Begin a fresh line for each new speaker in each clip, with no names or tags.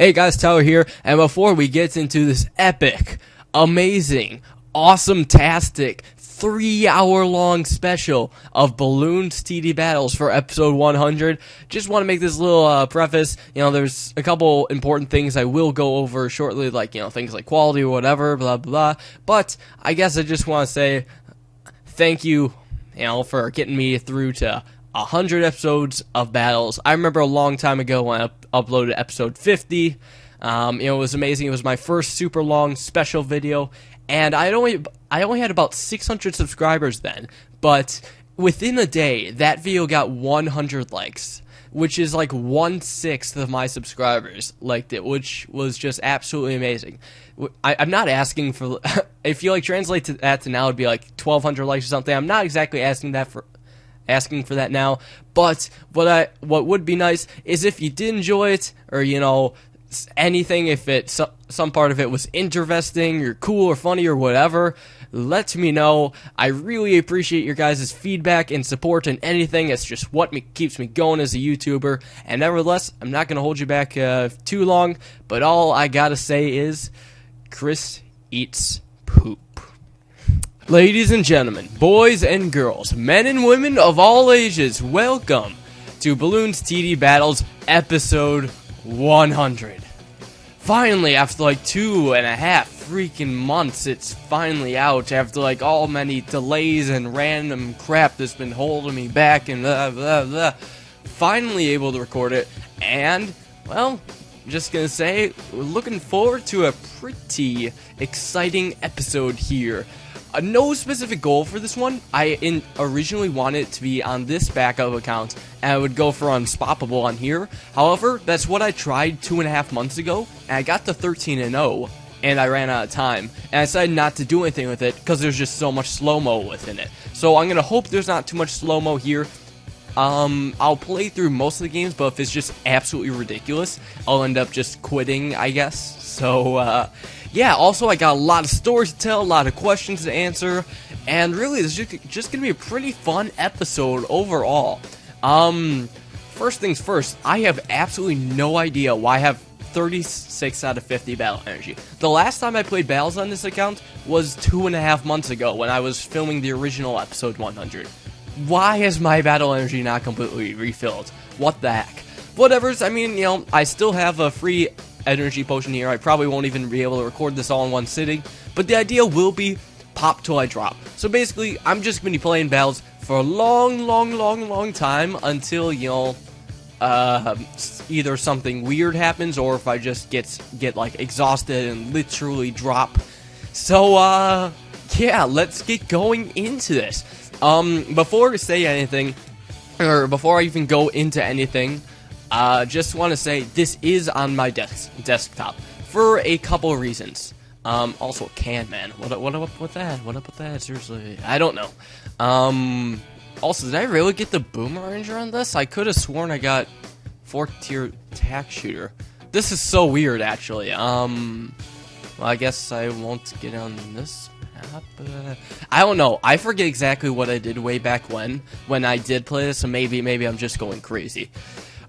Hey guys, Tyler here, and before we get into this epic, amazing, awesome-tastic, 3-hour-long special of Bloons TD Battles for episode 100, just want to make this little preface. There's a couple important things I will go over shortly, like, things like quality or whatever, blah, blah, but I guess I just want to say thank you, for getting me through to 100 episodes of battles. I remember a long time ago when I uploaded episode 50. It was amazing. It was my first super long special video, and I only had about 600 subscribers then. But within a day, that video got 100 likes, which is like 1/6 of my subscribers liked it, which was just absolutely amazing. I'm not asking for if you translate that to now, it'd be like 1,200 likes or something. I'm not exactly asking for that now, but what would be nice is if you did enjoy it, or anything, if some part of it was interesting or cool or funny or whatever, let me know. I really appreciate your guys' feedback and support and anything. It's just what keeps me going as a YouTuber. And nevertheless, I'm not going to hold you back too long, but all I gotta say is Chris eats poop. Ladies and gentlemen, boys and girls, men and women of all ages, welcome to Bloons TD Battles episode 100. Finally, after 2.5 freaking months, it's finally out after all many delays and random crap that's been holding me back and blah blah blah. Finally able to record it, and well, just gonna say, we're looking forward to a pretty exciting episode here. No specific goal for this one. I originally wanted it to be on this backup account, and I would go for Unstoppable on here. However, that's what I tried 2.5 months ago, and I got to 13-0, and I ran out of time. And I decided not to do anything with it, because there's just so much slow-mo within it. So I'm going to hope there's not too much slow-mo here. I'll play through most of the games, but if it's just absolutely ridiculous, I'll end up just quitting, I guess. So, yeah, also I got a lot of stories to tell, a lot of questions to answer, and really this is just going to be a pretty fun episode overall. First things first, I have absolutely no idea why I have 36 out of 50 battle energy. The last time I played battles on this account was 2.5 months ago when I was filming the original episode 100. Why is my battle energy not completely refilled? What the heck? Whatever's, I still have a free energy potion here. I probably won't even be able to record this all in one sitting, but the idea will be pop till I drop. So basically, I'm just going to be playing battles for a long time until, either something weird happens or if I just get exhausted and literally drop. So, yeah, let's get going into this. Before I say anything, or before I even go into anything, just want to say this is on my desktop for a couple of reasons. Also, man, what up with that? What up with that? Seriously, I don't know. Also, did I really get the Boomeranger on this? I could have sworn I got 4th tier attack shooter. This is so weird, actually. Well, I guess I won't get on this map. I don't know. I forget exactly what I did way back when I did play this, so maybe I'm just going crazy.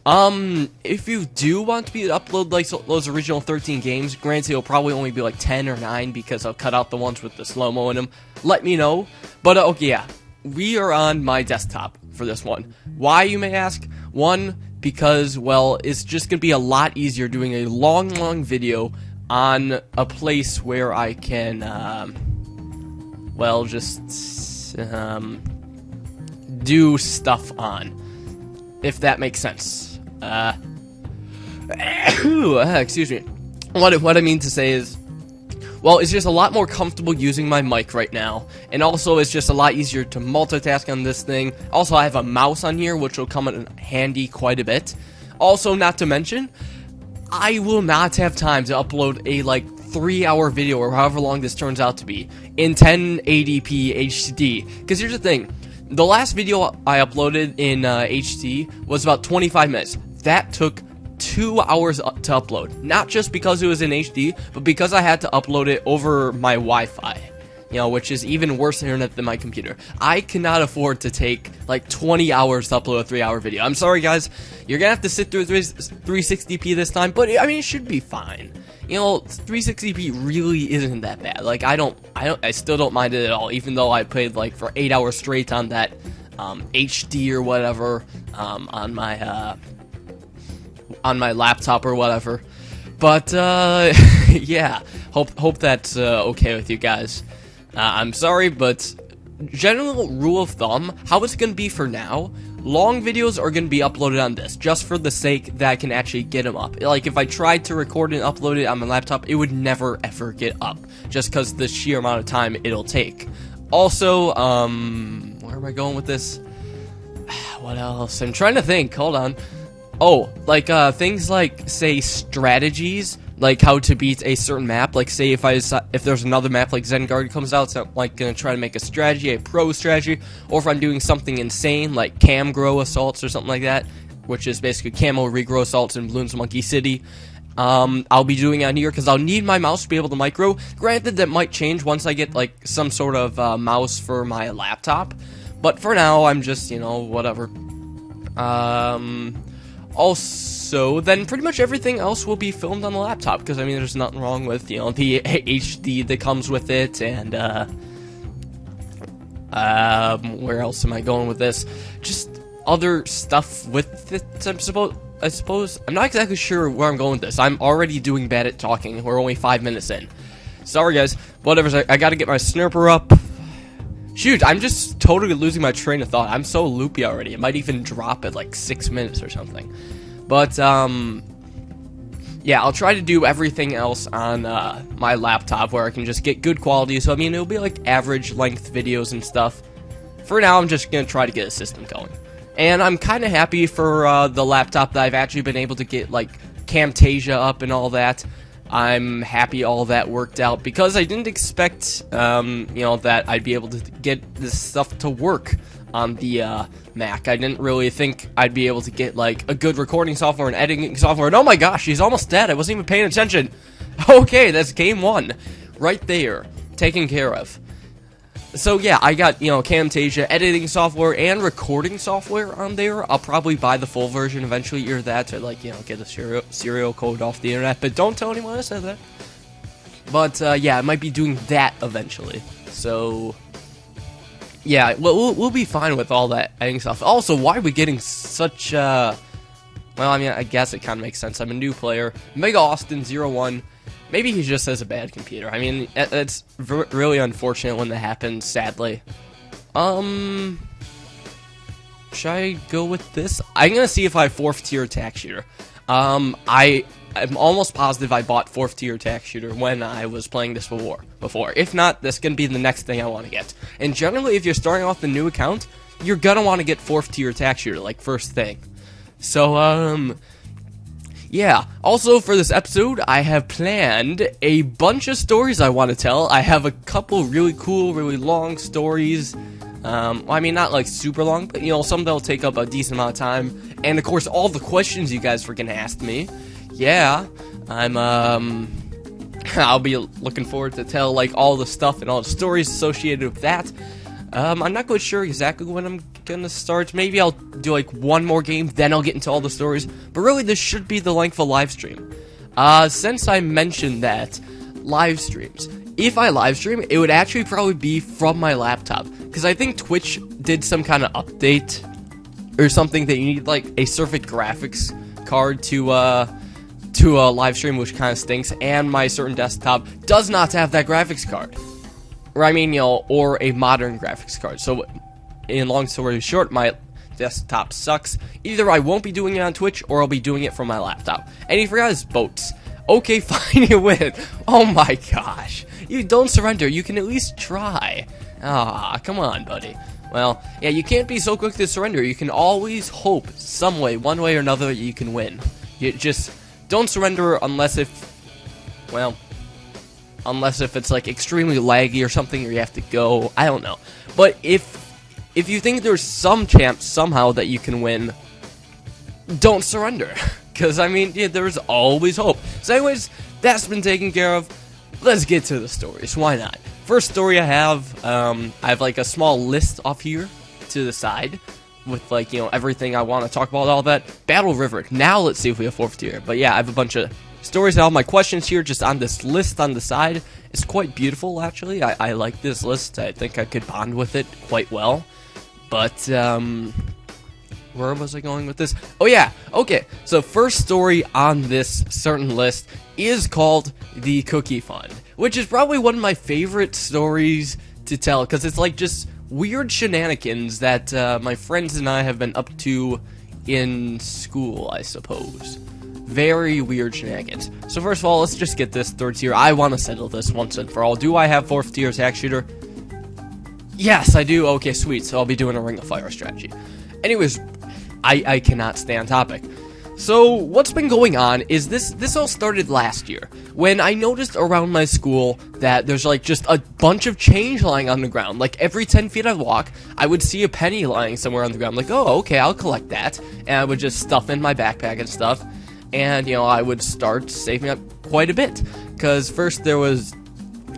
If you do want to upload those original 13 games, granted it'll probably only be 10 or 9 because I'll cut out the ones with the slow-mo in them. Let me know. But okay, yeah, we are on my desktop for this one. Why, you may ask? One, because, well, it's just gonna be a lot easier doing a long video on a place where I can, well, just do stuff on, if that makes sense. Excuse me. What I mean to say is, well, it's just a lot more comfortable using my mic right now, and also it's just a lot easier to multitask on this thing. Also, I have a mouse on here, which will come in handy quite a bit. Also, not to mention, I will not have time to upload a 3-hour video, or however long this turns out to be, in 1080p HD. Because here's the thing, the last video I uploaded in HD was about 25 minutes. That took 2 hours to upload. Not just because it was in HD, but because I had to upload it over my Wi-Fi. you know, which is even worse internet than my computer. I cannot afford to take like 20 hours to upload a 3-hour video. I'm sorry, guys. You're gonna have to sit through 360p this time, but I mean, it should be fine. You know, 360p really isn't that bad. Like, I still don't mind it at all, even though I played like for 8 hours straight on that HD or whatever on my laptop or whatever. But yeah, hope that's okay with you guys. I'm sorry, but general rule of thumb, how it's gonna be for now, long videos are gonna be uploaded on this, just for the sake that I can actually get them up. Like, if I tried to record and upload it on my laptop, it would never ever get up, just because the sheer amount of time it'll take. Also, where am I going with this? What else? I'm trying to think, hold on. Oh, like, things like, say, strategies, like how to beat a certain map. Like, say if there's another map like Zengarde comes out, so I'm like gonna try to make a strategy, a pro strategy, or if I'm doing something insane like cam grow assaults or something like that, which is basically camo regrow assaults in Bloons Monkey City. I'll be doing it on here because I'll need my mouse to be able to micro. Granted, that might change once I get like some sort of mouse for my laptop, but for now I'm just, you know, whatever. Also, then pretty much everything else will be filmed on the laptop, because, I mean, there's nothing wrong with, you know, the HD that comes with it, and, where else am I going with this? Just other stuff with it, I suppose. I'm not exactly sure where I'm going with this. I'm already doing bad at talking. We're only 5 minutes in. Sorry, guys. Whatever, I gotta get my snurper up. Shoot, I'm just totally losing my train of thought. I'm so loopy already. It might even drop at like 6 minutes or something. But, yeah, I'll try to do everything else on my laptop where I can just get good quality. So, I mean, it'll be like average length videos and stuff. For now, I'm just going to try to get a system going. And I'm kind of happy for the laptop that I've actually been able to get, like, Camtasia up and all that. I'm happy all that worked out, because I didn't expect, you know, that I'd be able to get this stuff to work on the Mac. I didn't really think I'd be able to get, like, a good recording software and editing software. And oh my gosh, he's almost dead. I wasn't even paying attention. Okay, that's game one. Right there. Taken care of. So yeah, I got, you know, Camtasia, editing software, and recording software on there. I'll probably buy the full version eventually, or that, to, like, you know, get a serial code off the internet, but don't tell anyone I said that. But, yeah, I might be doing that eventually. So, yeah, we'll be fine with all that editing stuff. Also, why are we getting such, well, I mean, I guess it kind of makes sense. I'm a new player. Mega Austin 01. Maybe he just has a bad computer. I mean, it's really unfortunate when that happens, sadly. Should I go with this? I'm gonna see if I have 4th tier attack shooter. I'm almost positive I bought 4th tier attack shooter when I was playing this before. If not, that's gonna be the next thing I want to get. And generally, if you're starting off the new account, you're gonna want to get 4th tier attack shooter, like, first thing. So, yeah, also for this episode, I have planned a bunch of stories I want to tell. I have a couple really cool, really long stories. Well, I mean, not like super long, but, you know, some that'll take up a decent amount of time. And, of course, all the questions you guys were going to ask me. Yeah, I'll be looking forward to tell, like, all the stuff and all the stories associated with that. I'm not quite sure exactly when I'm gonna start. Maybe I'll do like one more game, then I'll get into all the stories. But really, this should be the length of a live stream. Since I mentioned that, live streams. If I live stream, it would actually probably be from my laptop. Because I think Twitch did some kind of update or something that you need like a certain graphics card to live stream, which kind of stinks. And my certain desktop does not have that graphics card. Or, I mean, you know, or a modern graphics card. So, in long story short, my desktop sucks. Either I won't be doing it on Twitch, or I'll be doing it from my laptop. And he forgot his boats. Okay, fine, you win. Oh my gosh. You don't surrender. You can at least try. Ah, come on, buddy. Well, yeah, you can't be so quick to surrender. You can always hope some way, one way or another, you can win. You just don't surrender unless if it's like extremely laggy or something, or you have to go. I don't know. But if you think there's some chance somehow that you can win, don't surrender. Because, I mean, yeah, there's always hope. So anyways, that's been taken care of. Let's get to the stories. Why not? first story I have like a small list off here to the side with like, you know, everything I want to talk about, all that. Battle River. Now let's see if we have 4th tier. But yeah, I have a bunch of stories and all my questions here just on this list on the side. It's quite beautiful, actually. I like this list. I think I could bond with it quite well. But, where was I going with this? Oh yeah, okay. So first story on this certain list is called The Cookie Fund, which is probably one of my favorite stories to tell, because it's like just weird shenanigans that my friends and I have been up to in school, I suppose. Very weird shenanigans. So first of all, let's just get this 3rd tier. I want to settle this once and for all. Do I have 4th tier attack shooter? Yes, I do. Okay, sweet. So I'll be doing a Ring of Fire strategy. Anyways, I cannot stay on topic. So what's been going on is this all started last year when I noticed around my school that there's like just a bunch of change lying on the ground. Like every 10 feet I walk, I would see a penny lying somewhere on the ground. I'm like, oh, okay, I'll collect that. And I would just stuff in my backpack and stuff. And, you know, I would start saving up quite a bit. Because first there was,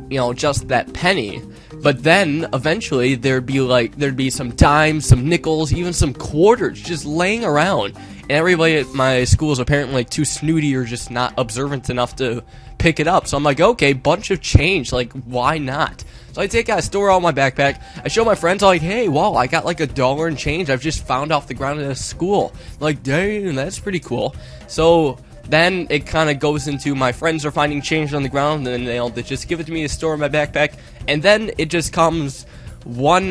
you know, just that penny. But then, eventually, there'd be some dimes, some nickels, even some quarters just laying around. And everybody at my school is apparently like too snooty or just not observant enough to pick it up. So I'm like, okay, bunch of change, like, why not? So I take out, I store all my backpack, I show my friends, I'm like, hey, wow, I got like $1 in change I've just found off the ground at a school. Like, dang, that's pretty cool. So then it kind of goes into my friends are finding change on the ground, and they just give it to me to store in my backpack. And then it just comes one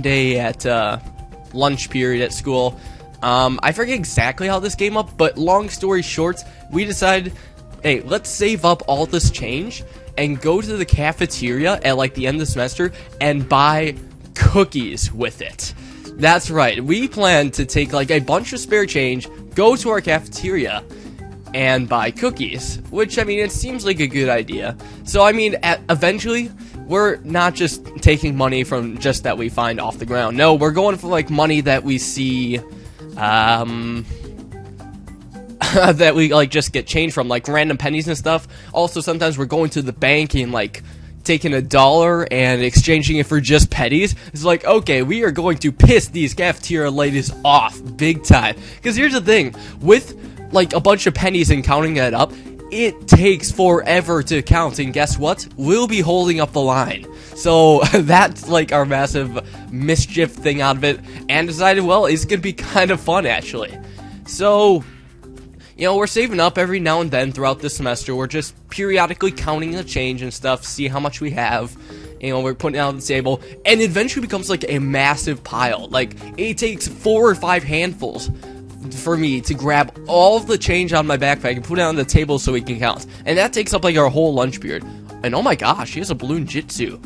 day at lunch period at school. I forget exactly how this came up, but long story short, we decided, hey, let's save up all this change and go to the cafeteria at like the end of the semester and buy cookies with it. That's right, we plan to take like a bunch of spare change, go to our cafeteria, and buy cookies. Which, I mean, it seems like a good idea. So, I mean, eventually, we're not just taking money from just that we find off the ground. No, we're going for like money that we see, that we like just get change from, like random pennies and stuff. Also, sometimes we're going to the bank and like taking $1 and exchanging it for just pennies. It's like, okay, we are going to piss these cafeteria ladies off big time. Because here's the thing, with like a bunch of pennies and counting that up, it takes forever to count, and guess what? We'll be holding up the line. So that's like our massive mischief thing out of it, and decided, well, it's gonna be kind of fun actually. So, you know, we're saving up every now and then throughout the semester. We're just periodically counting the change and stuff, see how much we have. You know, we're putting it on the table, and it eventually becomes like a massive pile. Like, it takes 4 or 5 handfuls for me to grab all of the change on my backpack and put it on the table so we can count. And that takes up like our whole lunch period. And oh my gosh, he has a balloon jitsu.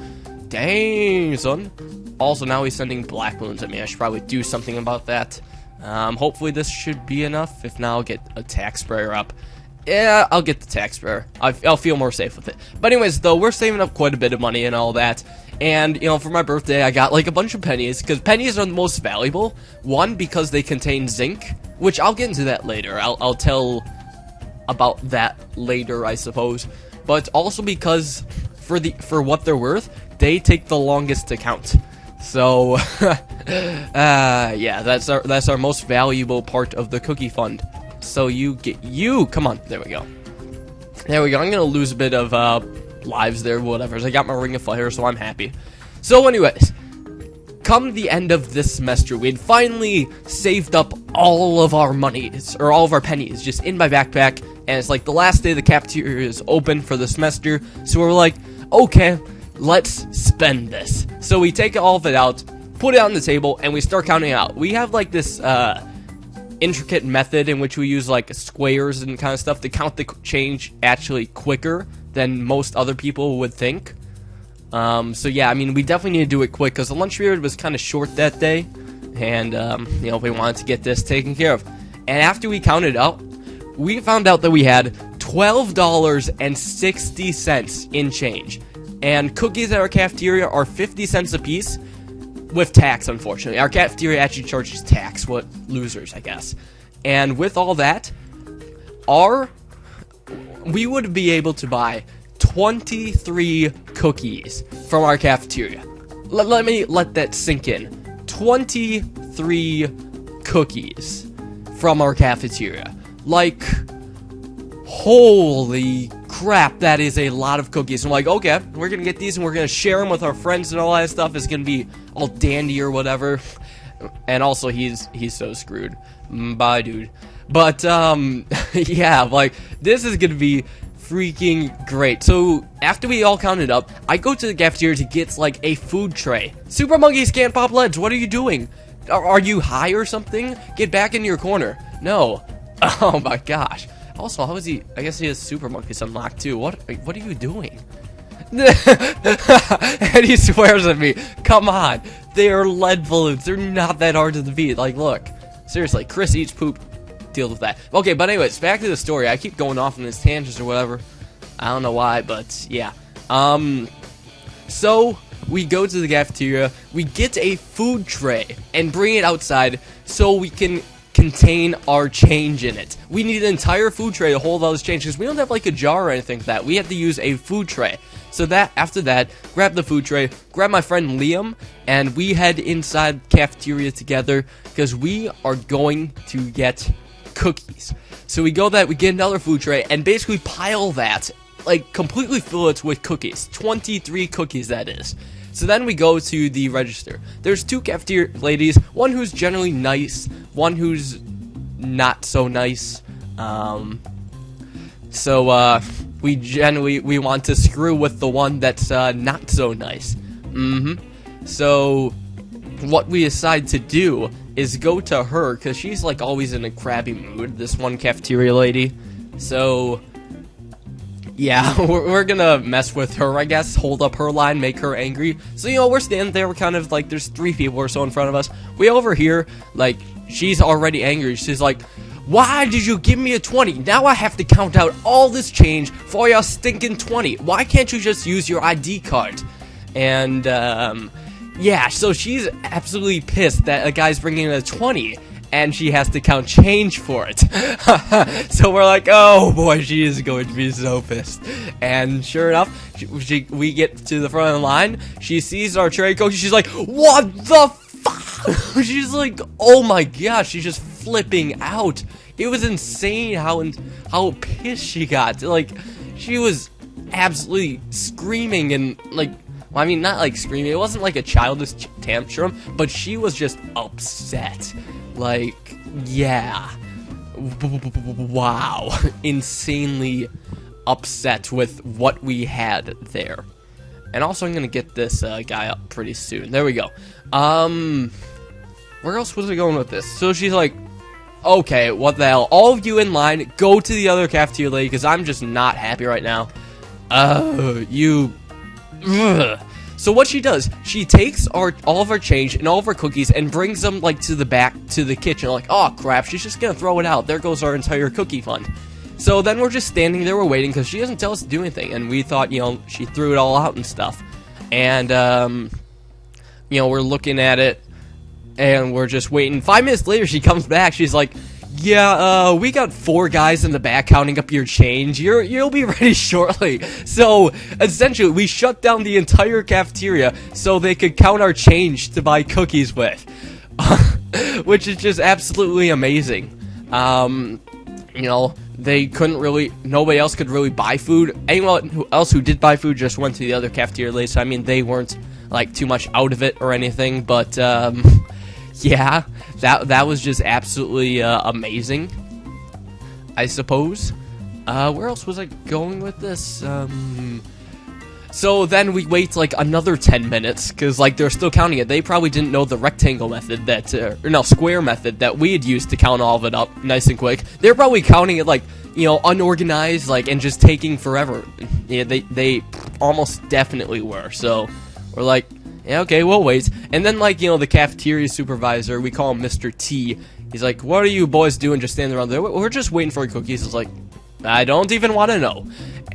Dang, son. Also, now he's sending black balloons at me. I should probably do something about that. Hopefully this should be enough. If not, I'll get a tack sprayer up. Yeah, I'll get the tack sprayer. I'll feel more safe with it. But anyways, though, we're saving up quite a bit of money and all that. And, you know, for my birthday, I got like a bunch of pennies, because pennies are the most valuable. One, because they contain zinc, which I'll get into that later. I'll tell about that later, I suppose. But also because for what they're worth, they take the longest to count. So, yeah, that's our most valuable part of the cookie fund. So come on, there we go. I'm gonna lose a bit of lives there, whatever. I got my Ring of Fire, so I'm happy. So anyways, come the end of this semester, we had finally saved up all of our monies, or all of our pennies, just in my backpack, and it's like the last day the cafeteria is open for the semester, so we're like, okay, let's spend this. So we take all of it out, put it on the table, and we start counting it out. We have like this intricate method in which we use like squares and kind of stuff to count the change actually quicker than most other people would think. So yeah, I mean, we definitely need to do it quick because the lunch period was kind of short that day, and you know, we wanted to get this taken care of. And after we counted out, we found out that we had $12.60 in change, and cookies at our cafeteria are 50 cents a piece. With tax, unfortunately. Our cafeteria actually charges tax. What losers, I guess. And with all that, we would be able to buy 23 cookies from our cafeteria. Let me let that sink in. 23 cookies from our cafeteria. Like, holy crap, that is a lot of cookies. I'm like, okay, we're gonna get these and we're gonna share them with our friends and all that stuff. It's gonna be all dandy or whatever. And also, he's so screwed. Bye, dude. But, yeah, like, this is gonna be freaking great. So, after we all counted up, I go to the cafeteria to get, like, a food tray. Super Monkeys Can't Pop Ledge, what are you doing? Are you high or something? Get back in your corner. No. Oh my gosh. Also, how is he? I guess he has Super Monkeys unlocked too. What are you doing? And he swears at me. Come on. They are lead balloons. They're not that hard to defeat. Like, look. Seriously, Chris eats poop. Deal with that. Okay, but anyways, back to the story. I keep going off on these tangents or whatever. I don't know why, but yeah. So we go to the cafeteria, we get a food tray and bring it outside so we can contain our change in it. We need an entire food tray to hold all this change because we don't have like a jar or anything like that. We have to use a food tray. So that after that, grab the food tray, grab my friend Liam, and we head inside the cafeteria together because we are going to get cookies. So we go that, we get another food tray and basically pile that, like completely fill it with cookies. 23 cookies, that is. So then we go to the register. There's two cafeteria ladies, one who's generally nice, one who's not so nice. So we want to screw with the one that's not so nice. So what we decide to do is go to her, because she's like always in a crabby mood, this one cafeteria lady. So yeah, we're gonna mess with her, I guess, hold up her line, make her angry. So, you know, we're standing there, we're kind of like, there's 3 people or so in front of us. We overhear, like, she's already angry. She's like, why did you give me a 20? Now I have to count out all this change for your stinking 20. Why can't you just use your ID card? And, yeah, so she's absolutely pissed that a guy's bringing in a 20. And she has to count change for it. So we're like, oh boy, she is going to be so pissed. And sure enough, we get to the front of the line. She sees our tray coach. She's like, what the fuck? She's like, oh my gosh, she's just flipping out. It was insane how pissed she got. Like, she was absolutely screaming and like, well, I mean, not like screaming. It wasn't like a childish tantrum, but she was just upset. Like, yeah. Wow. Insanely upset with what we had there. And also, I'm gonna get this guy up pretty soon. There we go. Where else was I going with this? So she's like, okay, what the hell? All of you in line, go to the other cafeteria lady, because I'm just not happy right now. So what she does, she takes all of our change and all of our cookies and brings them, like, to the back, to the kitchen. Like, oh, crap, she's just gonna throw it out. There goes our entire cookie fund. So then we're just standing there, we're waiting, because she doesn't tell us to do anything. And we thought, you know, she threw it all out and stuff. And, you know, we're looking at it, and we're just waiting. 5 minutes later, she comes back. She's like, yeah, we got 4 guys in the back counting up your change. You'll be ready shortly. So, essentially, we shut down the entire cafeteria so they could count our change to buy cookies with. Which is just absolutely amazing. You know, they couldn't really, nobody else could really buy food. Anyone else who did buy food just went to the other cafeteria ladies. I mean, they weren't, like, too much out of it or anything, but, yeah, that was just absolutely amazing, I suppose. Where else was I going with this? So then we wait like another 10 minutes, because like they're still counting it. They probably didn't know the rectangle method that, or no, square method that we had used to count all of it up nice and quick. They're probably counting it like, you know, unorganized, like, and just taking forever. Yeah, they almost definitely were. So we're like, yeah, okay, we'll wait. And then, like, you know, the cafeteria supervisor, we call him Mr. T. He's like, what are you boys doing just standing around there? We're just waiting for cookies. It's like, I don't even want to know.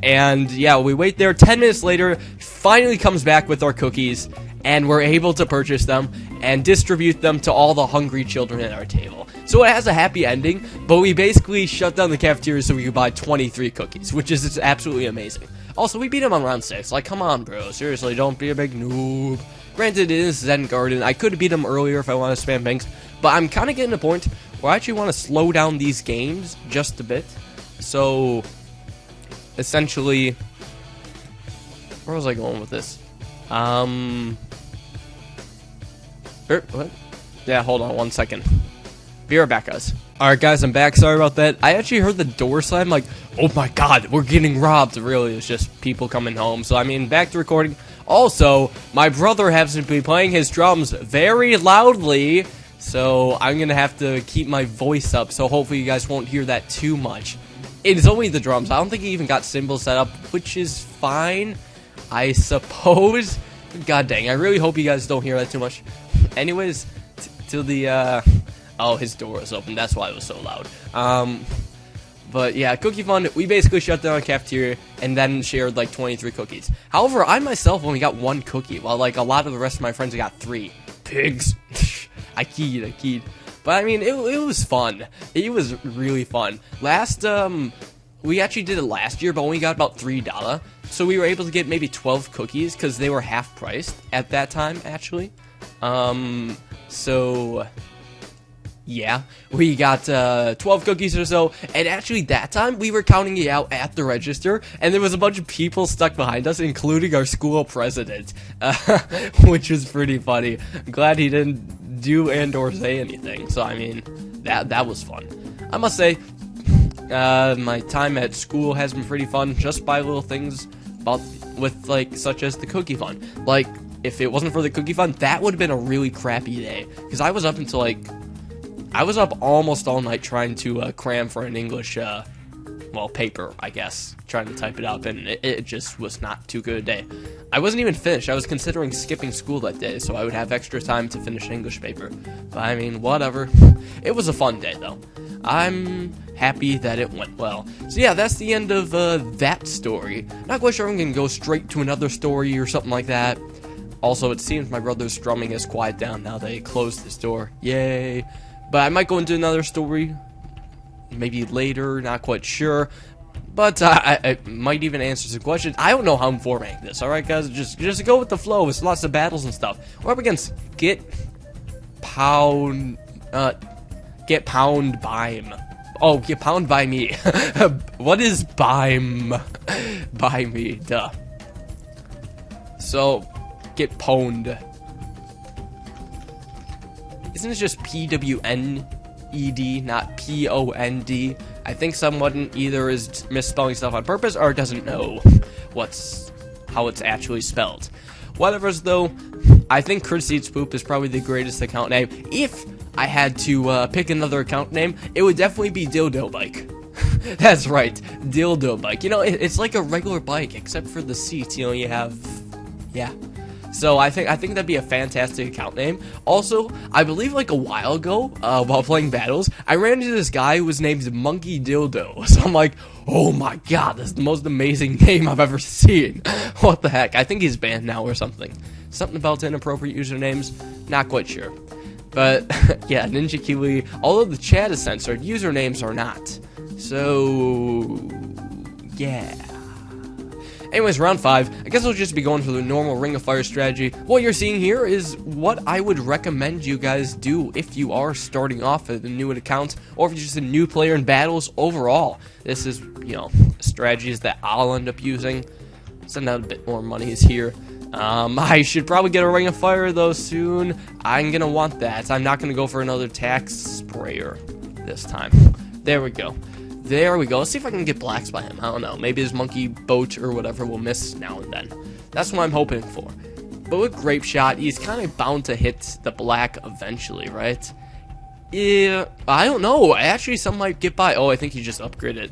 And, yeah, we wait there. 10 minutes later, finally comes back with our cookies, and we're able to purchase them and distribute them to all the hungry children at our table. So it has a happy ending, but we basically shut down the cafeteria so we could buy 23 cookies, which is just absolutely amazing. Also, we beat him on round 6. Like, come on, bro. Seriously, don't be a big noob. Granted, it is Zen Garden. I could have beat him earlier if I want to spam banks, but I'm kind of getting to a point where I actually want to slow down these games just a bit. So, essentially, where was I going with this? What? Yeah, hold on 1 second. Be right back, guys. Alright, guys, I'm back. Sorry about that. I actually heard the door slam, like, oh my god, we're getting robbed. Really, it's just people coming home. So, I mean, back to recording. Also, my brother has been playing his drums very loudly, so I'm gonna have to keep my voice up, so hopefully you guys won't hear that too much. It's only the drums. I don't think he even got cymbals set up, which is fine, I suppose. God dang, I really hope you guys don't hear that too much. Anyways, to the, oh, his door was open, that's why it was so loud. But yeah, Cookie Fun, we basically shut down a cafeteria and then shared like 23 cookies. However, I myself only got 1 cookie, while like a lot of the rest of my friends got 3. Pigs. I keyed. But I mean, it was fun. It was really fun. We actually did it last year, but only got about $3. So we were able to get maybe 12 cookies because they were half priced at that time, actually. So yeah, we got 12 cookies or so, and actually that time we were counting it out at the register, and there was a bunch of people stuck behind us, including our school president, which was pretty funny. I'm glad he didn't do and or say anything, so I mean, that was fun. I must say, my time at school has been pretty fun, just by little things with like, such as the Cookie Fun. Like, if it wasn't for the Cookie Fun, that would have been a really crappy day, because I was up until like, I was up almost all night trying to cram for an English, well, paper, I guess, trying to type it up, and it just was not too good a day. I wasn't even finished. I was considering skipping school that day, so I would have extra time to finish an English paper. But, I mean, whatever. It was a fun day, though. I'm happy that it went well. So, yeah, that's the end of that story. Not quite sure I'm going to go straight to another story or something like that. Also, it seems my brother's strumming has quieted down now that he closed his door. Yay. But I might go into another story, maybe later, not quite sure. But I might even answer some questions. I don't know how I'm formatting this, alright guys? Just go with the flow. It's lots of battles and stuff. We're up against Get Pound Bime. Oh, Get Pound by Me. What is Bime? By me, duh. So, Get Pwned. Isn't it just P-W-N-E-D, not P-O-N-D? I think someone either is misspelling stuff on purpose or doesn't know how it's actually spelled. Whatever's though, I think Chris Eats Poop is probably the greatest account name. If I had to pick another account name, it would definitely be Dildo Bike. That's right, Dildo Bike. You know, it's like a regular bike, except for the seats, you know, you have, yeah. So I think that'd be a fantastic account name. Also, I believe like a while ago, while playing battles, I ran into this guy who was named Monkey Dildo. So I'm like, oh my god, that's the most amazing name I've ever seen. What the heck? I think he's banned now or something. Something about inappropriate usernames? Not quite sure. But yeah, Ninja Kiwi, although the chat is censored, usernames are not. So yeah. Anyways, round 5, I guess I'll just be going for the normal Ring of Fire strategy. What you're seeing here is what I would recommend you guys do if you are starting off with a new account, or if you're just a new player in battles overall. This is, you know, strategies that I'll end up using. Send out a bit more money is here. I should probably get a Ring of Fire, though, soon. I'm gonna want that. I'm not gonna go for another tax sprayer this time. There we go. There we go. Let's see if I can get blacks by him. I don't know. Maybe his monkey boat or whatever will miss now and then. That's what I'm hoping for. But with Grape Shot, he's kind of bound to hit the black eventually, right? Yeah, I don't know. Actually, some might get by. Oh, I think he just upgraded.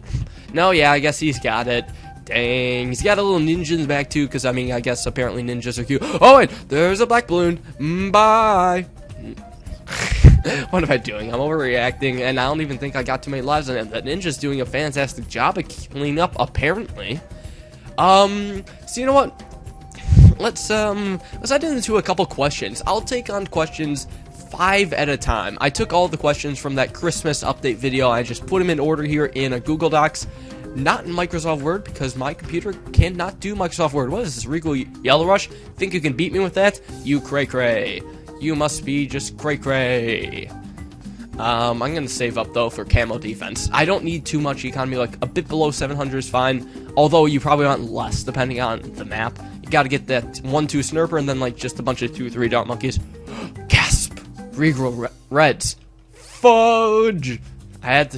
No, yeah, I guess he's got it. Dang. He's got a little ninja in the back, too, because, I mean, I guess apparently ninjas are cute. Oh, wait. There's a black balloon. Bye. What am I doing? I'm overreacting, and I don't even think I got too many lives on it. That ninja's doing a fantastic job of cleaning up, apparently. So you know what? Let's head into a couple questions. I'll take on questions 5 at a time. I took all the questions from that Christmas update video. I just put them in order here in a Google Docs. Not in Microsoft Word, because my computer cannot do Microsoft Word. What is this, Regal Yellow Rush? Think you can beat me with that? You cray-cray. You must be just cray-cray. I'm gonna save up, though, for camo defense. I don't need too much economy, like, a bit below 700 is fine. Although, you probably want less, depending on the map. You gotta get that 1-2 snurper, and then, like, just a bunch of 2-3 dart monkeys. Gasp! Regal Reds. Fudge! I had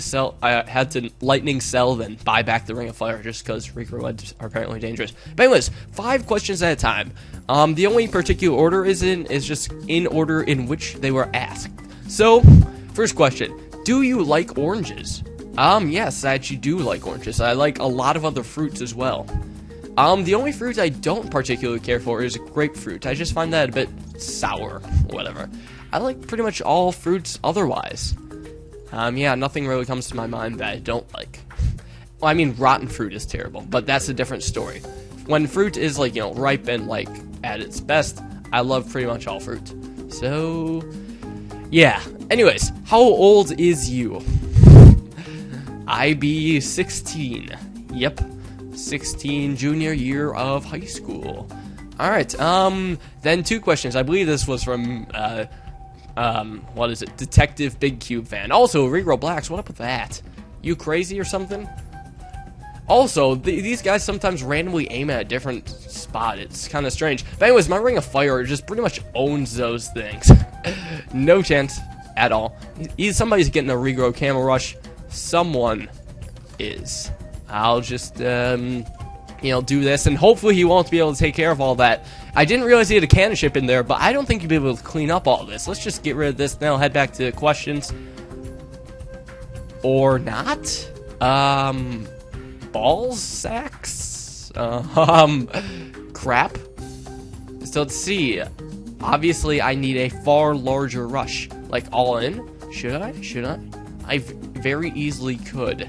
to lightning sell, then buy back the Ring of Fire just because Regal Reds are apparently dangerous. But anyways, 5 questions at a time. The only particular order is just in order in which they were asked. So, first question, do you like oranges? Yes, I actually do like oranges. I like a lot of other fruits as well. The only fruit I don't particularly care for is grapefruit. I just find that a bit sour, whatever. I like pretty much all fruits otherwise. Yeah, nothing really comes to my mind that I don't like. Well, I mean, rotten fruit is terrible, but that's a different story. When fruit is, like, you know, ripe and, like, at its best, I love pretty much all fruit. So, yeah. Anyways, how old is you? I be 16. Yep. 16, junior year of high school. Alright, then 2 questions. I believe this was from, what is it? Detective Big Cube fan. Also, Regal Blacks, what up with that? You crazy or something? Also, these guys sometimes randomly aim at a different spot. It's kind of strange. But anyways, my Ring of Fire just pretty much owns those things. No chance at all. Somebody's getting a Regal Camel Rush. Someone is. I'll just, you know, do this, and hopefully he won't be able to take care of all that. I didn't realize he had a cannon ship in there, but I don't think he'd be able to clean up all this. Let's just get rid of this, then I'll head back to questions. Or not? Balls? Sacks? Crap? So let's see. Obviously, I need a far larger rush. Like, all in? Should I? Should I? I very easily could.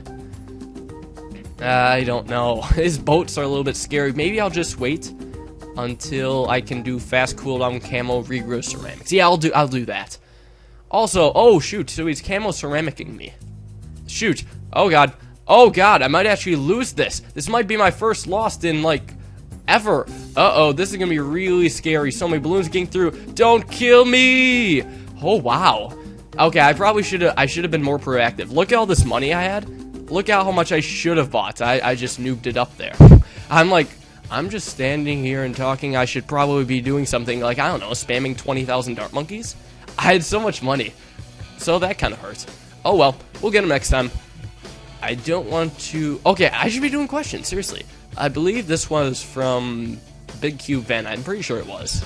I don't know. His boats are a little bit scary. Maybe I'll just wait until I can do fast cooldown camo regrow ceramics. Yeah, I'll do that. Also, oh shoot, so he's camo ceramicing me. Shoot. Oh god. Oh god, I might actually lose this. This might be my first loss in, like, ever. Uh-oh, this is gonna be really scary. So many balloons getting through. Don't kill me! Oh wow. Okay, I should have been more proactive. Look at all this money I had. Look at how much I should have bought. I just noobed it up there. I'm just standing here and talking. I should probably be doing something like, I don't know, spamming 20,000 dart monkeys. I had so much money. So that kind of hurts. Oh well, we'll get them next time. I don't want to... Okay, I should be doing questions, seriously. I believe this was from Big Cube Van. I'm pretty sure it was.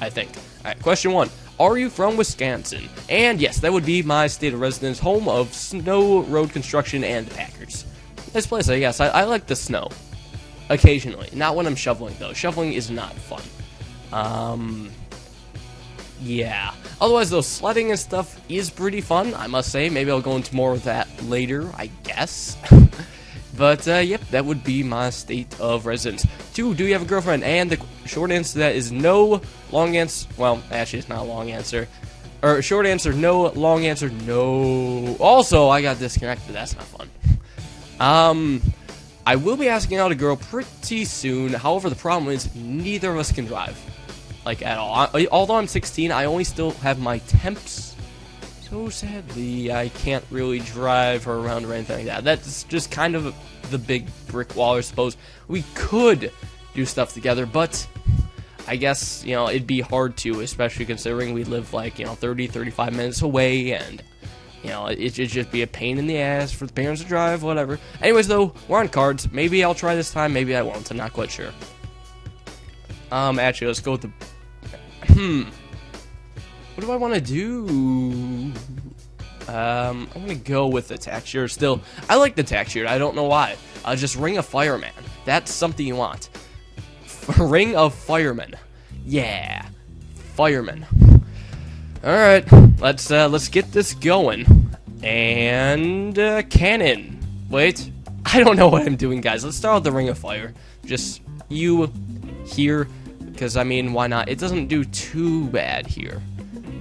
I think. Alright, question 1. Are you from Wisconsin? And yes, that would be my state of residence, home of snow, road construction, and Packers. Nice place, I guess. I like the snow. Occasionally. Not when I'm shoveling, though. Shoveling is not fun. Yeah. Otherwise, though, sledding and stuff is pretty fun, I must say. Maybe I'll go into more of that later, I guess. But, yep, that would be my state of residence. 2, do you have a girlfriend? And the short answer to that is no. Long answer, well, actually, it's not a long answer. Or, short answer, no. Long answer, no. Also, I got disconnected. That's not fun. I will be asking out a girl pretty soon. However, the problem is neither of us can drive. Like, at all. Although I'm 16, I only still have my temps. So sadly, I can't really drive her around or anything like that. That's just kind of the big brick wall, I suppose. We could do stuff together, but I guess, you know, it'd be hard to, especially considering we live, like, you know, 30, 35 minutes away, and, you know, it'd just be a pain in the ass for the parents to drive, whatever. Anyways, though, we're on cards. Maybe I'll try this time, maybe I won't. I'm not quite sure. Actually, let's go with the... What do I want to do? I'm going to go with the tax shield still. I like the tax shield. I don't know why. Just Ring of Fireman. That's something you want. Ring of Fireman. Yeah. Fireman. Alright. Let's get this going. And, cannon. Wait. I don't know what I'm doing, guys. Let's start with the Ring of Fire. Just you here. Because, I mean, why not? It doesn't do too bad here.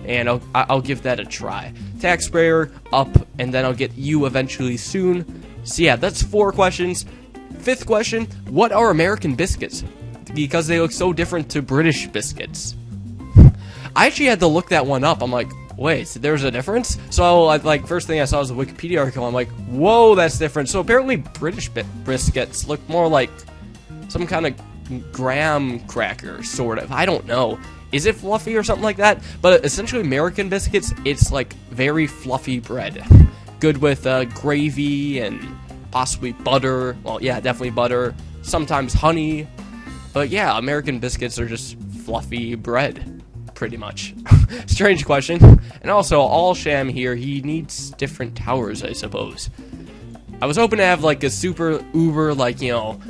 and I'll give that a try. Tack sprayer up, and then I'll get you eventually soon. So yeah, that's 4 questions. 5th question, what are American biscuits? Because they look so different to British biscuits. I actually had to look that one up. I'm like, wait, so there's a difference? So, like, first thing I saw was a Wikipedia article. I'm like, whoa, that's different. So apparently British biscuits look more like some kind of graham cracker, sort of. I don't know. Is it fluffy or something like that? But essentially American biscuits, it's like very fluffy bread. Good with gravy and possibly butter. Well, yeah, definitely butter. Sometimes honey. But yeah, American biscuits are just fluffy bread, pretty much. Strange question. And also, all Sham here, he needs different towers, I suppose. I was hoping to have like a super uber, like, you know,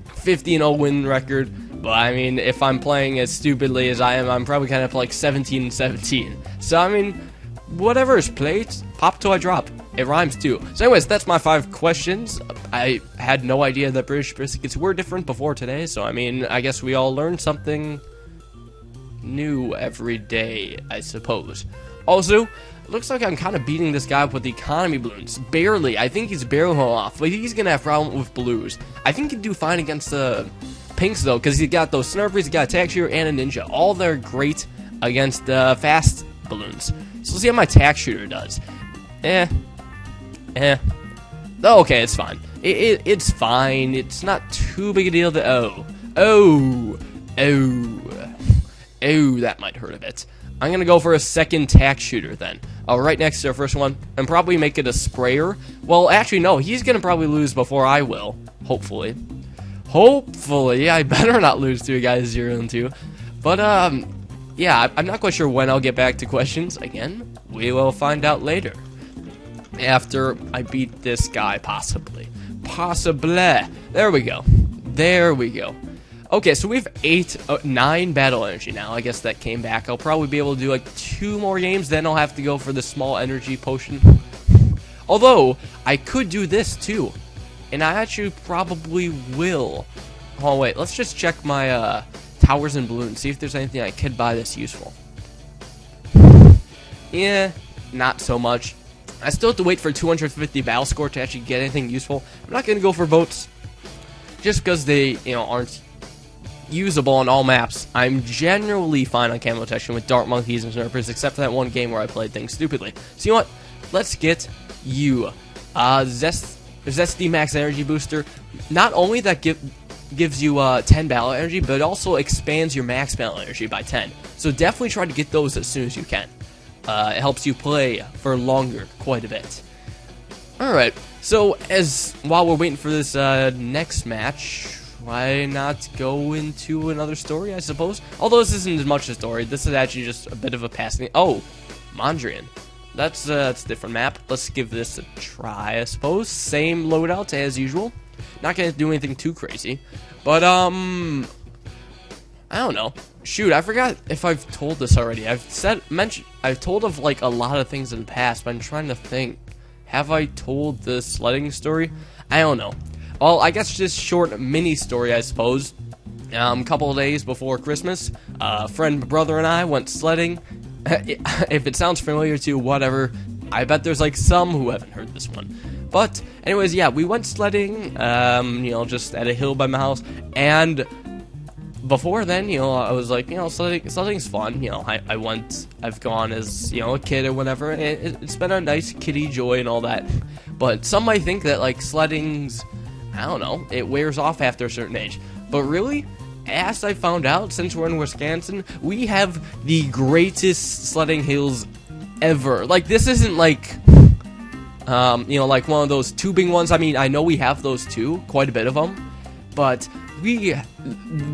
50-0 win record. But I mean, if I'm playing as stupidly as I am, I'm probably kind of like 17-17. So I mean, whatever is played, pop till I drop. It rhymes too. So anyways, that's my 5 questions. I had no idea that British biscuits were different before today, so I mean, I guess we all learn something new every day, I suppose. Also, it looks like I'm kind of beating this guy up with the economy balloons. Barely. I think he's barely off, but he's going to have problem with blues. I think he'd do fine against the pinks, though, because he got those snurperies, he got a tack shooter, and a ninja. All they're great against fast balloons. So let's see how my tack shooter does. Oh, okay, it's fine. It's fine. It's not too big a deal to... Oh, that might hurt a bit. I'm going to go for a second tack shooter then. Right next to the first one. And probably make it a sprayer. Well, actually, no. He's going to probably lose before I will. Hopefully. Hopefully. I better not lose to a guy 0-2. But, yeah, I'm not quite sure when I'll get back to questions. Again, we will find out later. After I beat this guy, possibly. There we go. Okay, so we have 9 battle energy now. I guess that came back. I'll probably be able to do like 2 more games. Then I'll have to go for the small energy potion. Although, I could do this too. And I actually probably will. Oh, wait. Let's just check my towers and balloons. See if there's anything I could buy that's useful. Yeah, not so much. I still have to wait for 250 battle score to actually get anything useful. I'm not going to go for boats. Just because they, aren't usable on all maps. I'm generally fine on camo detection with dart monkeys and snurpers, except for that one game where I played things stupidly. So you know what? Let's get you. Zesty Max Energy Booster. Not only that gives you 10 battle energy, but it also expands your max battle energy by 10. So definitely try to get those as soon as you can. It helps you play for longer, quite a bit. Alright, so while we're waiting for this next match, why not go into another story, I suppose? Although this isn't as much a story, this is actually just a bit of a passing... Oh, Mondrian. That's a different map. Let's give this a try, I suppose. Same loadout as usual. Not gonna do anything too crazy. But, I don't know. Shoot, I forgot if I've told this already. I've told of like a lot of things in the past, but I'm trying to think. Have I told the sledding story? I don't know. Well, I guess just short mini story, I suppose. A couple of days before Christmas, a friend, brother, and I went sledding. If it sounds familiar to you, whatever. I bet there's like some who haven't heard this one. But anyways, yeah, we went sledding. Just at a hill by my house, and before then, I was like, sledding's fun. I've gone as, a kid or whatever. It's been a nice kiddie joy and all that. But some might think that, like, sledding's, I don't know, it wears off after a certain age. But really, as I found out, since we're in Wisconsin, we have the greatest sledding hills ever. Like, this isn't like, like one of those tubing ones. I mean, I know we have those too, quite a bit of them. But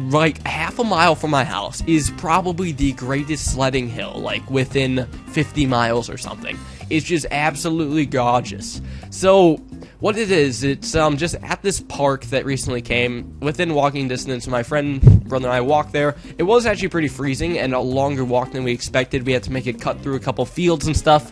like half a mile from my house is probably the greatest sledding hill, like within 50 miles or something. It's just absolutely gorgeous. So what it is, it's just at this park that recently came within walking distance. My friend, brother, and I walked there. It was actually pretty freezing and a longer walk than we expected. We had to make a cut through a couple fields and stuff.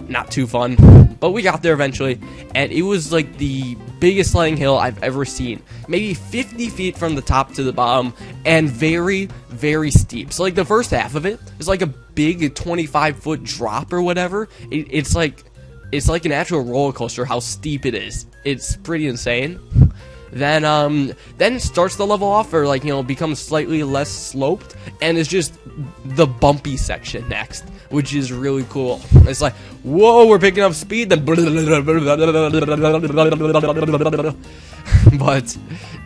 Not too fun, But we got there eventually, and it was like the biggest sledding hill I've ever seen. Maybe 50 feet from the top to the bottom, and very, very steep. So like the first half of it is like a big 25-foot drop or whatever. It's like an actual roller coaster how steep it is. It's pretty insane. Then it starts to level off, or like, you know, becomes slightly less sloped, and it's just the bumpy section next, which is really cool. It's like, whoa, we're picking up speed, then but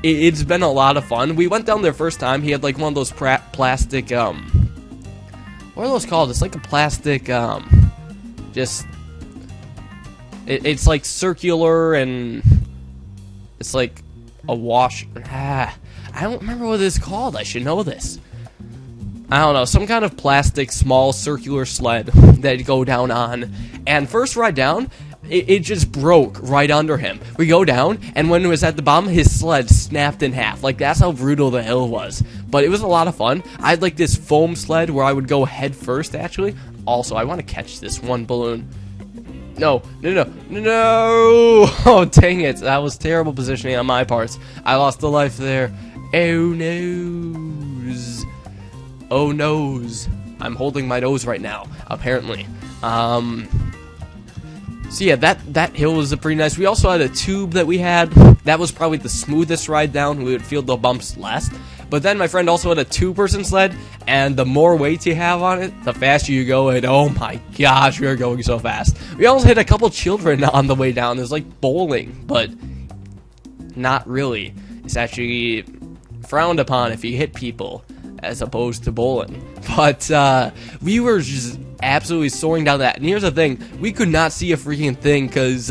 it's been a lot of fun. We went down there first time. He had like one of those plastic what are those called? It's like a plastic it's like circular, and it's like a wash. I don't remember what it's called. I should know this. I don't know. Some kind of plastic, small, circular sled that you go down on. And first ride down, it just broke right under him. We go down, and when it was at the bottom, his sled snapped in half. Like, that's how brutal the hill was. But it was a lot of fun. I had, like, this foam sled where I would go head first, actually. Also, I want to catch this one balloon. No. Oh, dang it. That was terrible positioning on my parts. I lost a life there. Oh, noes. Oh, noes. I'm holding my nose right now, apparently. So, yeah, that hill was pretty nice. We also had a tube that we had. That was probably the smoothest ride down. We would feel the bumps less. But then my friend also had a two-person sled, and the more weight you have on it, the faster you go, and oh my gosh, we were going so fast. We also hit a couple children on the way down. It was like bowling, but not really. It's actually frowned upon if you hit people, as opposed to bowling. But we were just absolutely soaring down that. And here's the thing, we could not see a freaking thing because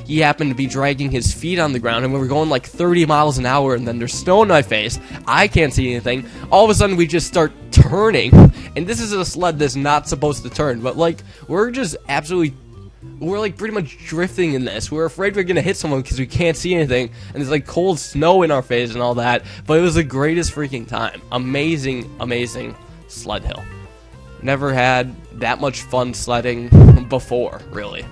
he happened to be dragging his feet on the ground, and we were going like 30 miles an hour, and then there's snow in my face. I can't see anything. All of a sudden, we just start turning, and this is a sled that's not supposed to turn, but like, we're just absolutely... We're like pretty much drifting in this. We're afraid we're gonna hit someone because we can't see anything, and there's like cold snow in our face and all that. But it was the greatest freaking time. Amazing, amazing sled hill. Never had that much fun sledding before, really.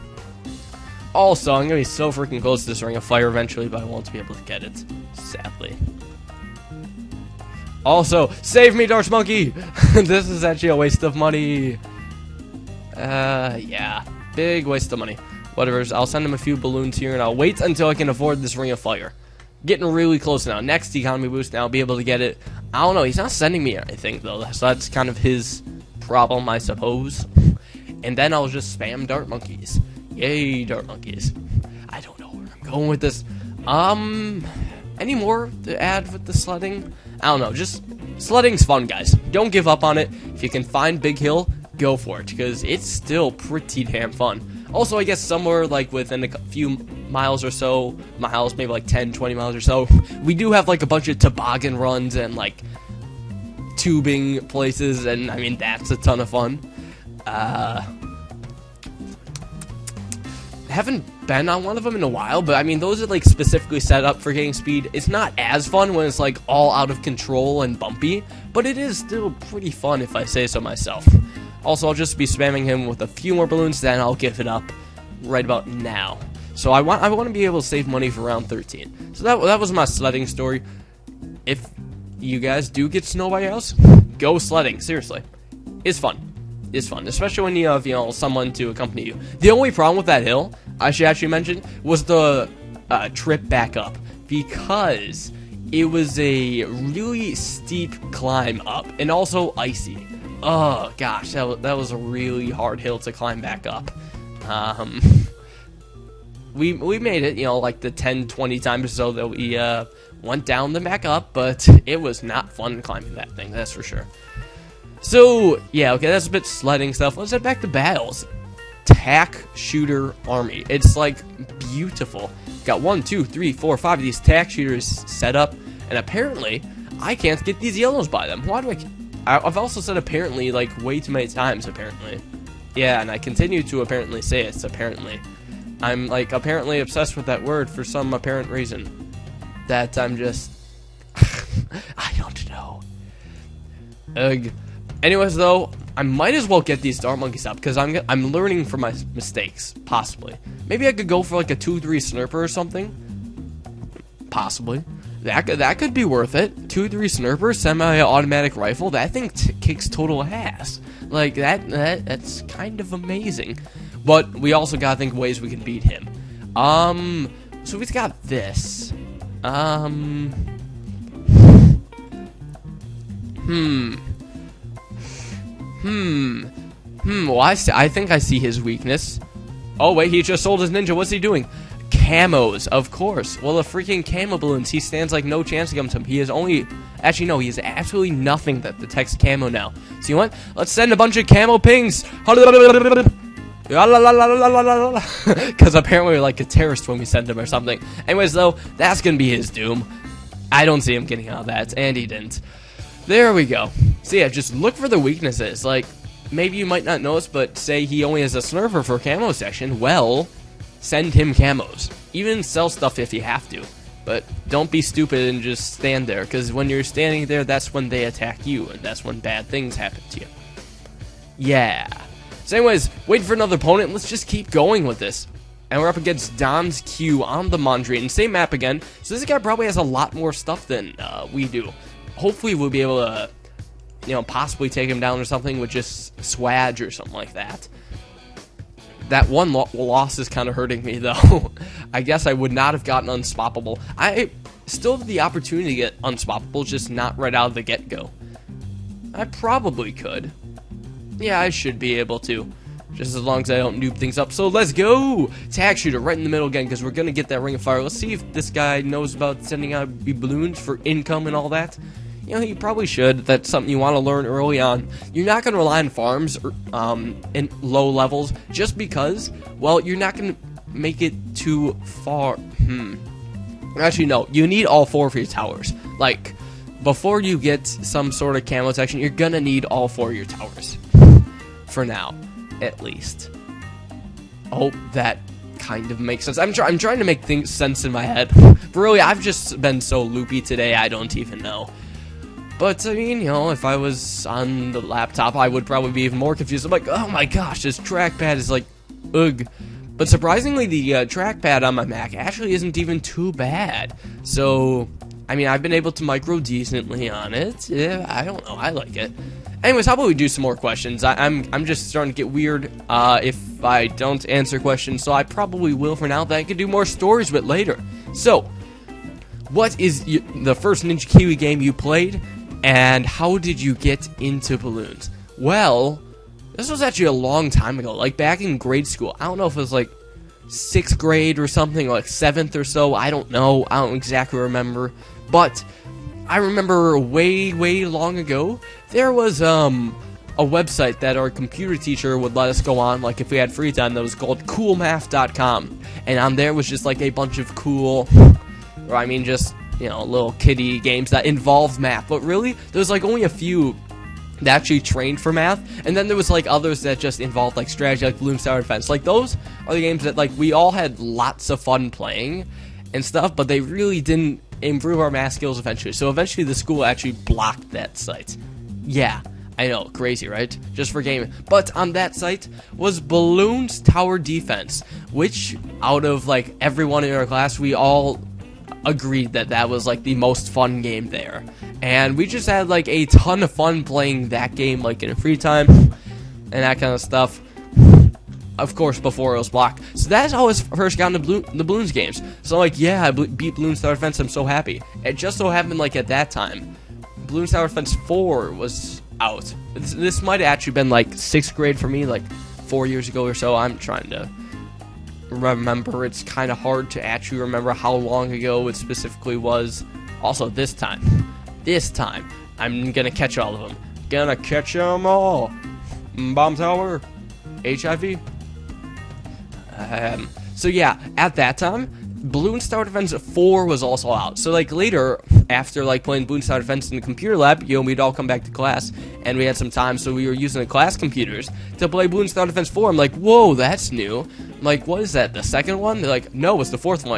Also, I'm gonna be so freaking close to this ring of fire eventually, but I won't be able to get it, sadly. Also, save me, Darth Monkey! This is actually a waste of money. Yeah. Big waste of money. Whatever, I'll send him a few balloons here, and I'll wait until I can afford this ring of fire. Getting really close now. Next economy boost, now I'll be able to get it. I don't know, he's not sending me anything, though, so that's kind of his problem, I suppose. And then I'll just spam dart monkeys. Yay, dart monkeys. I don't know where I'm going with this. Any more to add with the sledding? I don't know, just sledding's fun, guys. Don't give up on it. If you can find Big Hill, go for it, because it's still pretty damn fun. Also, I guess somewhere like within a few miles or so, maybe like 10, 20 miles or so, we do have like a bunch of toboggan runs and like tubing places, and I mean, that's a ton of fun. Haven't been on one of them in a while, but I mean, those are like specifically set up for getting speed. It's not as fun when it's like all out of control and bumpy, but it is still pretty fun if I say so myself. Also, I'll just be spamming him with a few more balloons, then I'll give it up right about now. So I want to be able to save money for round 13. So that was my sledding story. If you guys do get snow by your house, go sledding. Seriously, it's fun. It's fun, especially when you have, you know, someone to accompany you. The only problem with that hill, I should actually mention, was the trip back up, because it was a really steep climb up and also icy. Oh gosh, that was a really hard hill to climb back up. We made it, you know, like the 10-20 times or so that we went down then back up, but it was not fun climbing that thing, that's for sure. So yeah, okay, that's a bit sledding stuff. Let's head back to battles. Tack Shooter Army. It's like beautiful. Got 1, 2, 3, 4, 5 of these tack shooters set up, and apparently I can't get these yellows by them. Why do I've also said apparently like way too many times, apparently. Yeah, and I continue to apparently say it's apparently. I'm like apparently obsessed with that word for some apparent reason that I'm just I don't know. Ugh. Anyways, though, I might as well get these Dart Monkeys up, because I'm learning from my mistakes, possibly. Maybe I could go for like a 2-3 Snurper or something. Possibly. That could be worth it. 2-3 Snurper, semi-automatic rifle, that thing kicks total ass. Like, that's kind of amazing. But we also gotta think of ways we can beat him. So we've got this. Well, I think I see his weakness. Oh, wait, he just sold his ninja. What's he doing? Camos, of course. Well, the freaking camo balloons, he stands like no chance against him. He is only... Actually, no, he has absolutely nothing that detects camo now. So you know what? Let's send a bunch of camo pings. Because apparently we're like a terrorist when we send him or something. Anyways, though, that's going to be his doom. I don't see him getting out of that, and he didn't. There we go. So yeah, just look for the weaknesses. Like, maybe you might not notice, but say he only has a Snurfer for camo section. Well, send him camos. Even sell stuff if you have to. But don't be stupid and just stand there, because when you're standing there, that's when they attack you, and that's when bad things happen to you. Yeah. So anyways, wait for another opponent. Let's just keep going with this. And we're up against Don's Q on the Mondrian. Same map again. So this guy probably has a lot more stuff than we do. Hopefully we'll be able to, you know, possibly take him down or something with just swag or something like that. That one loss is kind of hurting me, though. I guess I would not have gotten Unstoppable. I still have the opportunity to get Unstoppable, just not right out of the get-go. I probably could. Yeah, I should be able to. Just as long as I don't noob things up. So let's go! Tag shooter right in the middle again, because we're going to get that Ring of Fire. Let's see if this guy knows about sending out balloons for income and all that. You know, he probably should. That's something you want to learn early on. You're not going to rely on farms in low levels just because, well, you're not going to make it too far. Actually, no. You need all 4 for your towers. Like, before you get some sort of camo section, you're going to need all 4 of your towers. For now, at least. I hope that kind of makes sense. I'm trying to make sense in my head. But really, I've just been so loopy today, I don't even know. But, I mean, you know, if I was on the laptop, I would probably be even more confused. I'm like, oh my gosh, this trackpad is like, ugh. But surprisingly, the trackpad on my Mac actually isn't even too bad. So, I mean, I've been able to micro decently on it. Yeah, I don't know, I like it. Anyways, how about we do some more questions? I'm just starting to get weird if I don't answer questions, so I probably will for now. Then I can do more stories with later. So, what is the first Ninja Kiwi game you played? And how did you get into balloons? Well, this was actually a long time ago, like back in grade school. I don't know if it was like 6th grade or something, like 7th or so. I don't know. I don't exactly remember. But I remember way, way long ago, there was a website that our computer teacher would let us go on, like if we had free time, that was called coolmath.com. And on there was just like a bunch of cool, or I mean just, you know, little kiddie games that involved math. But really, there's like only a few that actually trained for math, and then there was like others that just involved like strategy, like Bloons Tower Defense. Like those are the games that like we all had lots of fun playing and stuff, but they really didn't improve our math skills eventually. So eventually the school actually blocked that site. Yeah, I know, crazy, right? Just for gaming. But on that site was Bloons Tower Defense, which out of like everyone in our class, we all agreed that that was like the most fun game there. And we just had like a ton of fun playing that game like in free time and that kind of stuff. Of course, before it was blocked. So that's how I first got into the Bloons games. So like, yeah, I beat Bloons Tower Defense, I'm so happy. It just so happened like at that time, Bloons Tower Defense 4 was out. This might have actually been like 6th grade for me, like 4 years ago or so. I'm trying to remember. It's kind of hard to actually remember how long ago it specifically was. Also, this time, I'm gonna catch all of them. Gonna catch them all. Bomb Tower, HIV. So yeah, at that time, Bloons Tower Defense 4 was also out. So like later, after like playing Bloons Tower Defense in the computer lab, you know, we'd all come back to class, and we had some time, so we were using the class computers to play Bloons Tower Defense 4. I'm like, whoa, that's new. I'm like, what is that, the second one? They're like, no, it's the 4th one. I'm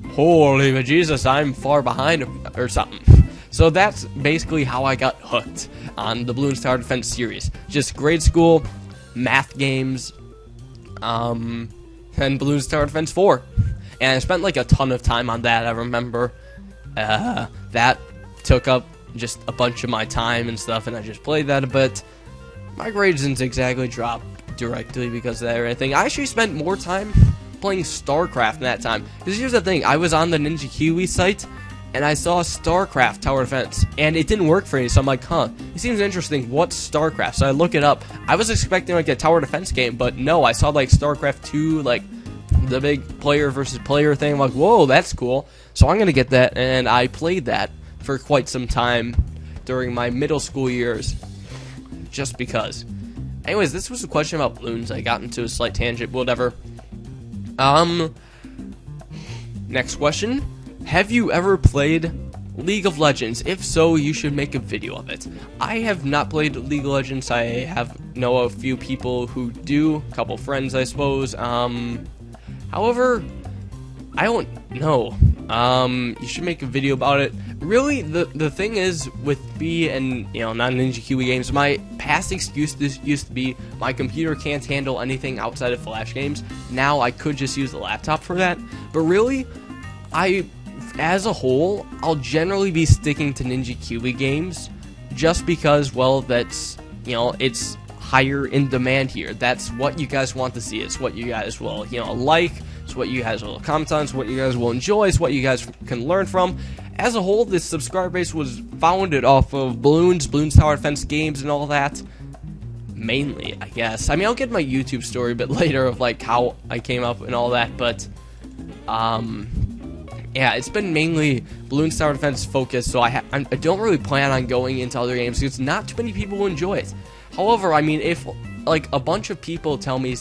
like, holy Jesus, I'm far behind or something. So that's basically how I got hooked on the Bloons Tower Defense series. Just grade school, math games, and Bloons Tower Defense 4. And I spent like a ton of time on that. I remember that took up just a bunch of my time and stuff, and I just played that a bit. My grades didn't exactly drop directly because of that or anything. I actually spent more time playing StarCraft in that time. Because here's the thing, I was on the Ninja Kiwi site, and I saw StarCraft Tower Defense, and it didn't work for me, so I'm like, huh, it seems interesting, what's StarCraft? So I look it up. I was expecting like a Tower Defense game, but no, I saw like StarCraft 2, like the big player versus player thing. I'm like, whoa, that's cool. So I'm gonna get that, and I played that for quite some time during my middle school years, just because. Anyways, this was a question about balloons. I got into a slight tangent, whatever. Next question. Have you ever played League of Legends? If so, you should make a video of it. I have not played League of Legends. I know a few people who do, a couple friends, I suppose. However, I don't know. You should make a video about it. Really, the thing is, with me and, non-Ninja Kiwi games, my past excuse used to be my computer can't handle anything outside of Flash games. Now I could just use the laptop for that. But really, as a whole, I'll generally be sticking to Ninja Kiwi games just because, well, that's, it's higher in demand here. That's what you guys want to see. It's what you guys will, like. It's what you guys will comment on. It's what you guys will enjoy. It's what you guys can learn from. As a whole, this subscriber base was founded off of Bloons Tower Defense games, and all that. Mainly, I guess. I mean, I'll get my YouTube story a bit later of, like, how I came up and all that, but, yeah, it's been mainly Bloons Tower Defense focused, so I don't really plan on going into other games, because not too many people will enjoy it. However, I mean, if, like, a bunch of people tell me,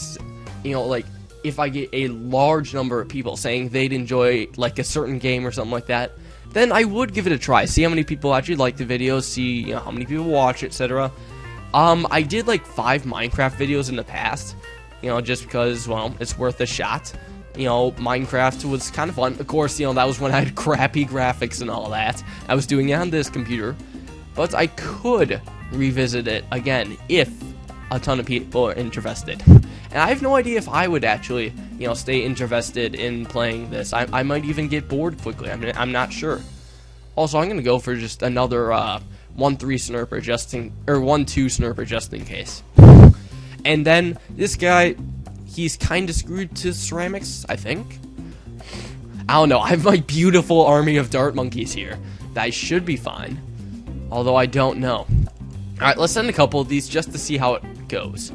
like, if I get a large number of people saying they'd enjoy, like, a certain game or something like that, then I would give it a try. See how many people actually like the videos, see, how many people watch, etc. I did, like, 5 Minecraft videos in the past, just because, well, it's worth a shot. Minecraft was kind of fun. Of course, that was when I had crappy graphics and all that. I was doing it on this computer. But I could revisit it again if a ton of people are interested. And I have no idea if I would actually, stay interested in playing this. I might even get bored quickly. I'm not sure. Also, I'm going to go for just another 1-3 snurper or 1-2 snurper just in case. And then this guy, he's kind of screwed to ceramics, I think. I don't know. I have my beautiful army of dart monkeys here. That should be fine. Although I don't know. Alright, let's send a couple of these just to see how it goes.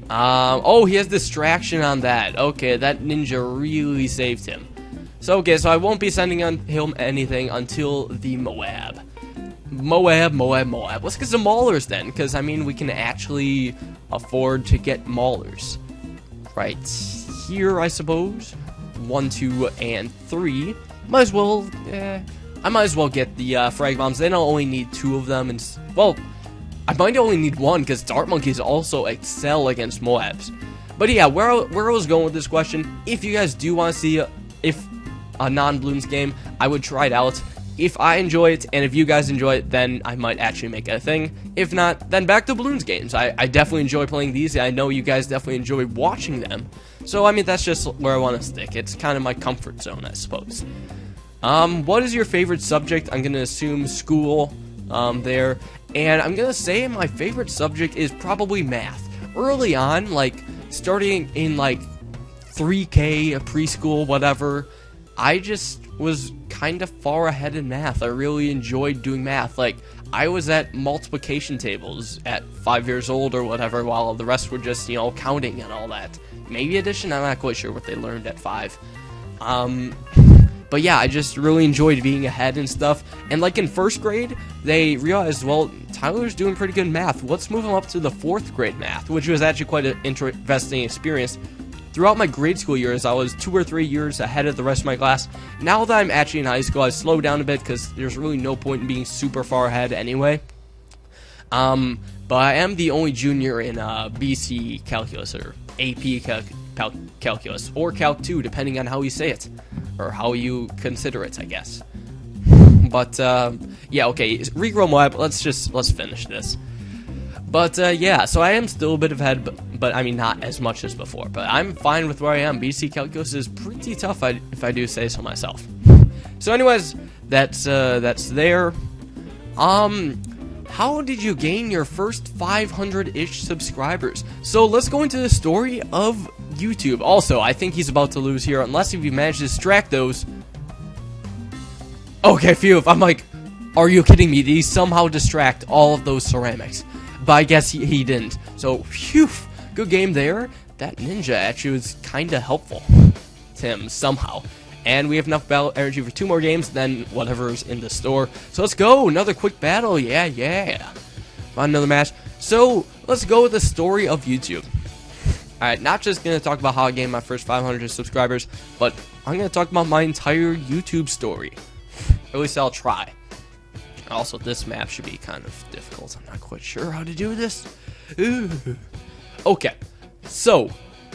Oh, he has distraction on that. Okay, that ninja really saved him. So, okay, so I won't be sending him anything until the Moab. Moab. Let's get some Maulers then, because, I mean, we can actually afford to get Maulers. Right here, I suppose. 1, 2, and 3. Might as well, I might as well get the frag bombs. Then I'll only need 2 of them, and, well, I might only need 1, because Dart Monkeys also excel against Moabs. But yeah, where I was going with this question, if you guys do want to see if a non-Bloons game, I would try it out. If I enjoy it, and if you guys enjoy it, then I might actually make it a thing. If not, then back to Bloons games. I definitely enjoy playing these, and I know you guys definitely enjoy watching them. So, I mean, that's just where I want to stick. It's kind of my comfort zone, I suppose. What is your favorite subject? I'm going to assume school, there. And I'm going to say my favorite subject is probably math. Early on, like, starting in, like, 3K, preschool, whatever, I just was kind of far ahead in math. I really enjoyed doing math. Like, I was at multiplication tables at 5 years old or whatever, while the rest were just, counting and all that. Maybe addition, I'm not quite sure what they learned at 5. But yeah, I just really enjoyed being ahead and stuff. And like in 1st grade, they realized, well, Tyler's doing pretty good in math. Let's move him up to the 4th grade math, which was actually quite an interesting experience. Throughout my grade school years, I was 2 or 3 years ahead of the rest of my class. Now that I'm actually in high school, I slowed down a bit because there's really no point in being super far ahead anyway. But I am the only junior in BC Calculus, or AP Calculus, or Calc 2, depending on how you say it, or how you consider it, I guess. But, yeah, okay, regrow Moab. Let's finish this. But yeah, so I am still a bit ahead, but I mean not as much as before. But I'm fine with where I am. BC Calculus is pretty tough, if I do say so myself. So, anyways, that's there. How did you gain your first 500-ish subscribers? So let's go into the story of YouTube. Also, I think he's about to lose here, unless if you manage to distract those. Okay, phew. I'm like, are you kidding me? Did he somehow distract all of those ceramics? But I guess he didn't. So, phew, good game there. That ninja actually was kind of helpful to him somehow. And we have enough battle energy for 2 more games than whatever's in the store. So let's go. Another quick battle. Yeah. Find another match. So let's go with the story of YouTube. Alright, not just going to talk about how I gained my first 500 subscribers, but I'm going to talk about my entire YouTube story. At least I'll try. Also, this map should be kind of difficult. I'm not quite sure how to do this. Ooh. Okay, so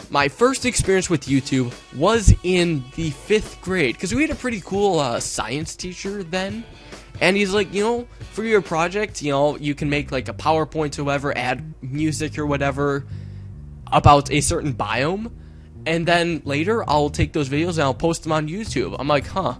my first experience with YouTube was in the 5th grade, because we had a pretty cool science teacher then, and he's like, you know, for your project, you know, you can make like a PowerPoint or whatever, add music or whatever about a certain biome, and then later I'll take those videos and I'll post them on YouTube. I'm like, huh,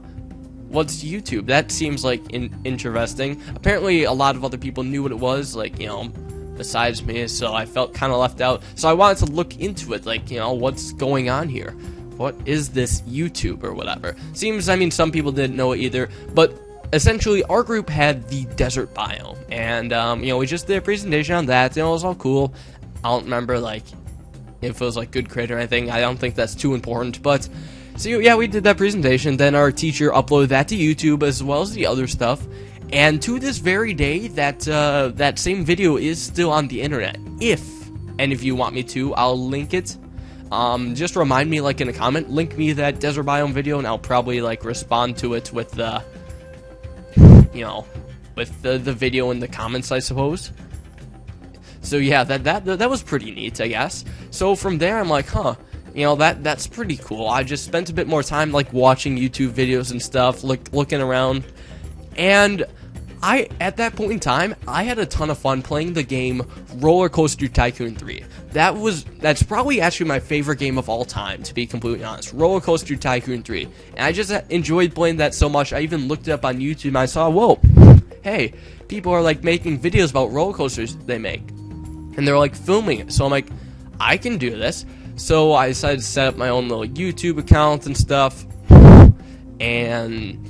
what's YouTube? That seems like interesting. Apparently a lot of other people knew what it was, like, you know, besides me, so I felt kind of left out. So I wanted to look into it, like, you know, what's going on here? What is this YouTube or whatever? Seems, I mean, some people didn't know it either, but essentially our group had the desert biome, and, you know, we just did a presentation on that, you know, it was all cool. I don't remember, like, if it was, like, good grade or anything. I don't think that's too important, but, so, yeah, we did that presentation, then our teacher uploaded that to YouTube, as well as the other stuff. And to this very day, that same video is still on the internet. If you want me to, I'll link it. Just remind me, like, in a comment, link me that desert biome video, and I'll probably, like, respond to it with the, you know, with the video in the comments, I suppose. So yeah, that was pretty neat, I guess. So from there, I'm like, huh, you know, that's pretty cool. I just spent a bit more time, like, watching YouTube videos and stuff, looking around, and at that point in time, I had a ton of fun playing the game Roller Coaster Tycoon 3. That's probably actually my favorite game of all time, to be completely honest. Roller Coaster Tycoon 3. And I just enjoyed playing that so much, I even looked it up on YouTube and I saw, whoa, hey, people are, like, making videos about roller coasters they make. And they're, like, filming it. So I'm like, I can do this. So I decided to set up my own little YouTube account and stuff. And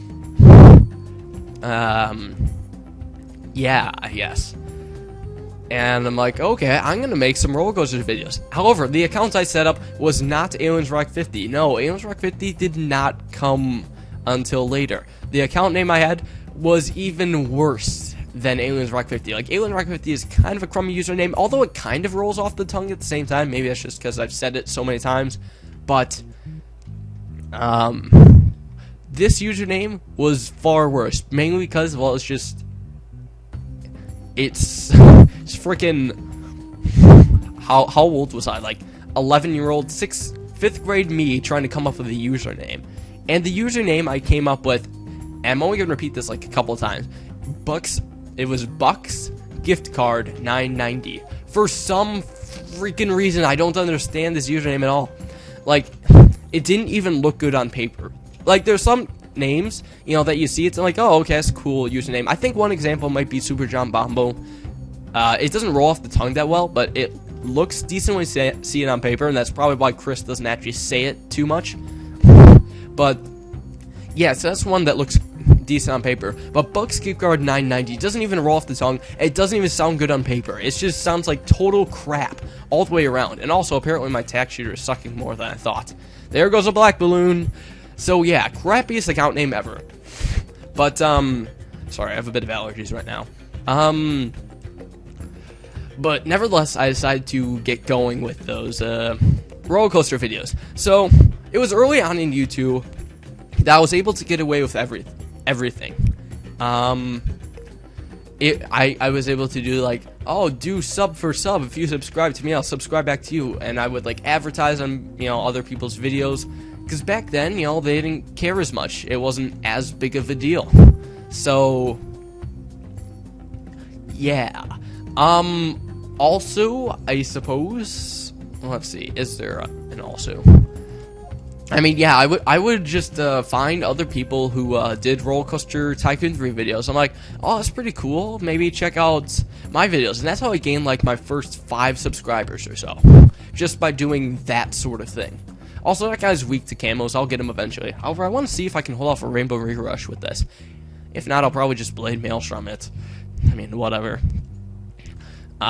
yeah, I guess. And I'm like, okay, I'm gonna make some roller coaster videos. However, the account I set up was not Aliens Rock 50. No, Aliens Rock 50 did not come until later. The account name I had was even worse than Aliens Rock 50. Like, Alien Rock 50 is kind of a crummy username, although it kind of rolls off the tongue at the same time. Maybe that's just because I've said it so many times. But, this username was far worse, mainly because, well, it's freaking, how old was I? Like, 11-year-old, 5th grade me trying to come up with a username. And the username I came up with, and I'm only going to repeat this like a couple of times, it was Bucks Gift Card 990. For some freaking reason, I don't understand this username at all. Like, it didn't even look good on paper. Like, there's some names, you know, that you see, it's like, oh, okay, that's a cool username. I think one example might be Super John Bombo. It doesn't roll off the tongue that well, but it looks decent when you see it on paper, and that's probably why Chris doesn't actually say it too much. But, yeah, so that's one that looks decent on paper. But Bucks Gift Card 990 doesn't even roll off the tongue. It doesn't even sound good on paper. It just sounds like total crap all the way around. And also, apparently, my tax shooter is sucking more than I thought. There goes a black balloon. So yeah, crappiest account name ever. But, sorry, I have a bit of allergies right now. But nevertheless, I decided to get going with those, roller coaster videos. So, it was early on in YouTube that I was able to get away with everything. I was able to do, like, oh, do sub for sub. If you subscribe to me, I'll subscribe back to you. And I would, like, advertise on, you know, other people's videos. Because back then, you know, they didn't care as much. It wasn't as big of a deal. So, yeah. Also, I suppose, let's see, is there an also? I mean, yeah, I would just find other people who did Roller Coaster Tycoon 3 videos. I'm like, oh, that's pretty cool. Maybe check out my videos. And that's how I gained, like, my first 5 subscribers or so. Just by doing that sort of thing. Also, that guy's weak to camos. I'll get him eventually. However, I want to see if I can hold off a Rainbow Rerush with this. If not, I'll probably just Blade Maelstrom it. I mean, whatever.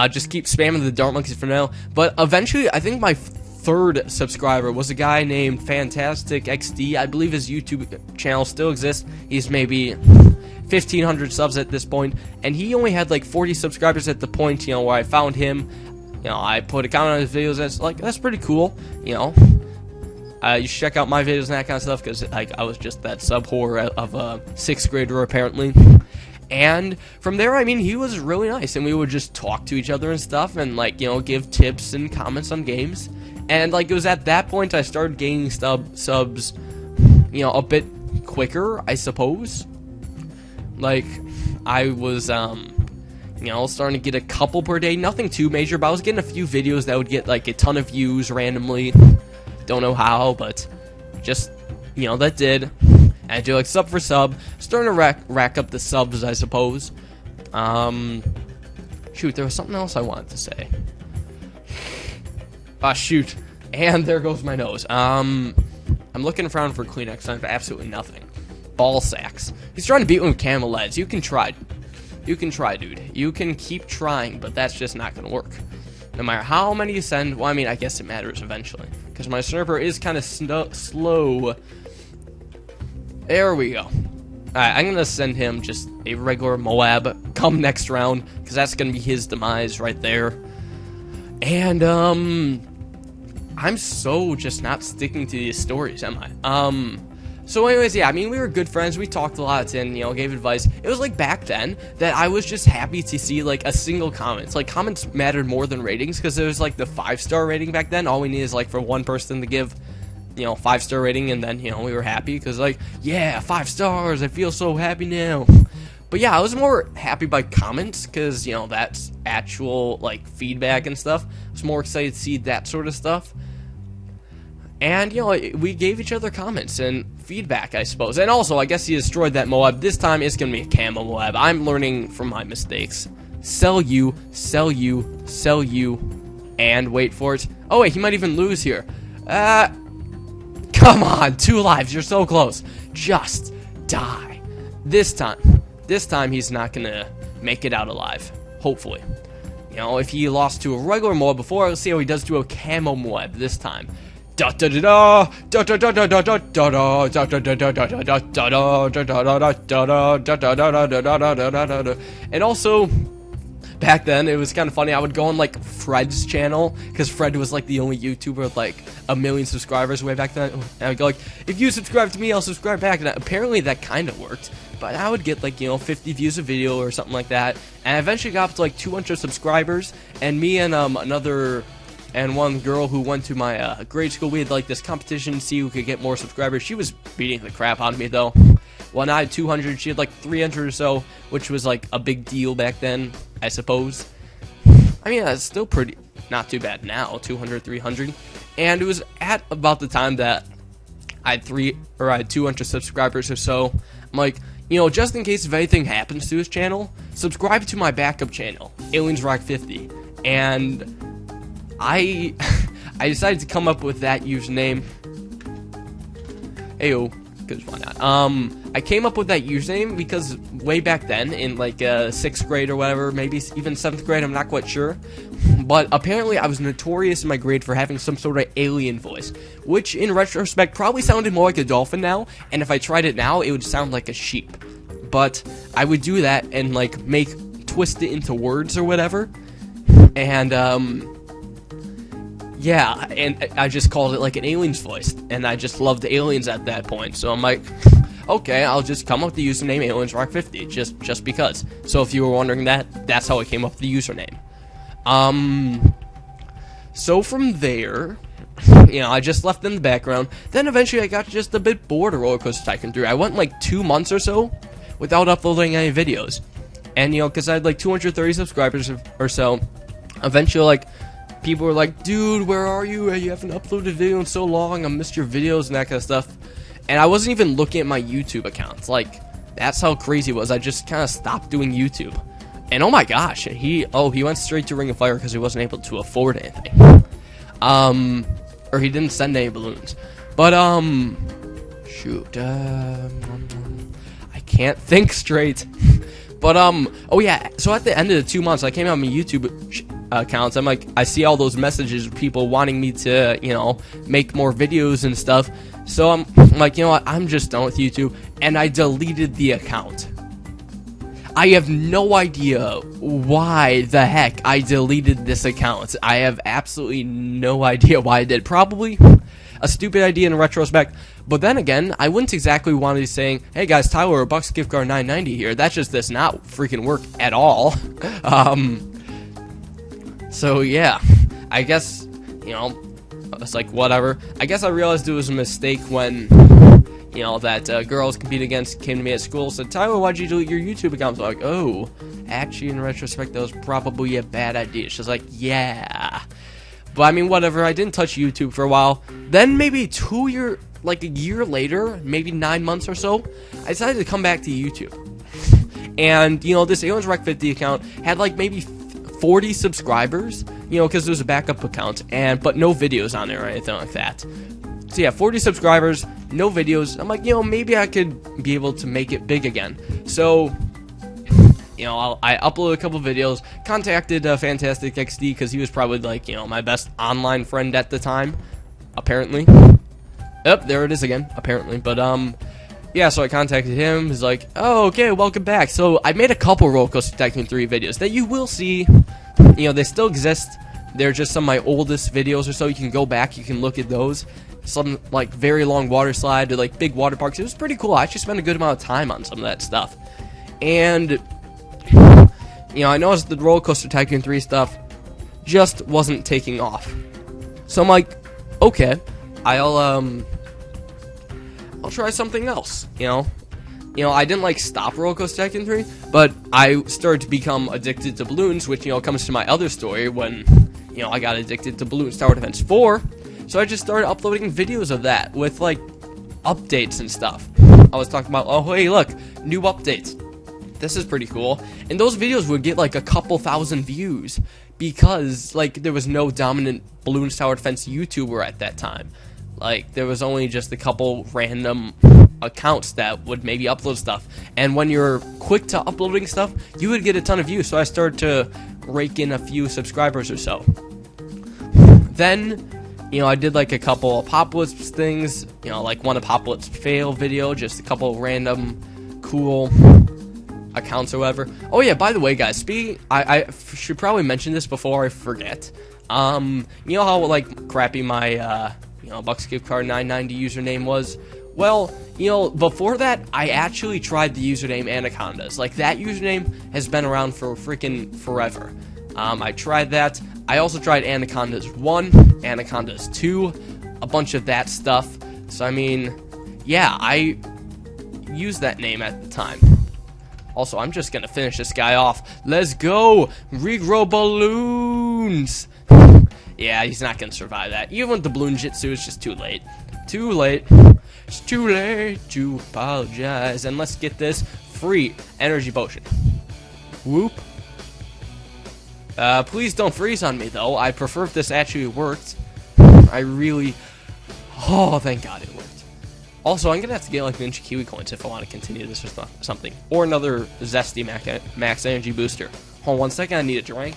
Just keep spamming the Dart Monkeys for now. But eventually, I think my third subscriber was a guy named Fantastic XD. I believe his YouTube channel still exists. He's maybe 1,500 subs at this point, and he only had like 40 subscribers at the point, you know, where I found him. You know, I put a comment on his videos that's like, that's pretty cool, you know. You should check out my videos and that kind of stuff, because like I was just that sub whore of a 6th grader apparently. And from there, I mean, he was really nice, and we would just talk to each other and stuff, and like, you know, give tips and comments on games. And like, it was at that point I started gaining subs, you know, a bit quicker, I suppose. Like, I was, you know, starting to get a couple per day, nothing too major, but I was getting a few videos that would get like a ton of views randomly. Don't know how, but just, you know, that did. And I do like sub for sub, starting to rack up the subs, I suppose. Shoot, there was something else I wanted to say. Ah, shoot. And there goes my nose. I'm looking around for Kleenex. I have absolutely nothing. Ball sacks. He's trying to beat me with camel leads. You can try. You can try, dude. You can keep trying, but that's just not going to work. No matter how many you send, well, I mean, I guess it matters eventually. Because my snurper is kind of slow. There we go. Alright, I'm going to send him just a regular Moab come next round, because that's going to be his demise right there. And, I'm so just not sticking to these stories, am I? So anyways, yeah, I mean, we were good friends, we talked a lot, and, you know, gave advice. It was, like, back then, that I was just happy to see, like, a single comment. Like, comments mattered more than ratings, because there was, like, the 5-star rating back then. All we need is, like, for one person to give, you know, 5-star rating, and then, you know, we were happy, because, like, yeah, 5 stars, I feel so happy now. But yeah, I was more happy by comments, because, you know, that's actual, like, feedback and stuff. I was more excited to see that sort of stuff. And, you know, we gave each other comments and feedback, I suppose. And also, I guess he destroyed that Moab. This time, it's going to be a camo Moab. I'm learning from my mistakes. Sell you, sell you, sell you, and wait for it. Oh, wait, he might even lose here. Come on, 2 lives. You're so close. Just die. This time, he's not going to make it out alive. Hopefully. You know, if he lost to a regular Moab before, let's see how he does to a camo Moab this time. And also, back then, it was kind of funny. I would go on, like, Fred's channel, because Fred was, like, the only YouTuber with, like, 1 million subscribers way back then. And I would go, like, if you subscribe to me, I'll subscribe back. And apparently that kind of worked. But I would get, like, you know, 50 views a video or something like that. And I eventually got up to, like, 200 subscribers. And me and, one girl who went to my grade school, we had like this competition to see who could get more subscribers. She was beating the crap out of me though. When I had 200, she had like 300 or so, which was like a big deal back then, I suppose. I mean, that's still pretty, not too bad now, 200, 300. And it was at about the time that I had 200 subscribers or so. I'm like, you know, just in case if anything happens to his channel, subscribe to my backup channel, Aliens Rock 50. And I decided to come up with that username. Ayo, because why not? I came up with that username because way back then, in like 6th grade or whatever, maybe even 7th grade, I'm not quite sure. But apparently I was notorious in my grade for having some sort of alien voice, which in retrospect probably sounded more like a dolphin now, and if I tried it now, it would sound like a sheep. But I would do that and like twist it into words or whatever, and yeah, and I just called it like an alien's voice, and I just loved the aliens at that point, so I'm like, okay, I'll just come up with the username AliensRock50, just because. So if you were wondering that, that's how I came up with the username. So from there, you know, I just left in the background, then eventually I got just a bit bored of Roller Coaster Tycoon 3. I went like 2 months or so without uploading any videos. And, you know, because I had like 230 subscribers or so, eventually, like, people were like, dude, where are you? You haven't uploaded a video in so long. I missed your videos and that kind of stuff. And I wasn't even looking at my YouTube accounts. Like, that's how crazy it was. I just kind of stopped doing YouTube. And oh my gosh, he went straight to Ring of Fire because he wasn't able to afford anything. Or he didn't send any balloons. But, shoot, I can't think straight. But, oh yeah, so at the end of the 2 months, I came out on my YouTube accounts. I'm like, I see all those messages of people wanting me to, you know, make more videos and stuff. So I'm like, you know what, I'm just done with YouTube. And I deleted the account. I have no idea why the heck I deleted this account. I have absolutely no idea why I did. Probably a stupid idea in retrospect. But then again, I wouldn't exactly want to be saying, hey guys, Tyler, a Bucks gift card $9.90 here. That just does not freaking work at all. So yeah, I guess, you know, it's like, whatever. I guess I realized it was a mistake when, you know, that girl I was competing against came to me at school and said, Tyler, why'd you delete your YouTube account? So I'm like, oh, actually, in retrospect, that was probably a bad idea. She's like, yeah. But I mean, whatever, I didn't touch YouTube for a while. Then maybe a year later, maybe 9 months or so, I decided to come back to YouTube. And, you know, this Aliens Rec 50 account had like maybe 40 subscribers, you know, because it was a backup account, but no videos on there or anything like that. So yeah, 40 subscribers, no videos. I'm like, you know, maybe I could be able to make it big again. So, you know, I uploaded a couple videos, contacted Fantastic XD because he was probably like, you know, my best online friend at the time, apparently. Yep, there it is again, apparently. But yeah, so I contacted him. He's like, oh, okay, welcome back. So I made a couple Roller Coaster Tycoon 3 videos that you will see. You know, they still exist. They're just some of my oldest videos or so. You can go back, you can look at those. Some, like, very long water slide or, like, big water parks. It was pretty cool. I actually spent a good amount of time on some of that stuff. And, you know, I noticed the Roller Coaster Tycoon 3 stuff just wasn't taking off. So I'm like, okay, I'll try something else, you know. You know, I didn't, like, stop Roller Coaster Tycoon 3, but I started to become addicted to balloons, which, you know, comes to my other story when, you know, I got addicted to Balloons Tower Defense 4. So I just started uploading videos of that with, like, updates and stuff. I was talking about, oh, hey, look, new updates. This is pretty cool. And those videos would get, like, a couple thousand views because, like, there was no dominant Balloons Tower Defense YouTuber at that time. Like, there was only just a couple random accounts that would maybe upload stuff. And when you're quick to uploading stuff, you would get a ton of views. So I started to rake in a few subscribers or so. Then, you know, I did like a couple Apocalypse things, you know, like one Apocalypse fail video, just a couple random cool accounts or whatever. Oh yeah, by the way, guys, I should probably mention this before I forget. You know how, like, crappy my, you know, Bucks gift card $9.90 username was? Well, you know, before that, I actually tried the username Anacondas. Like, that username has been around for freaking forever. I tried that. I also tried Anacondas 1, Anacondas 2, a bunch of that stuff. So, I mean, yeah, I used that name at the time. Also, I'm just gonna finish this guy off. Let's go! Regrow balloons! Yeah, he's not gonna survive that. Even with the balloon jitsu, it's just too late. Too late. It's too late to apologize. And let's get this free energy potion. Whoop. Please don't freeze on me, though. I prefer if this actually worked. I really... Oh, thank God it worked. Also, I'm going to have to get, like, Ninja Kiwi coins if I want to continue this or something. Or another Zesty Max Energy Booster. Hold on 1 second, I need a drink.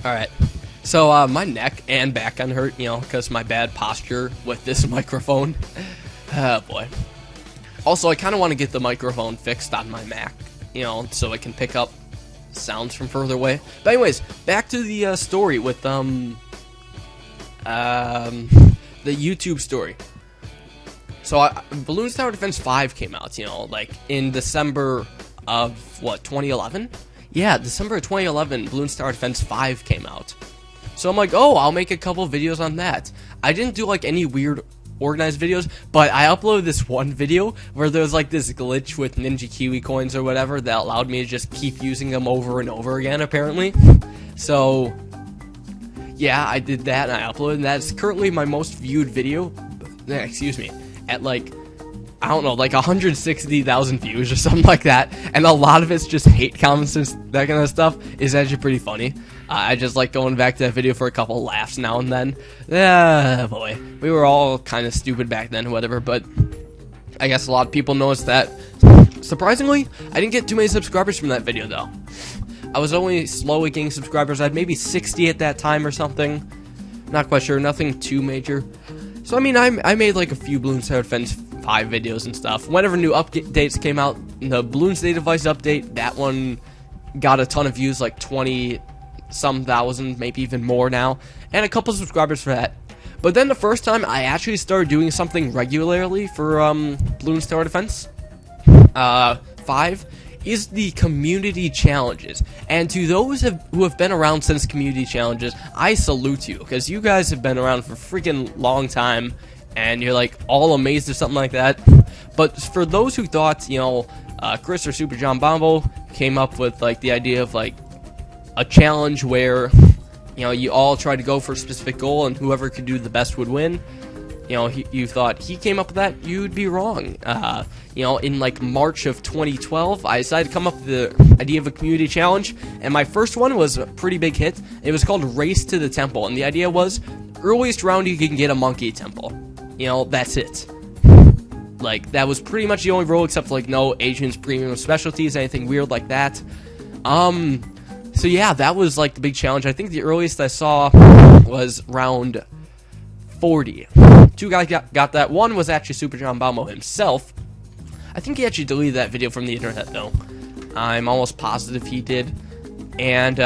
Alright. So, my neck and back got hurt, you know, because my bad posture with this microphone. Oh, boy. Also, I kind of want to get the microphone fixed on my Mac, you know, so it can pick up sounds from further away. But anyways, back to the story with, the YouTube story. So, Balloons Tower Defense 5 came out, you know, like, in December of, what, 2011? Yeah, December of 2011, Balloons Tower Defense 5 came out. So I'm like, oh, I'll make a couple videos on that. I didn't do like any weird organized videos, but I uploaded this one video where there was like this glitch with Ninja Kiwi coins or whatever that allowed me to just keep using them over and over again, apparently. So yeah, I did that and I uploaded, and that's currently my most viewed video, excuse me, at like, I don't know, like 160,000 views or something like that, and a lot of it's just hate comments and that kind of stuff. Is actually pretty funny. I just like going back to that video for a couple laughs now and then. Boy, we were all kind of stupid back then, whatever, but I guess a lot of people noticed that. Surprisingly, I didn't get too many subscribers from that video, though. I was only slowly gaining subscribers. I had maybe 60 at that time or something. Not quite sure, nothing too major. So, I mean, I made like a few Bloons Tower Defense 5 videos and stuff. Whenever new updates came out, the Bloons Day Device update, that one got a ton of views, like 20-some thousand, maybe even more now, and a couple subscribers for that. But then the first time I actually started doing something regularly for Bloons Tower Defense 5 is the community challenges. And to those who have been around since community challenges, I salute you, because you guys have been around for a freaking long time, and you're like all amazed or something like that. But for those who thought, you know, Chris or Super John Bombo came up with like the idea of like a challenge where, you know, you all try to go for a specific goal and whoever could do the best would win. You know, you thought he came up with that, you'd be wrong. You know, in like March of 2012, I decided to come up with the idea of a community challenge, and my first one was a pretty big hit. It was called Race to the Temple, and the idea was, earliest round you can get a monkey temple. You know, that's it. Like, that was pretty much the only rule, except for, like, no Asians premium specialties, anything weird like that. So yeah, that was like the big challenge. I think the earliest I saw was round 40. Two guys got that. One was actually Super John Bombo himself. I think he actually deleted that video from the internet, though. I'm almost positive he did. And,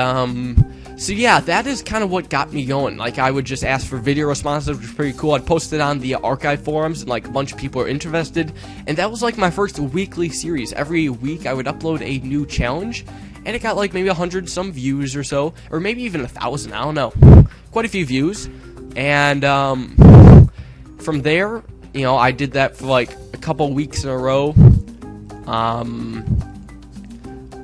so yeah, that is kind of what got me going. Like, I would just ask for video responses, which was pretty cool. I'd post it on the archive forums, and like a bunch of people are interested. And that was like my first weekly series. Every week I would upload a new challenge, and it got like maybe 100-some views or so, or maybe even 1,000, I don't know. Quite a few views. And from there, you know, I did that for like a couple weeks in a row,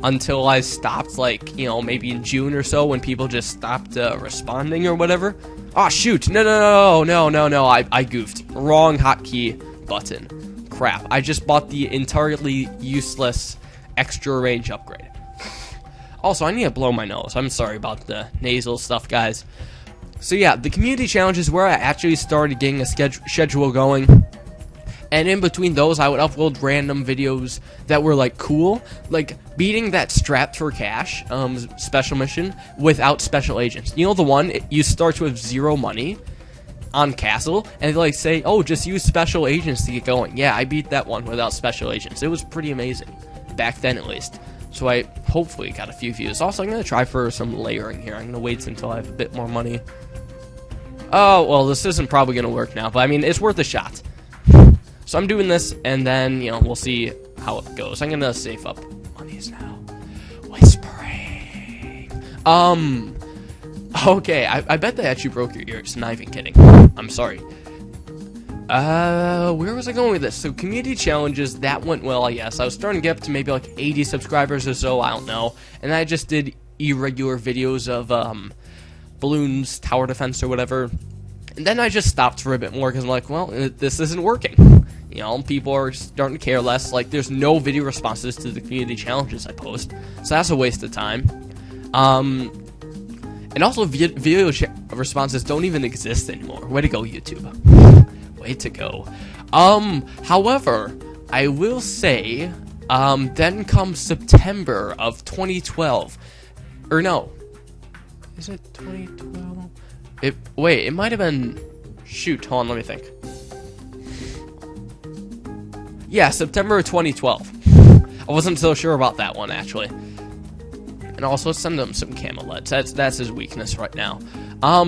until I stopped, like, you know, maybe in June or so, when people just stopped responding or whatever. Oh shoot, no, I goofed. Wrong hotkey button. Crap, I just bought the entirely useless extra range upgrade. Also, I need to blow my nose. I'm sorry about the nasal stuff, guys. So yeah, the community challenge is where I actually started getting a schedule going. And in between those, I would upload random videos that were, like, cool. Like, beating that Strapped for Cash special mission without special agents. You know the one? You start with 0 money on Castle, and they, like, say, oh, just use special agents to get going. Yeah, I beat that one without special agents. It was pretty amazing. Back then, at least. So I hopefully got a few views. Also, I'm going to try for some layering here. I'm going to wait until I have a bit more money. Oh, well, this isn't probably going to work now, but, I mean, it's worth a shot. So I'm doing this, and then, you know, we'll see how it goes. I'm gonna save up monies now. Whispering. Okay, I bet they actually broke your ears. Not even kidding. I'm sorry. Where was I going with this? So, community challenges, that went well, I guess. I was starting to get up to maybe, like, 80 subscribers or so, I don't know. And I just did irregular videos of, Bloons Tower Defense or whatever. And then I just stopped for a bit more, because I'm like, well, this isn't working. You know, people are starting to care less. Like, there's no video responses to the community challenges I post, so that's a waste of time. And also, video responses don't even exist anymore. Way to go, YouTube. Way to go. However, I will say, then comes September of 2012. Or no. Is it 2012? Wait, it might have been... Shoot, hold on, let me think. Yeah, September of 2012. I wasn't so sure about that one, actually. And also, send him some Camelets. That's his weakness right now.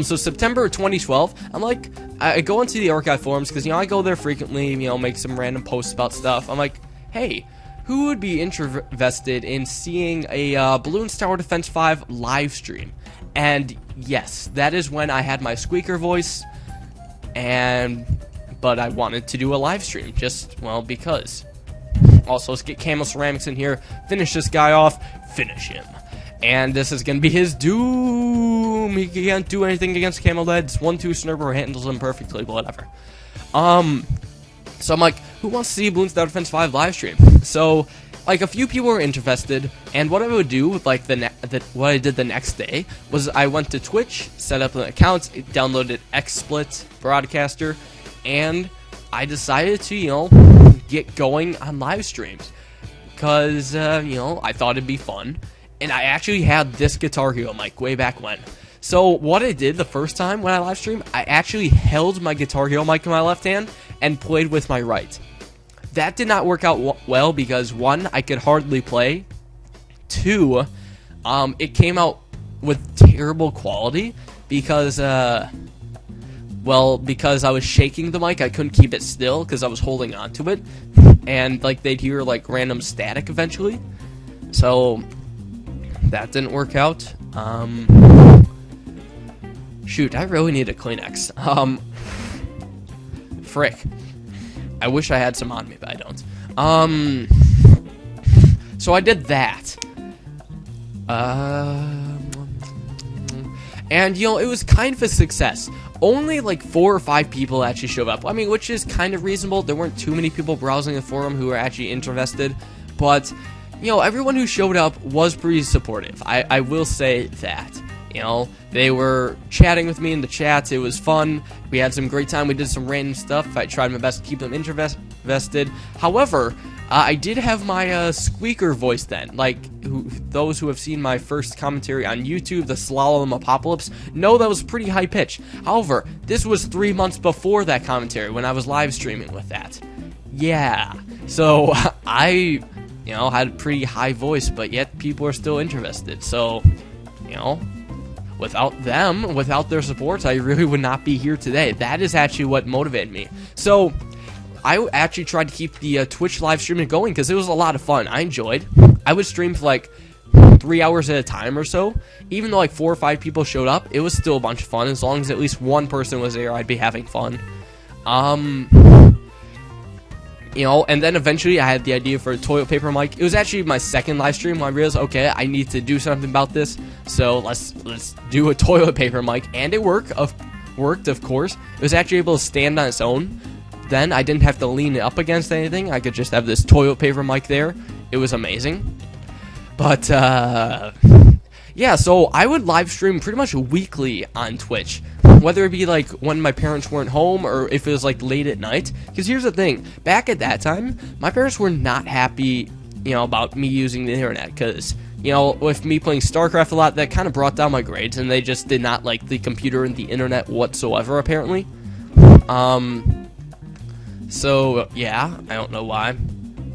So September of 2012, I'm like, I go into the archive forums, because, you know, I go there frequently, you know, make some random posts about stuff. I'm like, hey, who would be interested in seeing a Bloons Tower Defense 5 live stream? And yes, that is when I had my squeaker voice, but I wanted to do a live stream, just, well, because. Also, let's get Camo Ceramics in here, finish this guy off, finish him. And this is going to be his doom. He can't do anything against Camo Leads. 1-2 Snurper handles him perfectly, whatever. So I'm like, who wants to see Bloons Tower Defense 5 live stream? So, like, a few people were interested, and what I would do with, like, what I did the next day was I went to Twitch, set up an account, downloaded XSplit Broadcaster, and I decided to, you know, get going on live streams. Because, you know, I thought it'd be fun. And I actually had this Guitar Hero mic way back when. So what I did the first time when I live streamed, I actually held my Guitar Hero mic in my left hand and played with my right. That did not work out well because, one, I could hardly play. Two, it came out with terrible quality because, because I was shaking the mic. I couldn't keep it still because I was holding on to it. And, like, they'd hear, like, random static eventually. So that didn't work out. Shoot, I really need a Kleenex. Frick. I wish I had some on me, but I don't. So I did that. And, you know, it was kind of a success. Only, like, 4 or 5 people actually showed up. I mean, which is kind of reasonable. There weren't too many people browsing the forum who were actually interested. But, you know, everyone who showed up was pretty supportive. I will say that. You know, they were chatting with me in the chats. It was fun. We had some great time. We did some random stuff. I tried my best to keep them invested. However, I did have my squeaker voice then. Like, those who have seen my first commentary on YouTube, the Slalom Apocalypse, know that was pretty high pitch. However, this was 3 months before that commentary when I was live streaming with that. Yeah. So, I, you know, had a pretty high voice, but yet people are still interested. So, you know, without them, without their support, I really would not be here today. That is actually what motivated me. So, I actually tried to keep the Twitch live streaming going because it was a lot of fun. I enjoyed. I would stream for like 3 hours at a time or so. Even though like 4 or 5 people showed up, it was still a bunch of fun. As long as at least one person was there, I'd be having fun. You know, and then eventually I had the idea for a toilet paper mic. It was actually my second live stream when I realized, okay, I need to do something about this. So let's do a toilet paper mic, and it worked, of course. It was actually able to stand on its own. Then I didn't have to lean it up against anything. I could just have this toilet paper mic there. It was amazing. But yeah, so I would live stream pretty much weekly on Twitch. Whether it be like when my parents weren't home or if it was like late at night. Because here's the thing, back at that time, my parents were not happy, you know, about me using the internet. Because, you know, with me playing StarCraft a lot, that kind of brought down my grades. And they just did not like the computer and the internet whatsoever, apparently. So, yeah, I don't know why.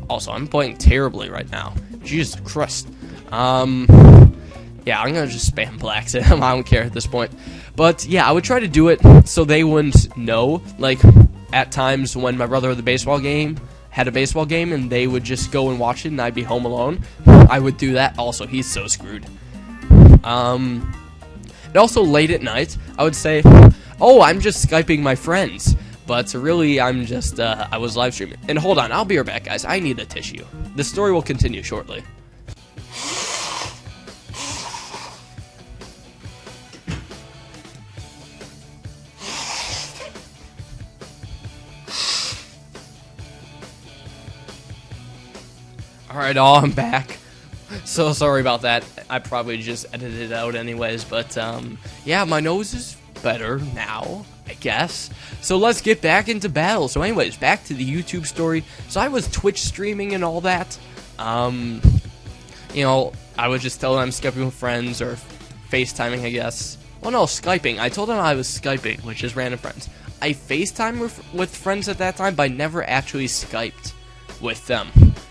Also, I'm playing terribly right now. Jesus Christ. Yeah, I'm gonna just spam blacks it. I don't care at this point. But, yeah, I would try to do it so they wouldn't know. Like, at times when my brother had a baseball game, and they would just go and watch it, and I'd be home alone, I would do that. Also, he's so screwed. And also, late at night, I would say, oh, I'm just Skyping my friends. But really, I'm just, I was live streaming. And hold on, I'll be right back, guys. I need a tissue. The story will continue shortly. Alright, I'm back. So sorry about that. I probably just edited it out anyways. But, yeah, my nose is better now, I guess. So let's get back into battle. So anyways, back to the YouTube story. So I was Twitch streaming and all that. You know, I would just tell them I'm Skyping with friends or FaceTiming, I guess. Well, no, Skyping. I told them I was Skyping, which is random friends. I FaceTimed with friends at that time, but I never actually Skyped with them.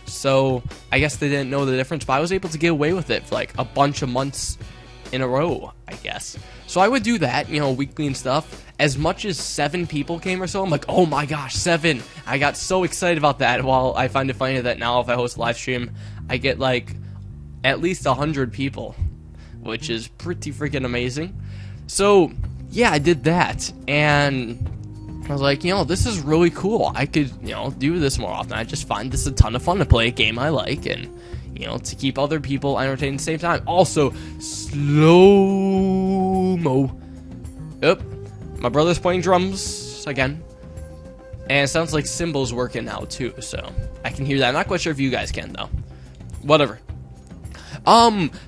So I guess they didn't know the difference, but I was able to get away with it for like a bunch of months in a row, I guess. So I would do that, you know, weekly and stuff. As much as 7 people came or so, I'm like, oh my gosh, 7. I got so excited about that. While I find it funny that now if I host a live stream, I get like at least 100 people. which is pretty freaking amazing. So, yeah, I did that, and I was like, this is really cool. I could, do this more often. I just find this a ton of fun to play a game I like, and, to keep other people entertained at the same time. Also, slow-mo. Yep, my brother's playing drums again, and it sounds like cymbals working now, too, so I can hear that. I'm not quite sure if you guys can, though. Whatever.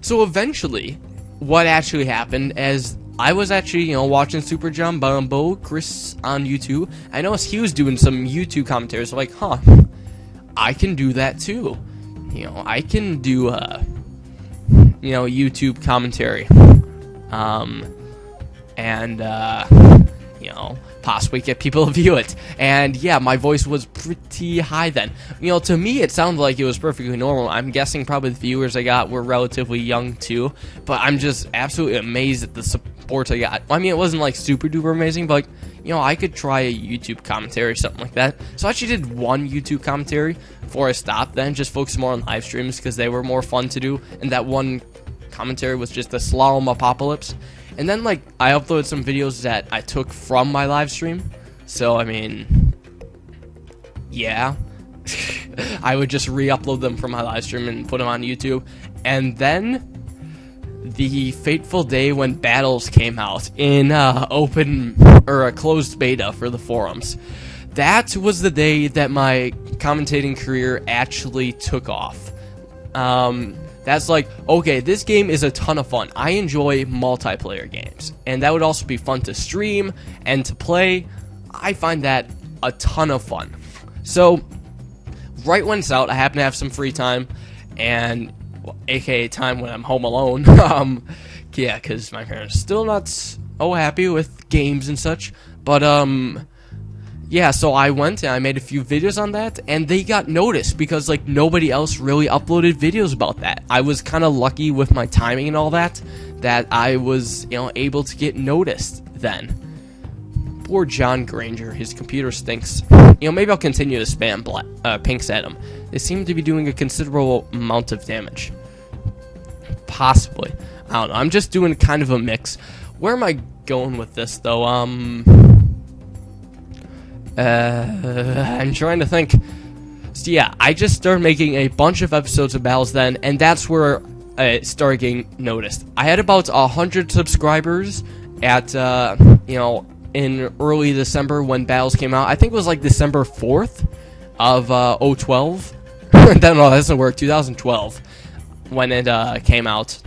So eventually, what actually happened is I was actually, watching Super John Bumbo Chris on YouTube. I noticed he was doing some YouTube commentaries. So like, I can do that too. I can do, YouTube commentary. Possibly get people to view it. And yeah, my voice was pretty high then. To me, it sounded like it was perfectly normal. I'm guessing probably the viewers I got were relatively young too, but I'm just absolutely amazed at the support I got. I mean, it wasn't like super duper amazing, but I could try a YouTube commentary or something like that. So I actually did one YouTube commentary before I stopped then, just focused more on live streams because they were more fun to do, and that one commentary was just a slalom apocalypse. And then, I uploaded some videos that I took from my live stream. So, I mean, yeah. I would just re-upload them from my live stream and put them on YouTube. And then, the fateful day when Battles came out in a closed beta for the forums. That was the day that my commentating career actually took off. That's like, okay, this game is a ton of fun. I enjoy multiplayer games, and that would also be fun to stream and to play. I find that a ton of fun. So, right when it's out, I happen to have some free time, and, aka time when I'm home alone. Yeah, because my parents are still not happy with games and such, but, yeah, so I went and I made a few videos on that, and they got noticed because, nobody else really uploaded videos about that. I was kind of lucky with my timing and all that I was, able to get noticed then. Poor John Granger, his computer stinks. Maybe I'll continue to spam pinks at him. They seem to be doing a considerable amount of damage. Possibly. I don't know, I'm just doing kind of a mix. Where am I going with this, though? I'm trying to think. So yeah, I just started making a bunch of episodes of Battles then, and that's where it started getting noticed. I had about 100 subscribers at, in early December when Battles came out. I think it was December 4th of 2012. No, that doesn't work. 2012 when it came out,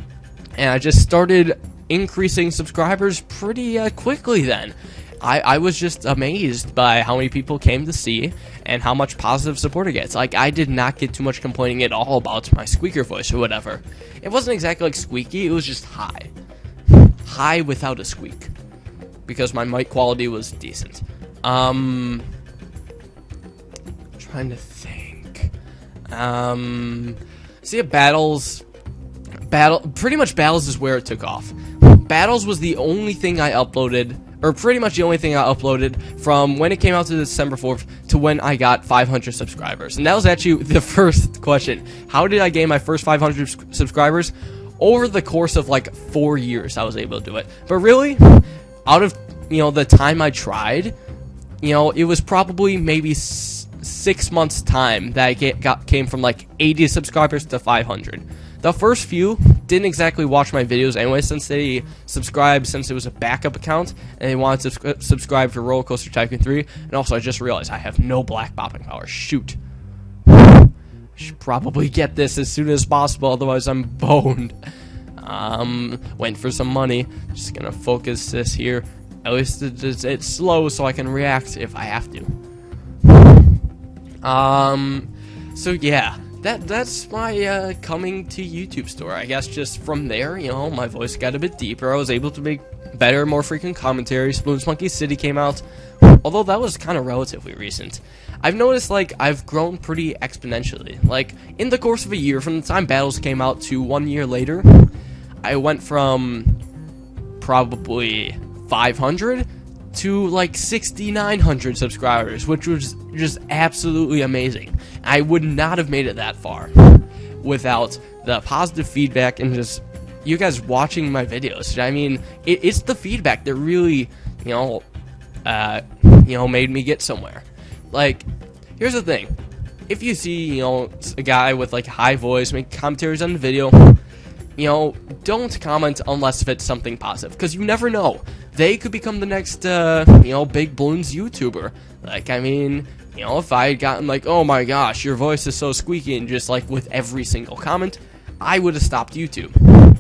and I just started increasing subscribers pretty quickly then. I was just amazed by how many people came to see and how much positive support it gets. I did not get too much complaining at all about my squeaker voice or whatever. It wasn't exactly squeaky, it was just high. High without a squeak. Because my mic quality was decent. Trying to think. See, pretty much Battles is where it took off. Battles was the only thing I uploaded, or pretty much the only thing I uploaded from when it came out to December 4th to when I got 500 subscribers. And that was actually the first question. How did I gain my first 500 subscribers? Over the course of 4 years, I was able to do it. But really, out of, the time I tried, it was probably maybe 6 months' time that I came from 80 subscribers to 500. The first few didn't exactly watch my videos anyway, since they subscribed, since it was a backup account, and they wanted to subscribe for Roller Coaster Tycoon 3, and also I just realized I have no black bopping power. Shoot. I should probably get this as soon as possible, otherwise I'm boned. Waiting for some money. Just gonna focus this here. At least it's slow so I can react if I have to. So yeah. That's my coming to YouTube story. I guess just from there, my voice got a bit deeper. I was able to make better, more frequent commentary. Spoons Monkey City came out, although that was kind of relatively recent. I've noticed, I've grown pretty exponentially. In the course of a year, from the time Battles came out to 1 year later, I went from probably 500 to 6,900 subscribers, which was just absolutely amazing. I would not have made it that far without the positive feedback and just you guys watching my videos. I mean, it's the feedback that really, made me get somewhere. Like, here's the thing. If you see, a guy with, like, a high voice make commentaries on the video, don't comment unless if it's something positive, because you never know. They could become the next, Big Balloons YouTuber. Like, I mean, if I had gotten, like, oh my gosh, your voice is so squeaky, and just, like, with every single comment, I would have stopped YouTube.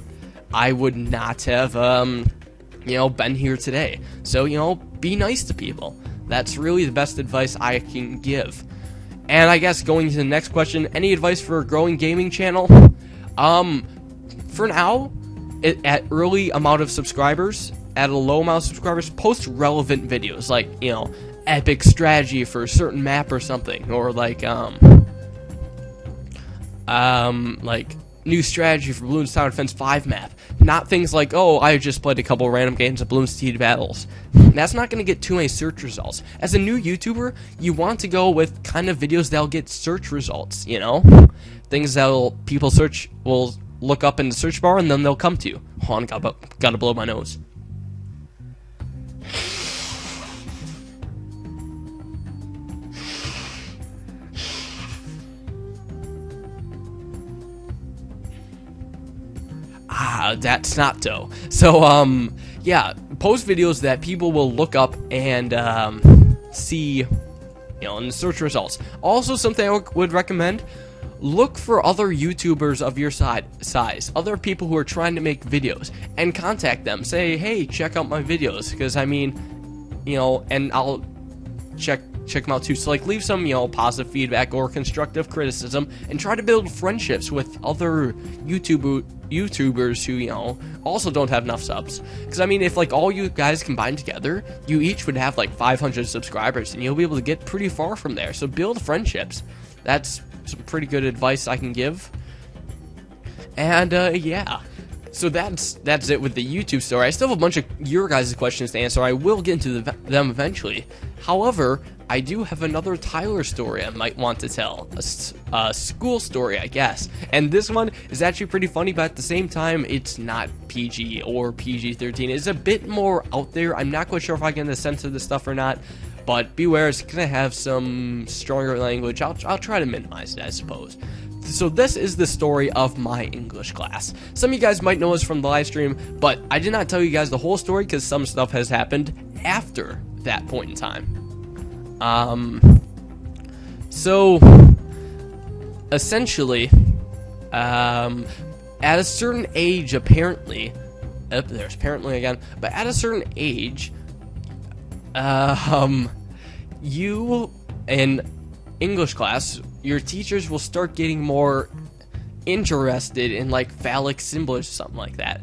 I would not have, been here today. So, be nice to people. That's really the best advice I can give. And I guess going to the next question, any advice for a growing gaming channel? For now, at early amount of subscribers, at a low amount of subscribers, post relevant videos, like, epic strategy for a certain map or something, or like new strategy for Bloons Tower Defense 5 map. Not things like, oh, I just played a couple random games of Bloons TD Battles. That's not going to get too many search results. As a new YouTuber, you want to go with kind of videos that'll get search results, Things that'll people will look up in the search bar and then they'll come to you. Hold on, gotta blow my nose. That's not so. So, yeah, post videos that people will look up and, see, in the search results. Also, something I would recommend, look for other YouTubers of your size, other people who are trying to make videos, and contact them. Say, hey, check out my videos, because, I mean, and I'll check them out too. So, like, leave some, positive feedback or constructive criticism, and try to build friendships with other YouTubers who, also don't have enough subs. Because, I mean, if, like, all you guys combined together, you each would have, like, 500 subscribers, and you'll be able to get pretty far from there. So build friendships. That's some pretty good advice I can give. And, yeah. So that's it with the YouTube story. I still have a bunch of your guys' questions to answer. I will get into them eventually. However, I do have another Tyler story I might want to tell. A school story, I guess. And this one is actually pretty funny, but at the same time, it's not PG or PG-13. It's a bit more out there. I'm not quite sure if I can censor this stuff or not. But beware, it's going to have some stronger language. I'll try to minimize it, I suppose. So this is the story of my English class. Some of you guys might know us from the live stream, but I did not tell you guys the whole story because some stuff has happened after that point in time. So essentially, at a certain age, apparently, there's apparently again, but at a certain age, you in English class, your teachers will start getting more interested in, like, phallic symbols or something like that.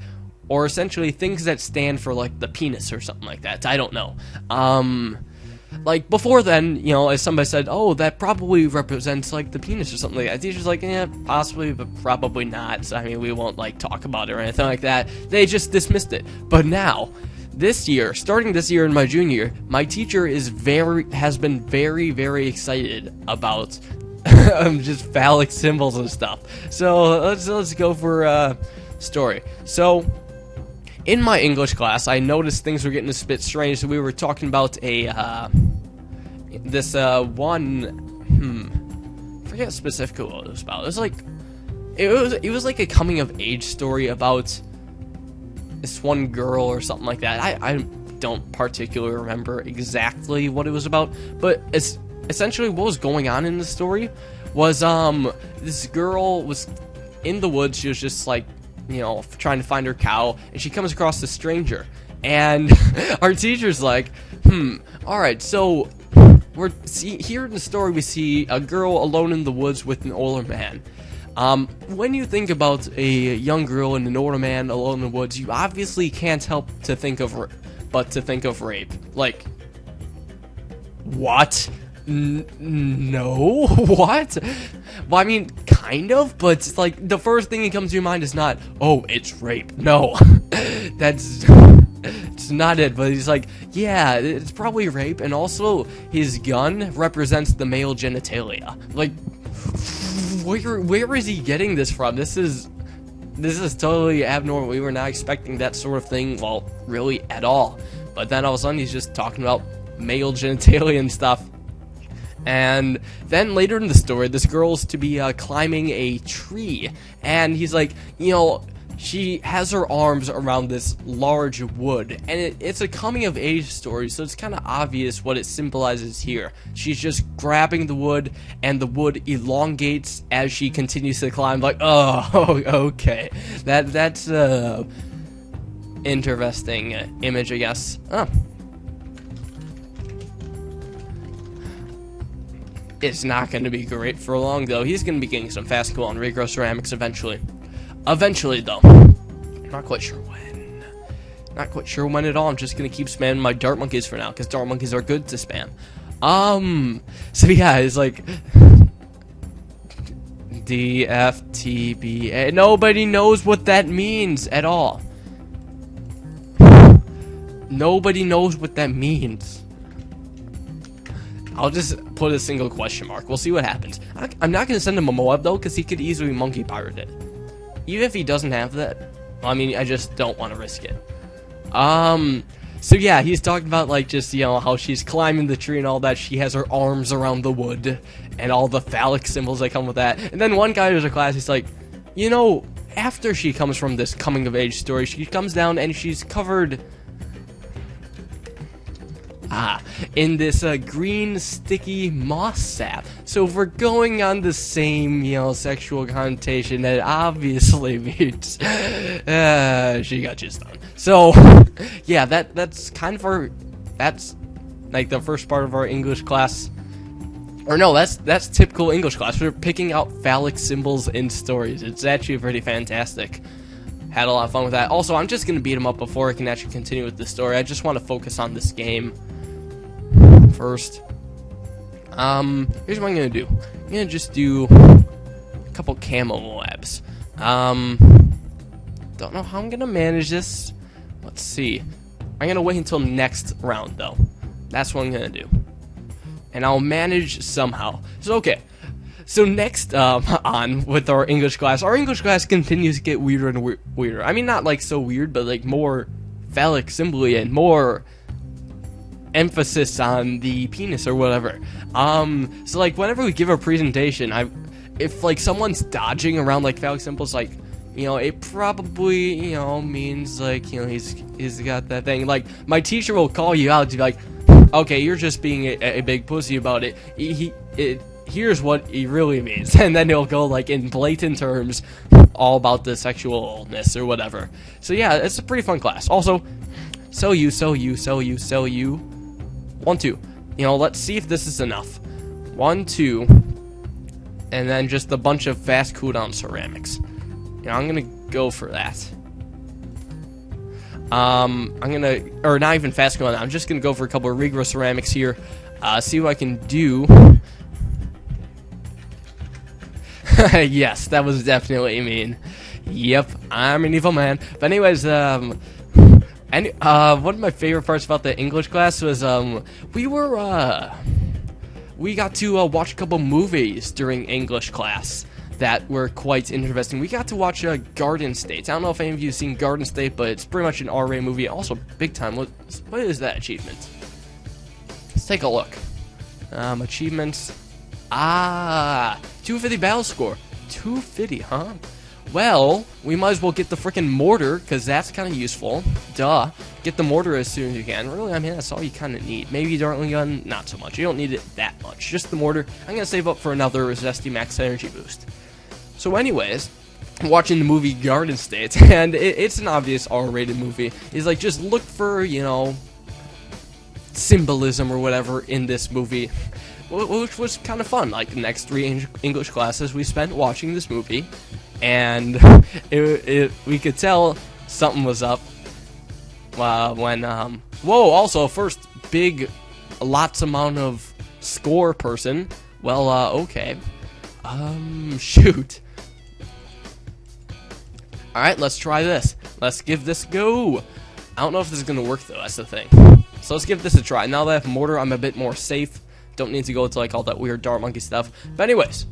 Or essentially things that stand for, like, the penis or something like that. I don't know. Like, before then, as somebody said, oh, that probably represents, like, the penis or something like that. Teachers like, yeah, possibly, but probably not. So, I mean, we won't, like, talk about it or anything like that. They just dismissed it. But now, this year, starting this year in my junior year, my teacher has been very, very excited about just phallic symbols and stuff. So let's go for story. So in my English class, I noticed things were getting a bit strange. So we were talking about I forget specifically what it was about. It was like it was like a coming of age story about this one girl or something like that. I don't particularly remember exactly what it was about, but it's essentially what was going on in the story was this girl was in the woods. She was just like, trying to find her cow, and she comes across a stranger, and our teacher's like, all right, so here in the story we see a girl alone in the woods with an older man. When you think about a young girl and an older man alone in the woods, you obviously can't help to think of rape. Like, what? No? What? Well, I mean, kind of, but it's like, the first thing that comes to your mind is not, oh, it's rape. No. It's not it, but he's like, yeah, it's probably rape, and also, his gun represents the male genitalia. Like, where is he getting this from? This is this is totally abnormal. We were not expecting that sort of thing, well, really at all. But then all of a sudden he's just talking about male genitalia and stuff. And then later in the story, this girl's to be climbing a tree, and he's like, you know, she has her arms around this large wood, and it's a coming-of-age story, so it's kind of obvious what it symbolizes here. She's just grabbing the wood, and the wood elongates as she continues to climb, like, oh, okay. That's interesting image, I guess. Oh. It's not going to be great for long, though. He's going to be getting some fast cool on Regro Ceramics eventually. Eventually, though. Not quite sure when. Not quite sure when at all. I'm just going to keep spamming my Dart Monkeys for now, because Dart Monkeys are good to spam. So yeah, it's like... DFTBA. Nobody knows what that means at all. Nobody knows what that means. I'll just put a single question mark. We'll see what happens. I'm not going to send him a Moab, though, because he could easily monkey pirate it. Even if he doesn't have that, I mean, I just don't want to risk it. So yeah, he's talking about, like, just, you know, how she's climbing the tree and all that. She has her arms around the wood and all the phallic symbols that come with that. And then one guy who's in class, he's like, you know, after she comes from this coming-of-age story, she comes down and she's covered... in this green sticky moss sap. So if we're going on the same, you know, sexual connotation, that obviously means she got just done. So yeah, that's kind of our, that's like the first part of our English class. Or no, that's typical English class. We're picking out phallic symbols in stories. It's actually pretty fantastic. Had a lot of fun with that. Also, I'm just gonna beat him up before I can actually continue with the story. I just want to focus on this game first. Here's what I'm gonna do. I'm gonna just do a couple camo Moabs. Don't know how I'm gonna manage this. Let's see. I'm gonna wait until next round, though. That's what I'm gonna do. And I'll manage somehow. So, okay. So next, on with our English class continues to get weirder and weirder. I mean, not like so weird, but like more phallic symbol and more emphasis on the penis or whatever. So like whenever we give a presentation, if like someone's dodging around like phallic symbols, like, you know, it probably, you know, means like, you know, he's got that thing. Like my teacher will call you out to be like, okay, you're just being a big pussy about it. Here's what he really means, and then he'll go like in blatant terms all about the sexualness or whatever. So yeah, it's a pretty fun class. Also, so you 1 2, you know, let's see if this is enough. 1 2, and then just a bunch of fast cooldown ceramics. You know, I'm gonna go for that. Or not even fast cooldown, I'm just gonna go for a couple of Regro ceramics here, see what I can do. Yes, that was definitely mean. Yep, I'm an evil man. But anyways, one of my favorite parts about the English class was, we got to watch a couple movies during English class that were quite interesting. We got to watch Garden State. I don't know if any of you have seen Garden State, but it's pretty much an R-rated movie. Also, big time. What is that achievement? Let's take a look. Achievements. 250 battle score. 250, huh? Well, we might as well get the freaking mortar, because that's kind of useful. Duh. Get the mortar as soon as you can. Really, I mean, that's all you kind of need. Maybe Dartling Gun, not so much. You don't need it that much. Just the mortar. I'm going to save up for another Zesty Max Energy Boost. So anyways, I'm watching the movie Garden State, and it's an obvious R-rated movie. It's like, just look for, you know, symbolism or whatever in this movie. Which was kind of fun. Like, the next 3 English classes we spent watching this movie, and we could tell something was up when whoa, also first big lots amount of score person. Well, okay, shoot. Alright, let's try this. Let's give this a go. I don't know if this is gonna work though, that's the thing. So let's give this a try. Now that I have mortar, I'm a bit more safe. Don't need to go to like all that weird Dart Monkey stuff. But anyways,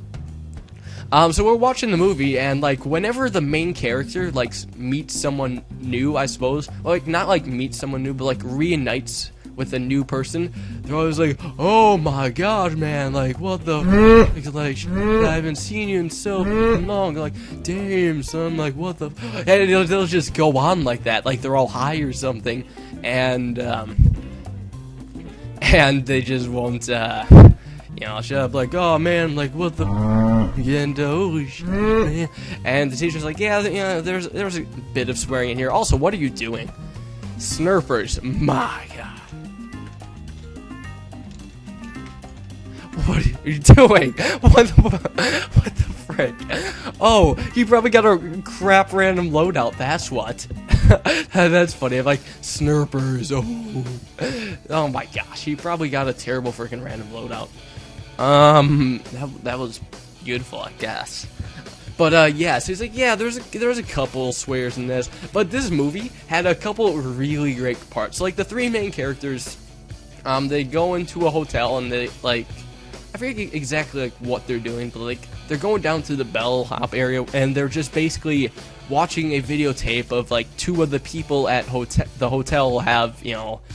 So we're watching the movie, and like whenever the main character like meets someone new, I suppose, like not like meets someone new, but like reunites with a new person, they're always like, "Oh my gosh, man! Like what the? Like I haven't seen you in so long. Like, damn, son! Like what the?" And they'll just go on like that, like they're all high or something, and they just won't. Shut up, like, "Oh man, like what the?" And holy shit, man. And the teacher's like, yeah, there's a bit of swearing in here. Also, what are you doing? Snurpers, my god. What are you doing? What the frick? Oh, he probably got a crap random loadout, that's what. That's funny. I'm like, Snurpers, oh my gosh, he probably got a terrible freaking random loadout. That was beautiful, I guess. But yeah, so he's like, yeah, there's a couple swears in this, but this movie had a couple really great parts. Like the three main characters, they go into a hotel and they like, I forget exactly like what they're doing, but like they're going down to the bellhop area and they're just basically watching a videotape of like two of the people at the hotel have,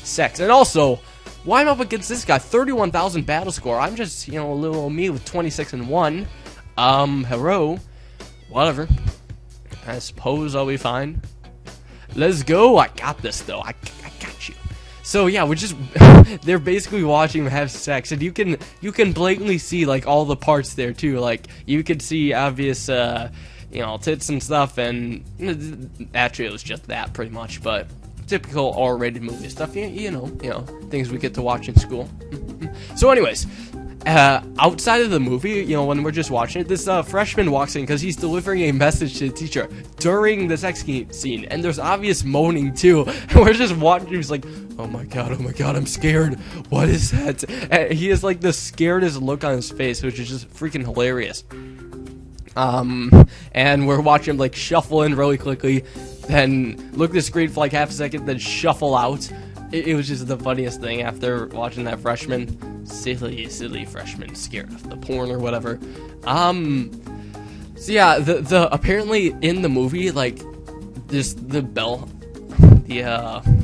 sex. And also, why am I up against this guy? 31,000 battle score. I'm just, a little old me with 26 and 1. Hello. Whatever. I suppose I'll be fine. Let's go. I got this, though. I got you. So, yeah, we're just... they're basically watching them have sex. And you can blatantly see, like, all the parts there, too. Like, you could see obvious, tits and stuff. And actually, it was just that, pretty much. But... typical R-rated movie stuff, you know, things we get to watch in school. So anyways, outside of the movie, when we're just watching it, this freshman walks in because he's delivering a message to the teacher during the sex scene, and there's obvious moaning too, and we're just watching, he's like, oh my god, I'm scared, what is that? And he has like the scaredest look on his face, which is just freaking hilarious. And we're watching him like shuffle in really quickly, then look at the screen for like half a second, then shuffle out. It was just the funniest thing after watching that freshman. Silly freshman scared of the porn or whatever. So yeah, the apparently in the movie, like, the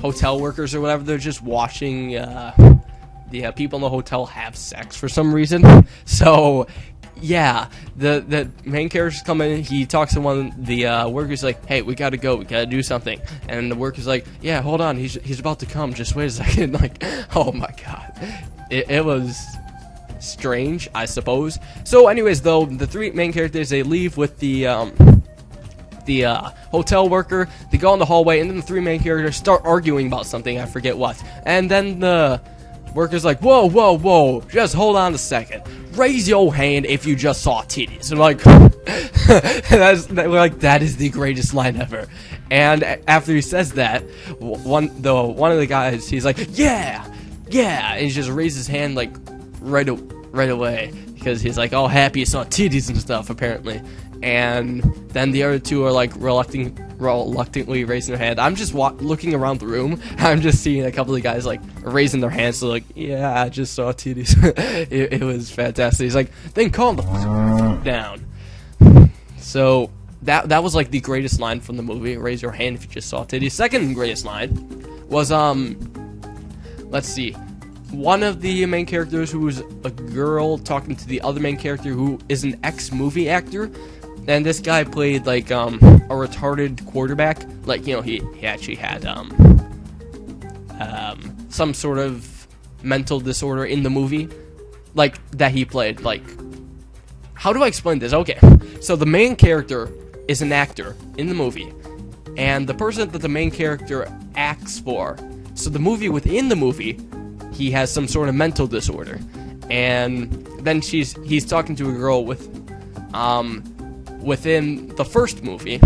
hotel workers or whatever, they're just watching, the people in the hotel have sex for some reason. So... yeah, the main character's coming in, he talks to one of the workers like, hey, we gotta go, we gotta do something. And the worker's like, yeah, hold on, he's about to come, just wait a second. Like, oh my god. It was strange, I suppose. So anyways, though, the three main characters, they leave with the hotel worker, they go in the hallway, and then the three main characters start arguing about something, I forget what. And then the worker's like, whoa, just hold on a second. Raise your hand if you just saw titties. And like, that is the greatest line ever. And after he says that, one of the guys, he's like, yeah, and he just raises his hand like right away because he's like all happy he saw titties and stuff apparently. And then the other two are like reluctantly raising their hand. I'm just looking around the room. I'm just seeing a couple of guys like raising their hands. So like, yeah, I just saw titties. it was fantastic. He's like, then calm the f down. So that was like the greatest line from the movie. Raise your hand if you just saw titties. Second greatest line was let's see. One of the main characters, who was a girl, talking to the other main character who is an ex-movie actor. And this guy played, like, a retarded quarterback. Like, he actually had, some sort of mental disorder in the movie. Like, that he played. Like, how do I explain this? Okay, so the main character is an actor in the movie. And the person that the main character acts for, so the movie within the movie, he has some sort of mental disorder. And then he's talking to a girl within the first movie,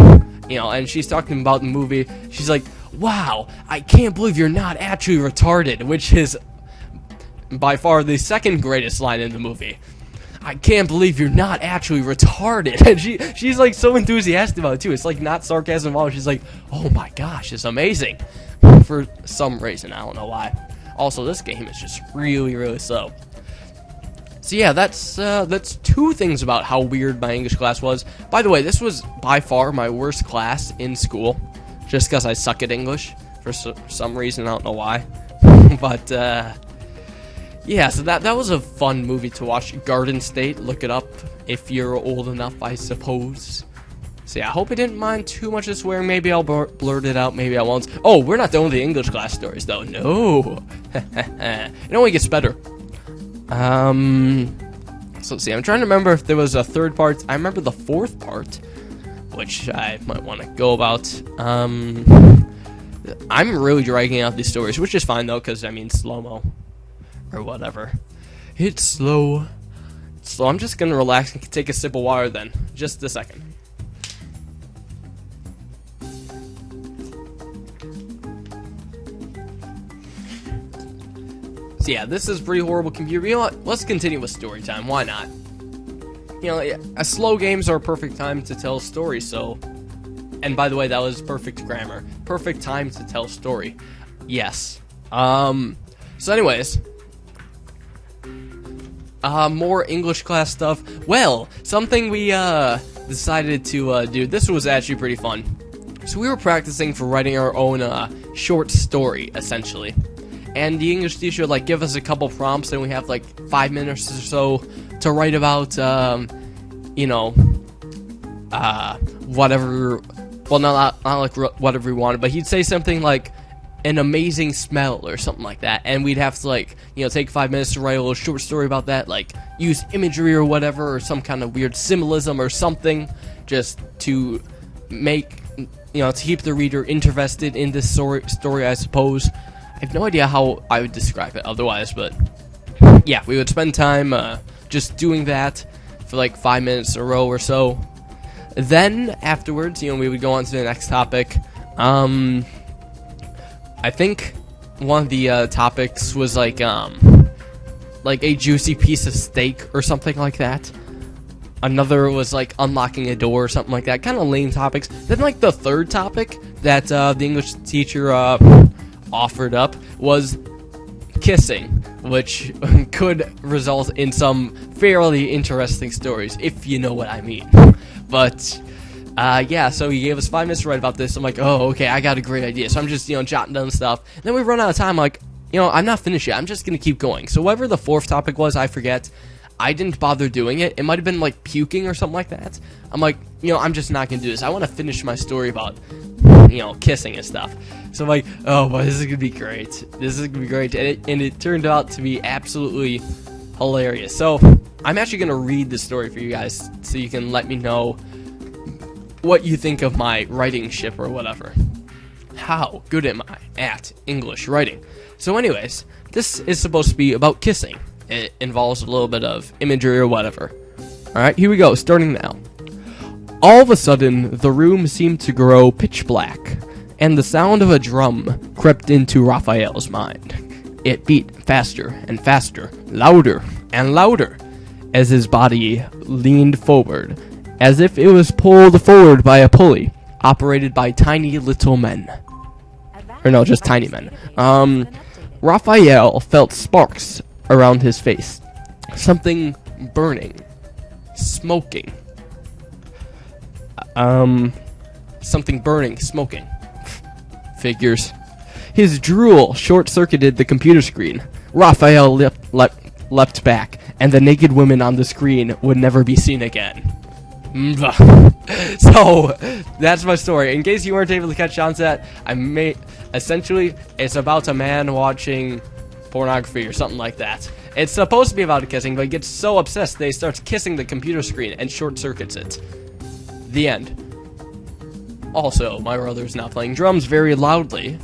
and she's talking about the movie. She's like, wow, I can't believe you're not actually retarded, which is by far the second greatest line in the movie. I can't believe you're not actually retarded. And she's like so enthusiastic about it too. It's like not sarcasm at all. She's like, oh my gosh, it's amazing. For some reason, I don't know why. Also, this game is just really, really slow. So yeah, that's two things about how weird my English class was. By the way, this was by far my worst class in school, just because I suck at English for some reason. I don't know why, but yeah. So that was a fun movie to watch. Garden State. Look it up if you're old enough, I suppose. So yeah, I hope I didn't mind too much of swearing. Maybe I'll blurt it out. Maybe I won't. Oh, we're not done with the English class stories though. No, it only gets better. So let's see, I'm trying to remember if there was a third part. I remember the fourth part, which I might want to go about. I'm really dragging out these stories, which is fine though, because I mean, slow-mo, or whatever. It's slow. So I'm just gonna relax and take a sip of water then. Just a second. So yeah, this is pretty horrible computer. You know what? Let's continue with story time. Why not? You know, slow games are a perfect time to tell stories, so... And by the way, that was perfect grammar. Perfect time to tell story. Yes. So anyways... more English class stuff. Well, something we, decided to, do. This was actually pretty fun. So we were practicing for writing our own, short story, essentially. And the English teacher would, like, give us a couple prompts, and we have, like, 5 minutes or so to write about, you know, whatever, well, not like whatever we wanted, but he'd say something like, an amazing smell, or something like that, and we'd have to, like, you know, take 5 minutes to write a little short story about that, like, use imagery or whatever, or some kind of weird symbolism or something, just to make, you know, to keep the reader interested in this story, I suppose. I have no idea how I would describe it otherwise, but yeah, we would spend time just doing that for like 5 minutes in a row or so. Then afterwards, you know, we would go on to the next topic. I think one of the topics was like a juicy piece of steak or something like that. Another was like unlocking a door or something like that. Kind of lame topics. Then like the third topic that the English teacher offered up was kissing, which could result in some fairly interesting stories, if you know what I mean. But yeah, so he gave us 5 minutes to write about this. I'm like, oh, okay, I got a great idea. So I'm just, you know, jotting down stuff. Then we run out of time. I'm like, you know, I'm not finished yet. I'm just gonna keep going. So whatever the fourth topic was, I forget. I didn't bother doing it. It might have been like puking or something like that. I'm like, you know, I'm just not gonna do this. I want to finish my story about, you know, kissing and stuff. So I'm like, oh boy, this is gonna be great. This is gonna be great, and it turned out to be absolutely hilarious. So I'm actually gonna read the story for you guys, so you can let me know what you think of my writing ship or whatever. How good am I at English writing? So anyways, this is supposed to be about kissing. It involves a little bit of imagery or whatever. Alright, here we go, starting now. All of a sudden, the room seemed to grow pitch black, and the sound of a drum crept into Raphael's mind. It beat faster and faster, louder and louder, as his body leaned forward, as if it was pulled forward by a pulley, operated by tiny little men. Or no, just tiny men. Raphael felt sparks around his face. Something burning. Smoking. Something burning, smoking. Figures. His drool short-circuited the computer screen. Raphael leapt back, and the naked women on the screen would never be seen again. So, that's my story. In case you weren't able to catch on to that, essentially, it's about a man watching pornography or something like that. It's supposed to be about kissing, but he gets so obsessed that he starts kissing the computer screen and short-circuits it. The end. Also, my brother's now playing drums very loudly.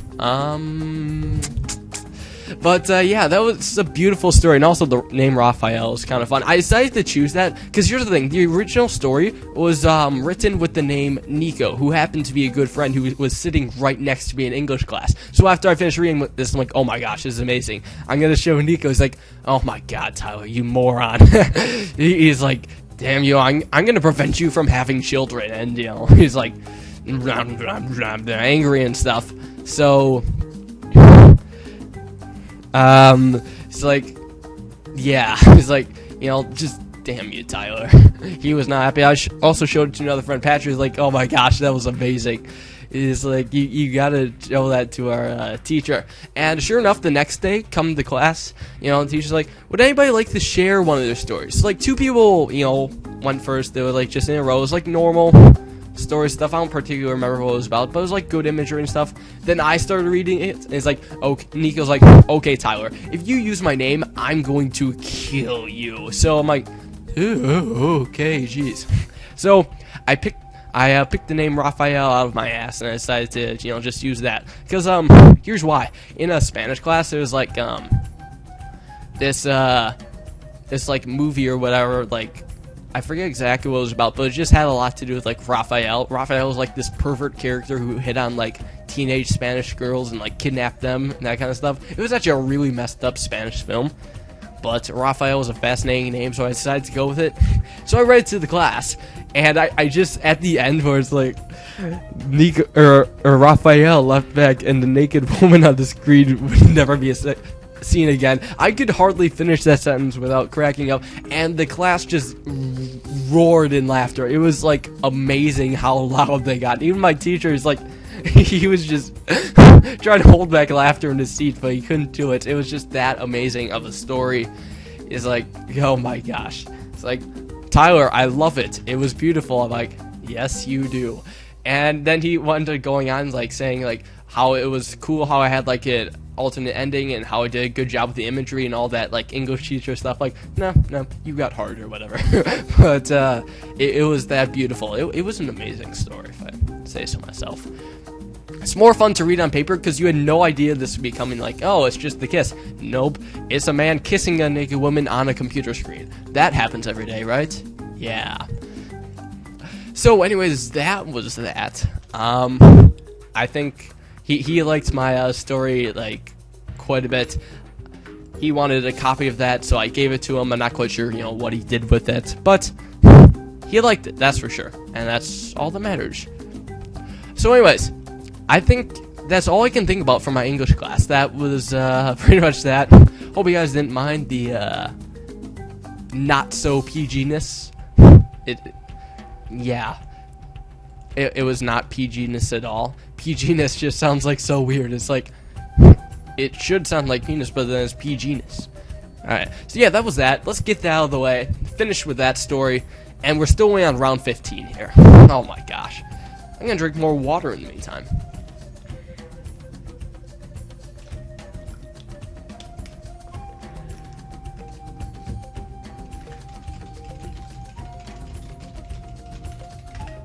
But, yeah, that was a beautiful story, and also the name Raphael is kind of fun. I decided to choose that, because here's the thing, the original story was, written with the name Nico, who happened to be a good friend who was sitting right next to me in English class. So after I finished reading this, I'm like, oh my gosh, this is amazing. I'm gonna show Nico. He's like, oh my god, Tyler, you moron. He's like, damn you, I'm gonna prevent you from having children, and, you know, he's like, angry and stuff. So... it's like, yeah, it's like, just damn you, Tyler. He was not happy. I also showed it to another friend, Patrick. Was like, oh my gosh, that was amazing. It's like, you gotta show that to our teacher. And sure enough, the next day, come to class, the teacher's like, would anybody like to share one of their stories? So, like, 2 people, went first. They were like just in a row. It was like normal story stuff. I don't particularly remember what it was about, but it was like good imagery and stuff. Then I started reading it, and it's like, okay, Nico's like, okay, Tyler, if you use my name, I'm going to kill you. So I'm like, okay, jeez. So I picked the name Raphael out of my ass, and I decided to, just use that. Because, here's why. In a Spanish class, there was, like, this, like, movie or whatever, like, I forget exactly what it was about, but it just had a lot to do with, like, Raphael. Raphael was, like, this pervert character who hit on, like, teenage Spanish girls and, like, kidnapped them and that kind of stuff. It was actually a really messed up Spanish film. But Raphael was a fascinating name, so I decided to go with it. So I read it to the class, and I just, at the end, where it's like, Nico, or Raphael left back, and the naked woman on the screen would never be seen again. I could hardly finish that sentence without cracking up, and the class just roared in laughter. It was, like, amazing how loud they got. Even my teacher is like, he was just trying to hold back laughter in his seat, but he couldn't do it. It was just that amazing of a story. It's like, oh my gosh. It's like, Tyler, I love it. It was beautiful. I'm like, yes, you do. And then he went to going on, like, saying, like, how it was cool how I had, like, an alternate ending and how I did a good job with the imagery and all that, like, English teacher stuff. Like, no, you got hard or whatever. But it was that beautiful. It was an amazing story, if I say so myself. It's more fun to read on paper because you had no idea this would be coming, like, oh, it's just the kiss. Nope. It's a man kissing a naked woman on a computer screen. That happens every day, right? Yeah. So, anyways, that was that. I think he liked my story, like, quite a bit. He wanted a copy of that, so I gave it to him. I'm not quite sure, what he did with it. But he liked it, that's for sure. And that's all that matters. So, anyways, I think that's all I can think about for my English class. That was pretty much that. Hope you guys didn't mind the not so PG-ness. It was not PG-ness at all. PG-ness just sounds like so weird. It's like, it should sound like penis, but then it's PG-ness. Alright, so yeah, that was that. Let's get that out of the way. Finish with that story. And we're still only on round 15 here. Oh my gosh. I'm gonna drink more water in the meantime.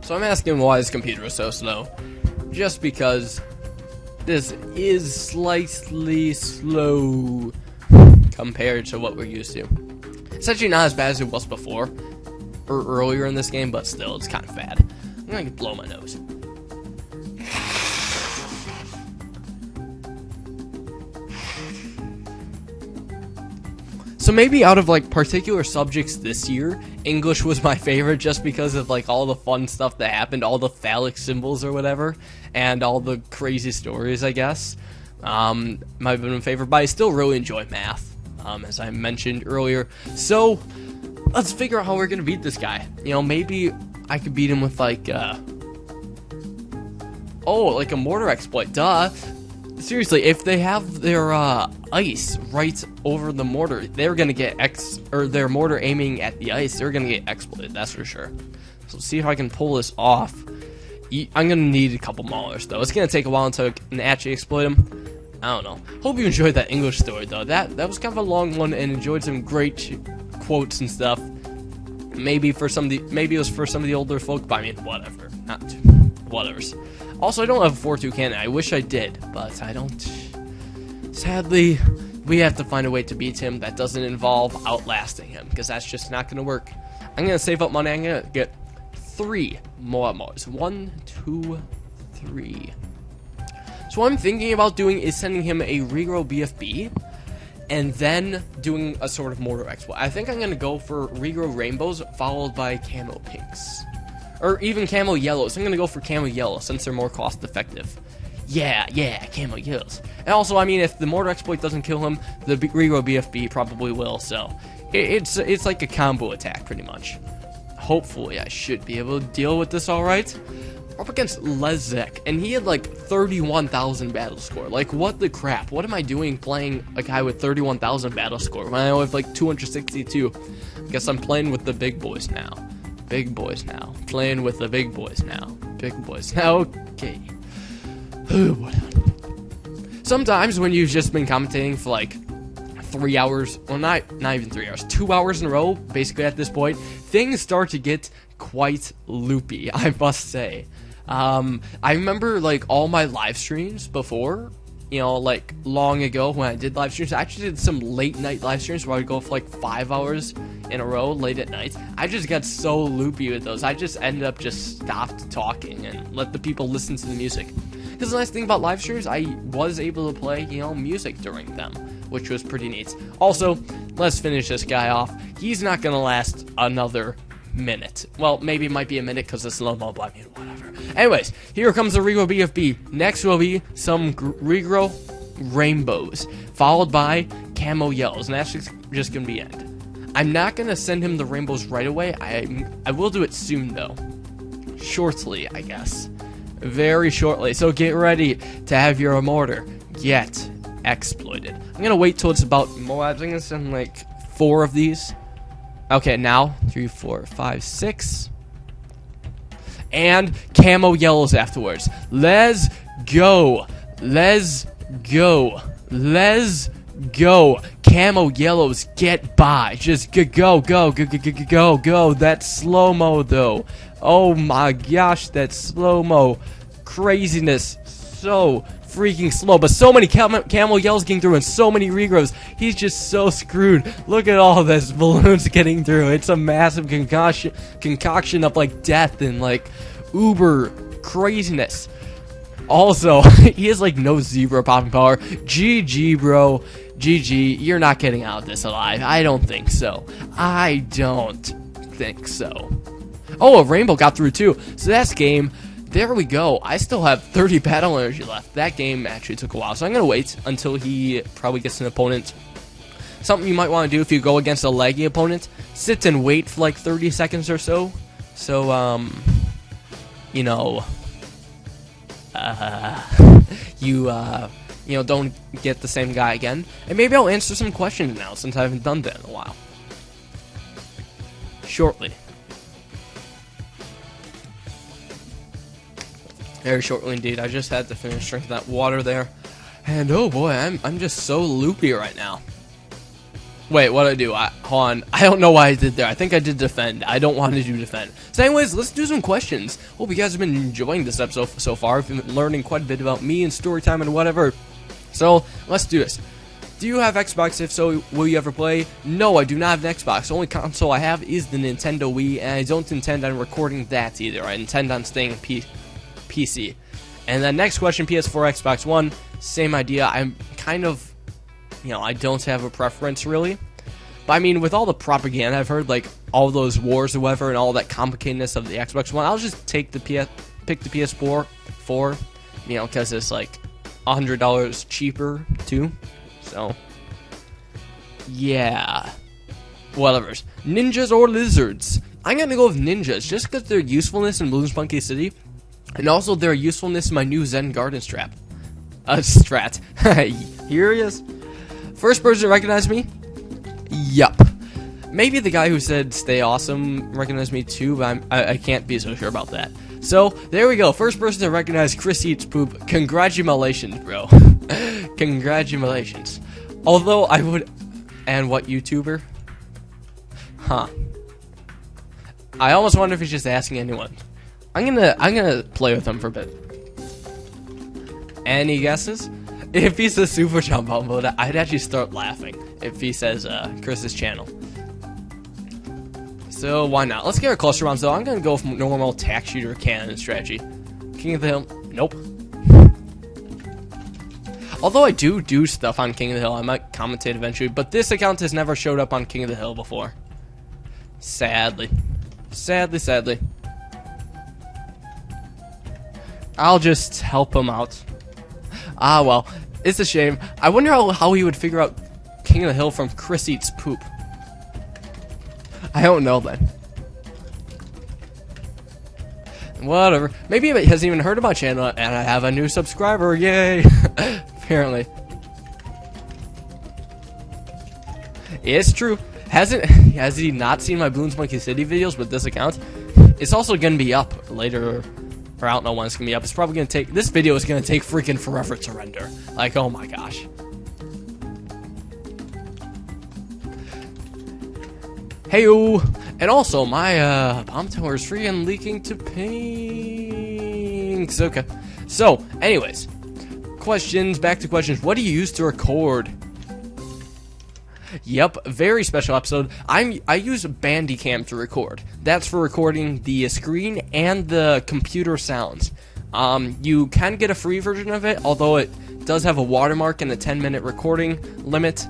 So I'm asking why this computer is so slow. Just because this is slightly slow compared to what we're used to. It's actually not as bad as it was before, or earlier in this game, but still, it's kind of bad. I'm gonna blow my nose. So maybe out of, like, particular subjects this year, English was my favorite just because of, like, all the fun stuff that happened, all the phallic symbols or whatever, and all the crazy stories, I guess. Might have been my favorite, but I still really enjoy math, as I mentioned earlier. So, let's figure out how we're gonna beat this guy. Maybe I could beat him with, like, like a mortar exploit, duh. Seriously, if they have their ice right over the mortar, they're gonna get their mortar aiming at the ice, they're gonna get exploited, that's for sure. So let's see if I can pull this off. I'm gonna need a couple maulers though. It's gonna take a while until I can actually exploit them. I don't know. Hope you enjoyed that English story though. That was kind of a long one and enjoyed some great quotes and stuff. Maybe it was for some of the older folk, but I mean, whatever. Whatevers. Also, I don't have a 4-2 cannon. I wish I did, but I don't. Sadly, we have to find a way to beat him that doesn't involve outlasting him, because that's just not going to work. I'm going to save up money. I'm going to get 3 Moamars. 1, 2, 3. So what I'm thinking about doing is sending him a Regro BFB, and then doing a sort of mortar exploit. I think I'm going to go for Regro Rainbows, followed by Camo Pinks. Or even Camo Yellows. I'm going to go for Camo Yellow, since they're more cost effective. Yeah, Camo Yellows. And also, I mean, if the mortar exploit doesn't kill him, the Regro BFB probably will, so It's like a combo attack, pretty much. Hopefully, I should be able to deal with this all right. We're up against Lezek, and he had like 31,000 battle score. Like, what the crap? What am I doing playing a guy with 31,000 battle score when I only have like 262? I guess I'm playing with the big boys now. Big boys now. Playing with the big boys now. Big boys now. Okay. Sometimes when you've just been commentating for like 3 hours, well, not even 3 hours, 2 hours in a row, basically at this point, things start to get quite loopy, I must say. I remember like all my live streams before, you know, like long ago when I did live streams. I actually did some late night live streams where I'd go for like 5 hours in a row late at night. I just got so loopy with those. I just ended up just stopped talking and let the people listen to the music. Because the nice thing about live streams, I was able to play, you know, music during them, which was pretty neat. Also, let's finish this guy off. He's not gonna last another minute. Well, maybe it might be a minute because it's slow-mo, but I mean, whatever. Anyways, here comes the Regro BFB. Next will be some Regro Rainbows, followed by Camo Yellows, and that's just gonna be end. I'm not gonna send him the Rainbows right away. I will do it soon, though. Shortly, I guess. Very shortly. So get ready to have your mortar get exploited. I'm gonna wait till it's about Moabs. I'm gonna send like 4 of these. Okay, now 3, 4, 5, 6, and Camo Yellows afterwards. Let's go. Let's go. Let's go. Camo Yellows, get by. Just go. That slow-mo though. Oh my gosh, that slow-mo craziness. So freaking slow, but so many Camo Yells getting through and so many Regros. He's just so screwed. Look at all this balloons getting through. It's a massive concoction of like death and like uber craziness. Also, he has like no zebra popping power. GG, bro. GG. You're not getting out of this alive. I don't think so. I don't think so. Oh, a rainbow got through too. So that's game. There we go. I still have 30 battle energy left. That game actually took a while, so I'm going to wait until he probably gets an opponent. Something you might want to do if you go against a laggy opponent, sit and wait for like 30 seconds or so. So, you know, you know, don't get the same guy again. And maybe I'll answer some questions now since I haven't done that in a while. Shortly. Very shortly indeed. I just had to finish drinking that water there. And oh boy, I'm just so loopy right now. Wait, what did I do? Hold on. I don't know why I did there. I think I did defend. I don't want to do defend. So anyways, let's do some questions. Hope you guys have been enjoying this episode so far. I've been learning quite a bit about me and story time and whatever. So let's do this. Do you have Xbox? If so, will you ever play? No, I do not have an Xbox. The only console I have is the Nintendo Wii, and I don't intend on recording that either. I intend on staying PC. And then next question, PS4, Xbox One, same idea. I'm kind of, you know, I don't have a preference really. But I mean, with all the propaganda I've heard, like all those wars or whatever, and all that complicatedness of the Xbox One, I'll just take pick the PS4, you know, because it's like $100 cheaper too. So, yeah. Whatever. Ninjas or lizards? I'm gonna go with ninjas, just because their usefulness in Bloons Monkey City. And also their usefulness in my new Zen Garden strat. Here he is. First person to recognize me? Yup. Maybe the guy who said stay awesome recognized me too, but I can't be so sure about that. So, there we go. First person to recognize Chris Eats Poop. Congratulations, bro. Congratulations. Although I would... And what YouTuber? Huh. I almost wonder if he's just asking anyone. I'm gonna play with him for a bit. Any guesses? If he says Super Jump out mode, I'd actually start laughing if he says Chris's channel. So why not? Let's get our cluster bombs though. I'm gonna go with normal tack shooter cannon strategy. King of the Hill, nope. Although I do stuff on King of the Hill, I might commentate eventually, but this account has never showed up on King of the Hill before. Sadly. Sadly. I'll just help him out. Ah, well, it's a shame. I wonder how he would figure out King of the Hill from Chris Eats Poop. I don't know then. Whatever. Maybe he hasn't even heard of my channel, and I have a new subscriber. Yay! Apparently. It's true. Has he not seen my Bloons Monkey City videos with this account? It's also gonna be up later, or I don't know when it's gonna be up. It's probably gonna take, this video is gonna take freaking forever to render. Like, oh my gosh. Heyo! And also, my bomb tower is free and leaking to pinks. Okay. So, anyways, questions. Back to questions. What do you use to record? Yep, very special episode. I use Bandicam to record. That's for recording the screen and the computer sounds. You can get a free version of it, although it does have a watermark and a 10-minute recording limit.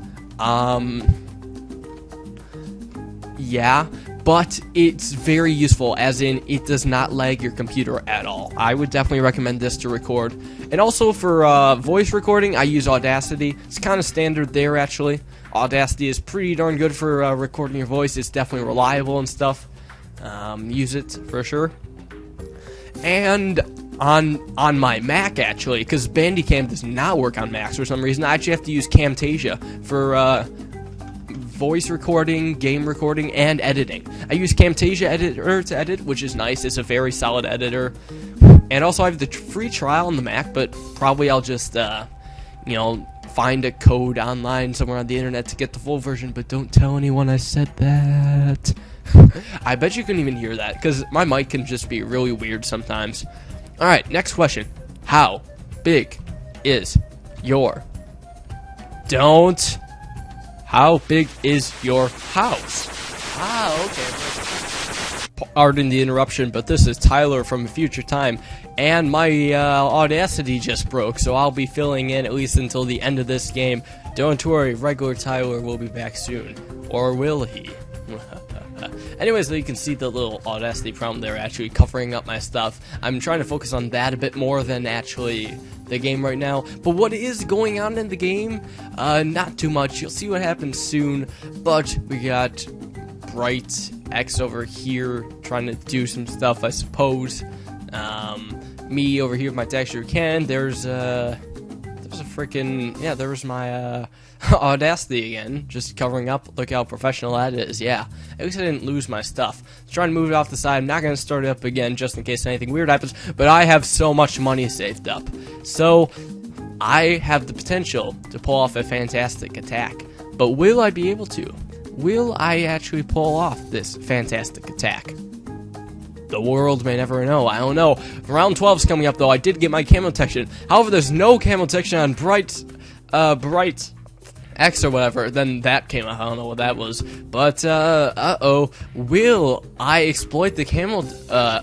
Yeah, but it's very useful, as in it does not lag your computer at all. I would definitely recommend this to record. And also for voice recording, I use Audacity. It's kind of standard there, actually. Audacity is pretty darn good for recording your voice. It's definitely reliable and stuff. Use it for sure. And on my Mac, actually, because Bandicam does not work on Macs for some reason, I actually have to use Camtasia for voice recording, game recording, and editing. I use Camtasia editor to edit, which is nice. It's a very solid editor. And also I have the free trial on the Mac, but probably I'll just, you know, find a code online somewhere on the internet to get the full version, but don't tell anyone I said that. I bet you couldn't even hear that, because my mic can just be really weird sometimes. Alright, next question. How big is your... Don't... How big is your house? Ah, okay. Pardon the interruption, but this is Tyler from a future time, and my Audacity just broke, so I'll be filling in at least until the end of this game. Don't worry, regular Tyler will be back soon. Or will he? Anyways, so you can see the little Audacity problem there actually covering up my stuff. I'm trying to focus on that a bit more than actually the game right now. But what is going on in the game? Not too much. You'll see what happens soon. But we got Bright X over here trying to do some stuff, I suppose. Me over here with my texture can. There's a freaking, yeah, there was my Audacity again, just covering up. Look how professional that is. Yeah, at least I didn't lose my stuff. I was trying to move it off the side. I'm not going to start it up again just in case anything weird happens, but I have so much money saved up, so I have the potential to pull off a fantastic attack. But will I be able to? Will I actually pull off this fantastic attack? The world may never know. I don't know. Round 12 is coming up, though. I did get my camo protection. However, there's no camo protection on Bright X or whatever. Then that came out. I don't know what that was. But, uh-oh. Will I exploit the camo,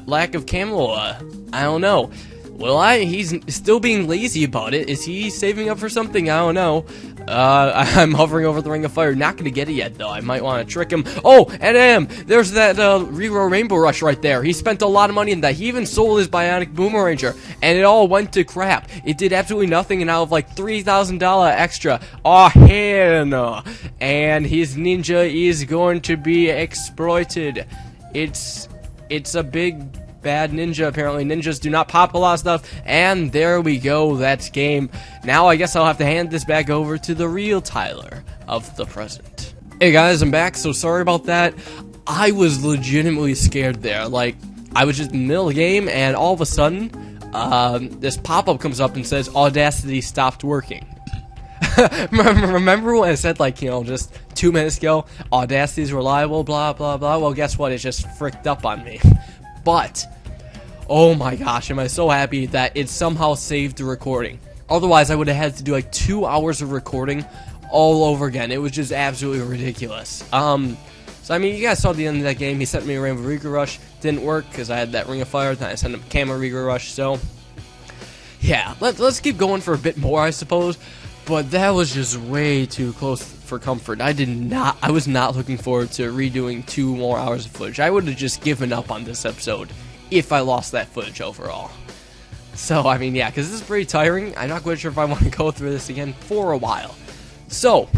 lack of camo? I don't know. Will I? He's still being lazy about it. Is he saving up for something? I don't know. I'm hovering over the Ring of Fire. Not gonna get it yet, though. I might want to trick him. Oh, and there's that Reroll Rainbow Rush right there. He spent a lot of money in that. He even sold his Bionic Boomeranger, and it all went to crap. It did absolutely nothing, and out of like $3,000 extra. Oh, hell no. And his ninja is going to be exploited. It's a big... bad ninja. Apparently ninjas do not pop a lot of stuff, and there we go. That's game. Now I guess I'll have to hand this back over to the real Tyler of the present. Hey guys, I'm back. So sorry about that. I was legitimately scared there. Like, I was just in the middle of the game, and all of a sudden this pop-up comes up and says Audacity stopped working. Remember when I said, like, you know, just 2 minutes ago, Audacity's reliable, blah blah blah? Well, guess what? It just fricked up on me. But, oh my gosh, am I so happy that it somehow saved the recording. Otherwise, I would have had to do like 2 hours of recording all over again. It was just absolutely ridiculous. So, I mean, you guys saw the end of that game. He sent me a Rainbow Reaker Rush. Didn't work because I had that Ring of Fire. Then I sent him a Camo Reaker Rush. So, yeah, let's keep going for a bit more, I suppose. But that was just way too close for comfort. I was not looking forward to redoing 2 more hours of footage. I would have just given up on this episode if I lost that footage overall. So, I mean, yeah, because this is pretty tiring. I'm not quite sure if I want to go through this again for a while. So,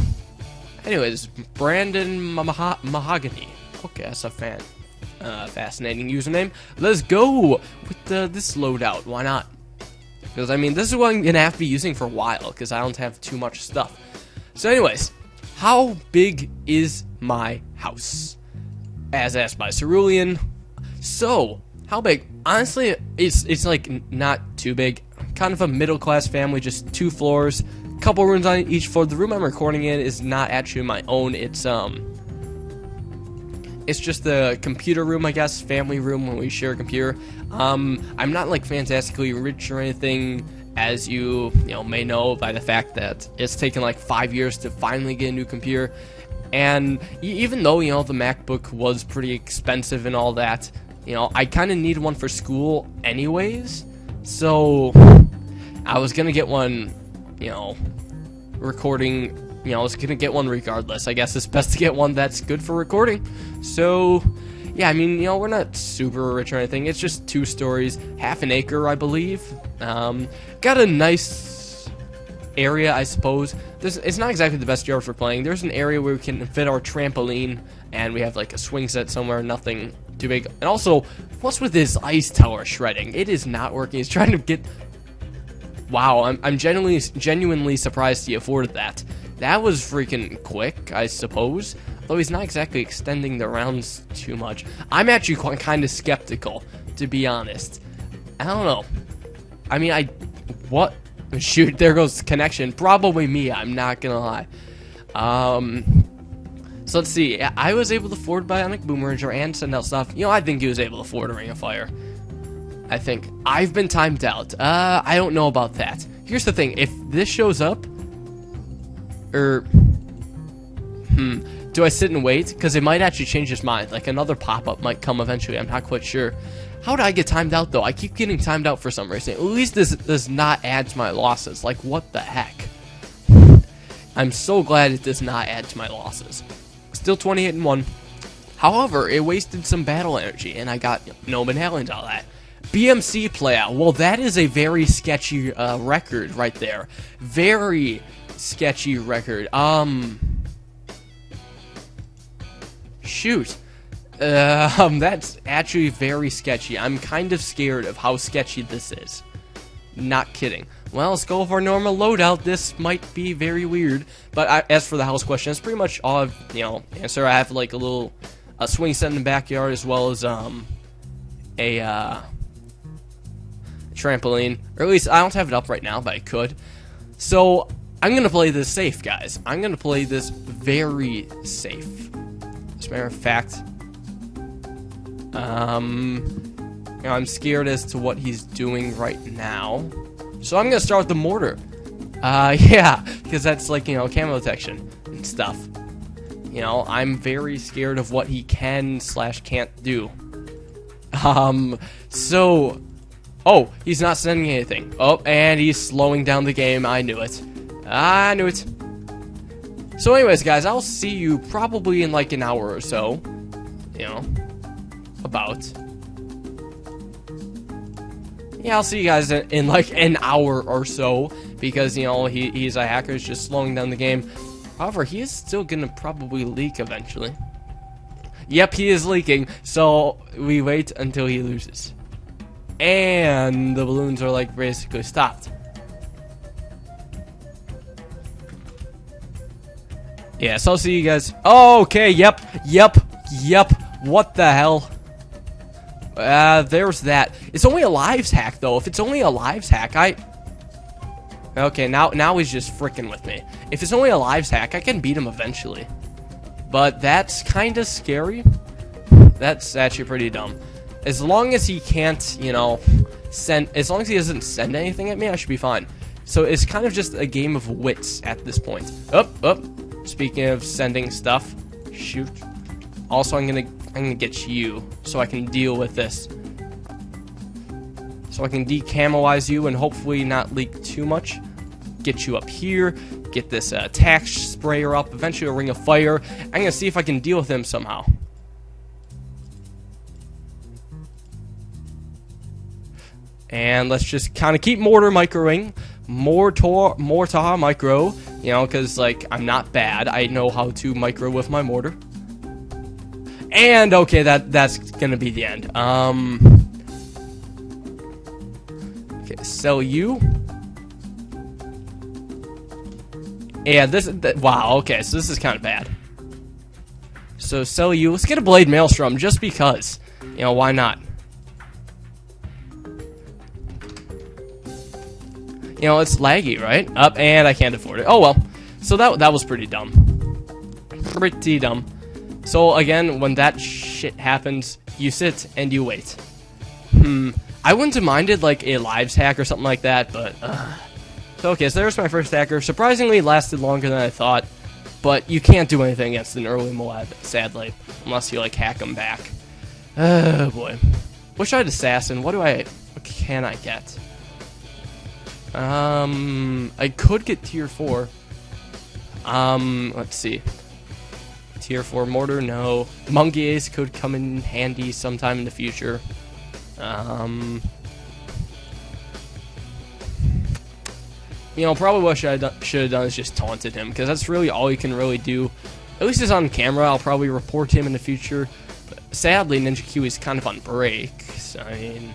anyways, Brandon Mahogany. Okay, that's a fascinating username. Let's go with this loadout. Why not? Because, I mean, this is what I'm going to have to be using for a while, because I don't have too much stuff. So anyways, how big is my house? As asked by Cerulean. So, how big? Honestly, it's like not too big. Kind of a middle-class family, just 2 floors, couple rooms on each floor. The room I'm recording in is not actually my own. It's just the computer room, I guess, family room when we share a computer. I'm not like fantastically rich or anything, as you may know by the fact that it's taken like 5 years to finally get a new computer. And even though the MacBook was pretty expensive and all that, I kind of need one for school anyways. So I was gonna get one, recording. I was gonna get one regardless. I guess it's best to get one that's good for recording. So, yeah, I mean, we're not super rich or anything. It's just 2 stories, half an acre, I believe. Got a nice area, I suppose. It's not exactly the best yard for playing. There's an area where we can fit our trampoline, and we have like a swing set somewhere, nothing too big. And also, what's with this ice tower shredding? It is not working. It's trying to get... Wow, I'm genuinely surprised he afforded that. That was freaking quick, I suppose. Though he's not exactly extending the rounds too much. I'm actually kind of skeptical, to be honest. I don't know. I mean, what? Shoot, there goes the connection. Probably me, I'm not gonna lie. So let's see. I was able to afford Bionic Boomerang and send out stuff. I think he was able to afford a Ring of Fire. I think. I've been timed out. I don't know about that. Here's the thing. If this shows up... do I sit and wait? Because it might actually change his mind. Like, another pop-up might come eventually. I'm not quite sure. How did I get timed out, though? I keep getting timed out for some reason. At least this does not add to my losses. Like, what the heck? I'm so glad it does not add to my losses. Still 28-1. However, it wasted some battle energy, and I got no medallions out of that. BMC playout. Well, that is a very sketchy record right there. Very sketchy record. Shoot. That's actually very sketchy. I'm kind of scared of how sketchy this is. Not kidding. Well, let's go with our normal loadout. This might be very weird. But as for the house question, it's pretty much all I've, answer. I have like a swing set in the backyard, as well as a trampoline. Or at least I don't have it up right now, but I could. So I'm gonna play this safe, guys. I'm gonna play this very safe. As a matter of fact, I'm scared as to what he's doing right now. So I'm gonna start with the mortar. Yeah, because that's like, camo detection and stuff. I'm very scared of what he can/can't do. So, oh, he's not sending anything. Oh, and he's slowing down the game. I knew it. I knew it. So anyways, guys, I'll see you probably in like an hour or so. About. Yeah, I'll see you guys in like an hour or so, because, he's a hacker, he's just slowing down the game. However, he is still gonna probably leak eventually. Yep, he is leaking, so we wait until he loses. And the balloons are like basically stopped. Yeah, so I'll see you guys. Oh, okay, yep. What the hell? There's that. It's only a lives hack, though. If it's only a lives hack, okay, now he's just fricking with me. If it's only a lives hack, I can beat him eventually. But that's kind of scary. That's actually pretty dumb. As long as he can't, as long as he doesn't send anything at me, I should be fine. So it's kind of just a game of wits at this point. Speaking of sending stuff, shoot. Also, I'm gonna get you so I can deal with this. So I can decamelize you and hopefully not leak too much. Get you up here. Get this attack sprayer up. Eventually a Ring of Fire. I'm gonna see if I can deal with him somehow. And let's just kind of keep mortar microing. Mortar micro. Because, like, I'm not bad. I know how to micro with my mortar. And okay, that's gonna be the end. Okay, sell you. Yeah, wow, okay, so this is kind of bad. So sell you. Let's get a Blade Maelstrom just because. You know, why not? You know, it's laggy, right? Up, and I can't afford it. Oh well. So that was pretty dumb. Pretty dumb. So again, when that shit happens, you sit and you wait. I wouldn't have minded like a lives hack or something like that, but so okay, so there's my first hacker. Surprisingly, it lasted longer than I thought, but you can't do anything against an early Moab, sadly, unless you like hack them back. Oh boy. Wish I had Assassin. What can I get? I could get tier 4. Let's see. Tier 4 Mortar, no. Monkey Ace could come in handy sometime in the future. You know, probably what should have done is just taunted him, because that's really all you can really do. At least it's on camera. I'll probably report him in the future. But sadly, Ninja Q is kind of on break. So, I mean,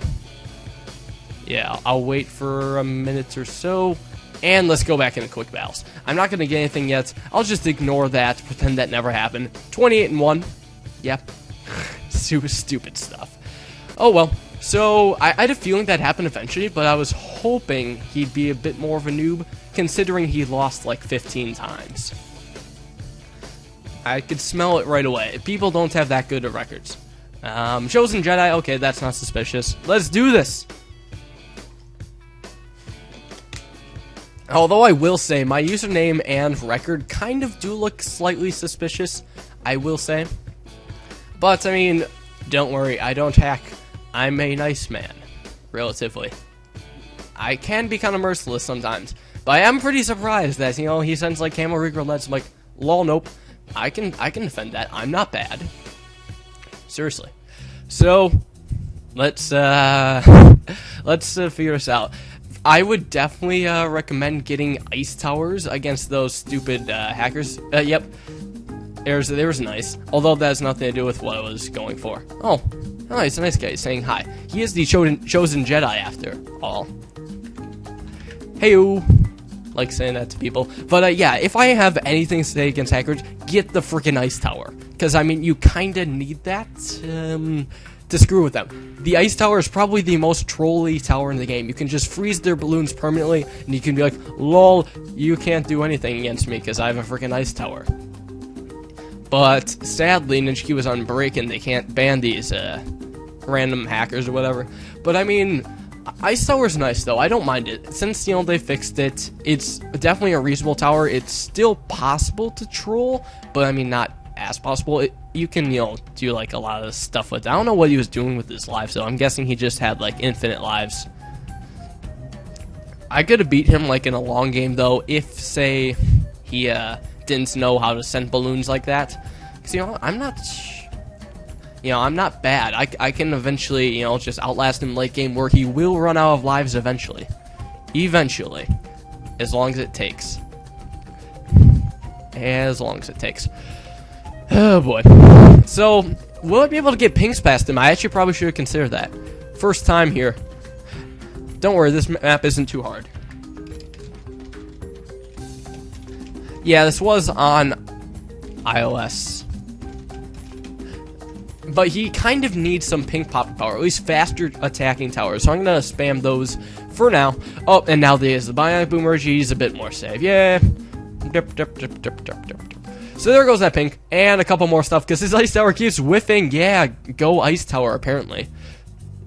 yeah, I'll wait for a minute or so. And let's go back into quick battles. I'm not going to get anything yet. I'll just ignore that, pretend that never happened. 28-1. Yep. Super stupid stuff. Oh well. So, I had a feeling that happened eventually, but I was hoping he'd be a bit more of a noob, considering he lost like 15 times. I could smell it right away. People don't have that good of records. Chosen Jedi, okay, that's not suspicious. Let's do this! Although I will say, my username and record kind of do look slightly suspicious, I will say. But, I mean, don't worry, I don't hack. I'm a nice man, relatively. I can be kind of merciless sometimes, but I am pretty surprised that, you know, he sends, like, Camo Regrets. I'm like, lol, nope. I can defend that. I'm not bad. Seriously. So, let's figure this out. I would definitely recommend getting ice towers against those stupid hackers. Yep. There's nice. Although that has nothing to do with what I was going for. Oh, he's a nice guy saying hi. He is the chosen Jedi after all. Heyo. Like saying that to people. But yeah, if I have anything to say against hackers, get the freaking ice tower. Because, I mean, you kind of need that to screw with them. The ice tower is probably the most trolly tower in the game. You can just freeze their balloons permanently, and you can be like, lol, you can't do anything against me because I have a freaking ice tower. But sadly, Ninja Q is on break and they can't ban these random hackers or whatever. But I mean, ice tower's nice though. I don't mind it. Since, you know, they fixed it, it's definitely a reasonable tower. It's still possible to troll, but I mean, not as possible. You can, you know, do like a lot of stuff with it. I don't know what he was doing with his lives, so I'm guessing he just had like infinite lives. I could have beat him like in a long game though, if say he didn't know how to send balloons like that. Because, you know, I'm not bad. I can eventually, you know, just outlast him late game where he will run out of lives eventually. Eventually. As long as it takes. As long as it takes. Oh boy. So, will I be able to get pings past him? I actually probably should have considered that. First time here. Don't worry, this map isn't too hard. Yeah, this was on iOS. But he kind of needs some pink pop power, at least faster attacking towers. So I'm going to spam those for now. Oh, and now there's the Bionic Boomer. He's a bit more safe. Yeah. So there goes that pink. And a couple more stuff, because his ice tower keeps whiffing. Yeah, go ice tower, apparently.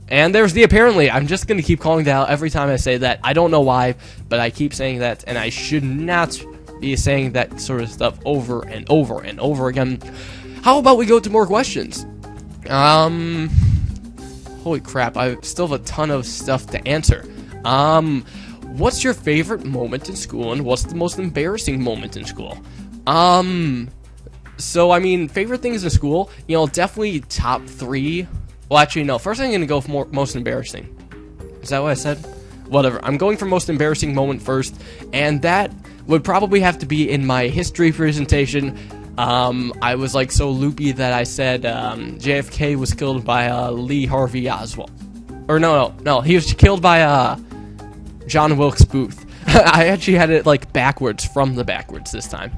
And there's the apparently. I'm just going to keep calling that out every time I say that. I don't know why, but I keep saying that, and I should not be saying that sort of stuff over and over and over again. How about we go to more questions? Holy crap, I still have a ton of stuff to answer. What's your favorite moment in school, and what's the most embarrassing moment in school? So, I mean, favorite things in school, you know, definitely top 3. Well, actually, no. First, I'm going to go for most embarrassing. Is that what I said? Whatever. I'm going for most embarrassing moment first, and that would probably have to be in my history presentation. I was like so loopy that I said JFK was killed by Lee Harvey Oswald. Or no, he was killed by John Wilkes Booth. I actually had it like backwards from the backwards this time.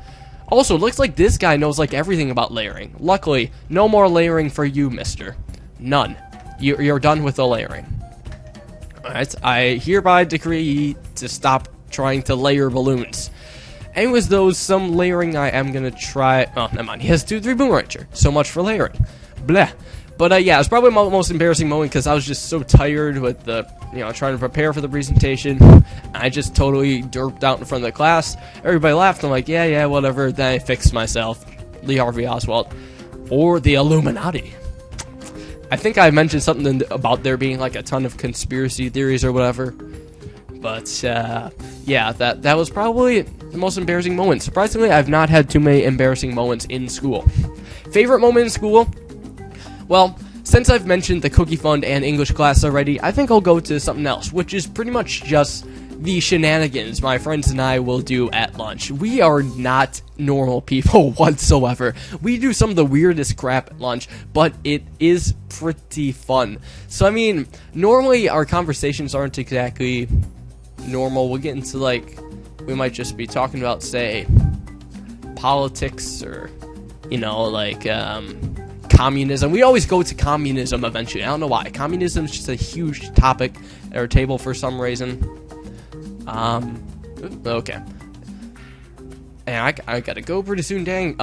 Also, it looks like this guy knows like everything about layering. Luckily, no more layering for you, mister. None. You're done with the layering. Alright, I hereby decree to stop trying to layer balloons. Anyways, though, some layering I am gonna try. Oh, never mind. He has 2-3 Boomerancher. So much for layering. Bleh. But yeah, it's probably my most embarrassing moment because I was just so tired with the, trying to prepare for the presentation. I just totally derped out in front of the class. Everybody laughed. I'm like, yeah, whatever. Then I fixed myself. Lee Harvey Oswald. Or the Illuminati. I think I mentioned something about there being like a ton of conspiracy theories or whatever. But, yeah, that was probably the most embarrassing moment. Surprisingly, I've not had too many embarrassing moments in school. Favorite moment in school? Well, since I've mentioned the Cookie Fund and English class already, I think I'll go to something else, which is pretty much just the shenanigans my friends and I will do at lunch. We are not normal people whatsoever. We do some of the weirdest crap at lunch, but it is pretty fun. So, I mean, normally our conversations aren't exactly normal. We'll get into, like, we might just be talking about, say, politics or, communism. We always go to communism eventually. I don't know why. Communism is just a huge topic at our table for some reason. Okay. And I gotta go pretty soon, dang.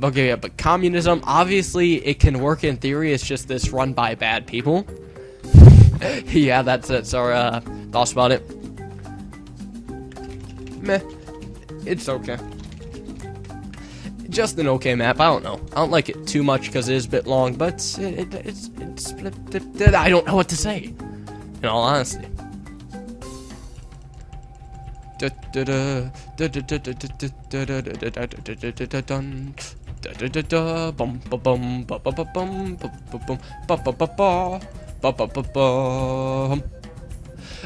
Okay, yeah, but communism, obviously, it can work in theory. It's just this run by bad people. Yeah, that's our, thoughts about it. Meh. It's okay. Just an okay map. I don't know. I don't like it too much because it is a bit long, but it's I don't know what to say, in all honesty.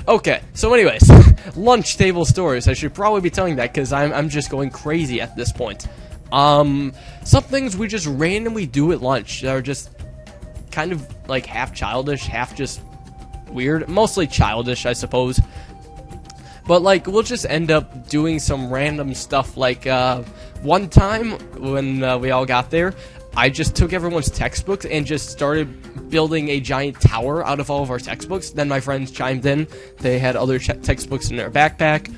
Okay, so anyways, lunch table stories. I should probably be telling that because I'm just going crazy at this point. Some things we just randomly do at lunch that are just kind of like half childish, half just weird. Mostly childish, I suppose. But like, we'll just end up doing some random stuff. Like, one time when we all got there, I just took everyone's textbooks and just started building a giant tower out of all of our textbooks. Then my friends chimed in. They had other textbooks in their backpack.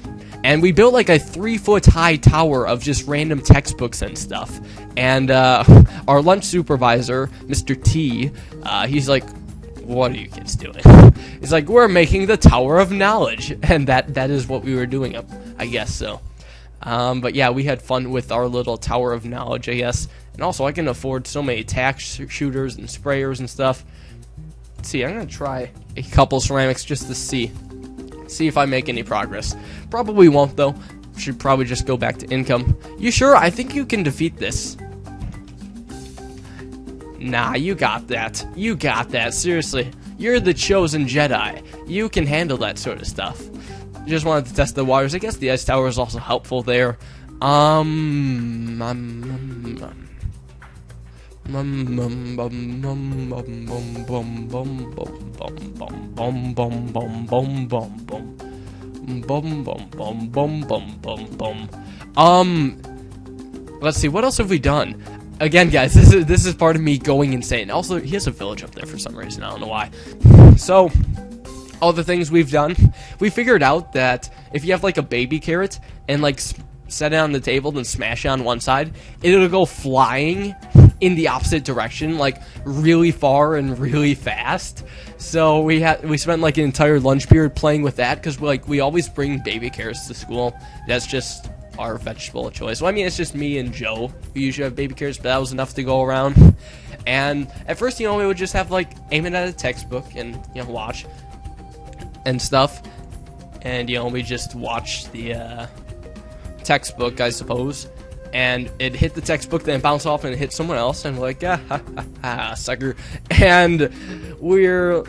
And we built like a 3-foot high tower of just random textbooks and stuff. And our lunch supervisor, Mr. T, he's like, "What are you kids doing?" He's like, "We're making the Tower of Knowledge." And that is what we were doing, I guess so. But yeah, we had fun with our little Tower of Knowledge, I guess. And also, I can afford so many tack shooters and sprayers and stuff. Let's see, I'm going to try a couple ceramics just to see if I make any progress. Probably won't, though. Should probably just go back to income. You sure? I think you can defeat this. Nah, you got that. You got that. Seriously. You're the chosen Jedi. You can handle that sort of stuff. Just wanted to test the waters. I guess the ice tower is also helpful there. Let's see, what else have we done? Again, guys, this is part of me going insane. Also, he has a village up there for some reason. I don't know why. So, all the things we've done, we figured out that if you have like a baby carrot and like set it on the table, then smash it on one side, it'll go flying in the opposite direction, like really far and really fast. So we spent like an entire lunch period playing with that because we always bring baby carrots to school. That's just our vegetable of choice. Well, I mean, it's just me and Joe who usually have baby carrots, but that was enough to go around. And at first, we would just have like aim it at a textbook and watch and stuff, and we just watch the textbook, I suppose, and it hit the textbook, then bounce off and it hit someone else, and we're like, ha ha ha, sucker. And we're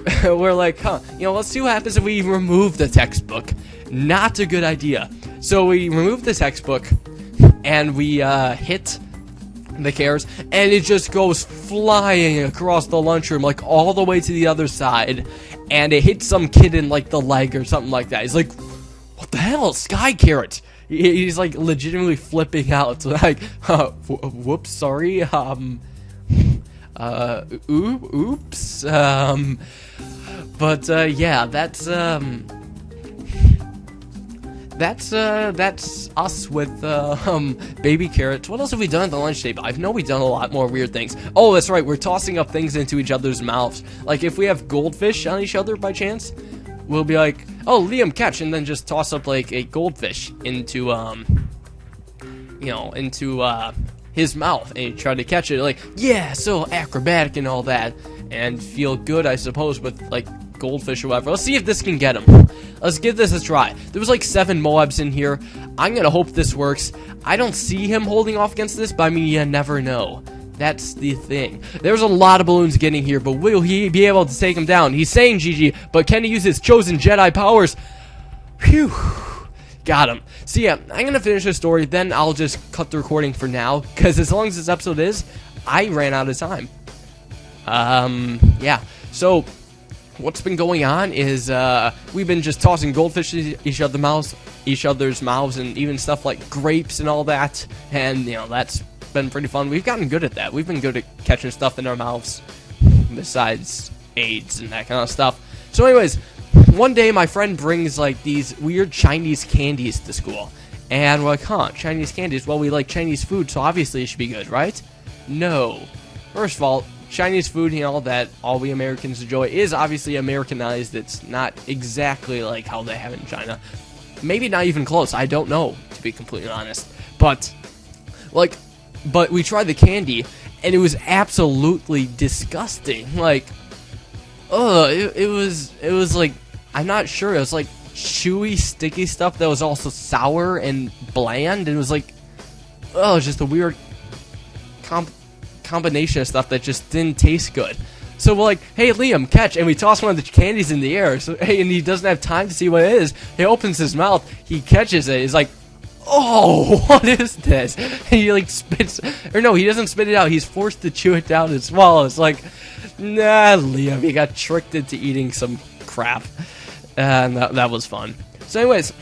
like, let's see what happens if we remove the textbook. Not a good idea. So we removed the textbook, and we hit the cares, and it just goes flying across the lunchroom, like all the way to the other side, and it hits some kid in like the leg or something like that. He's like, what the hell, Sky Carrot? He's like legitimately flipping out, like, whoops, sorry, oops, but yeah, that's us with baby carrots. What else have we done at the lunch table? I know we've done a lot more weird things. Oh, that's right, we're tossing up things into each other's mouths. Like if we have goldfish on each other by chance, we'll be like, oh, Liam, catch, and then just toss up like a goldfish into his mouth, and you try to catch it, like, yeah, so acrobatic and all that, and feel good, I suppose, with like goldfish or whatever. Let's see if this can get him. Let's give this a try. There was like 7 Moabs in here. I'm gonna hope this works. I don't see him holding off against this, but I mean, you never know. That's the thing. There's a lot of balloons getting here, but will he be able to take him down? He's saying GG, but can he use his chosen Jedi powers? Phew. Got him. So yeah, I'm gonna finish the story, then I'll just cut the recording for now, because as long as this episode is, I ran out of time. Yeah. So what's been going on is we've been just tossing goldfish in each other's mouths, and even stuff like grapes and all that, and you know, that's been pretty fun. We've gotten good at that. We've been good at catching stuff in our mouths, besides AIDS and that kind of stuff. So anyways, one day my friend brings like these weird Chinese candies to school, and we're like, huh, Chinese candies? Well, we like Chinese food, so obviously it should be good, right? No. First of all, Chinese food, you know, that all we Americans enjoy is obviously Americanized. It's not exactly like how they have it in China. Maybe not even close. I don't know, to be completely honest. But we tried the candy, and it was absolutely disgusting. Like, it was like, I'm not sure. It was like chewy, sticky stuff that was also sour and bland. It was like, just a weird combination of stuff that just didn't taste good. So we're like, hey, Liam, catch, and we toss one of the candies in the air. So hey, and he doesn't have time to see what it is. He opens his mouth, he catches it. He's like, oh, what is this? And he like spits, or no, he doesn't spit it out. He's forced to chew it down and swallow. It's like, nah, Liam, he got tricked into eating some crap, and that was fun. So anyways,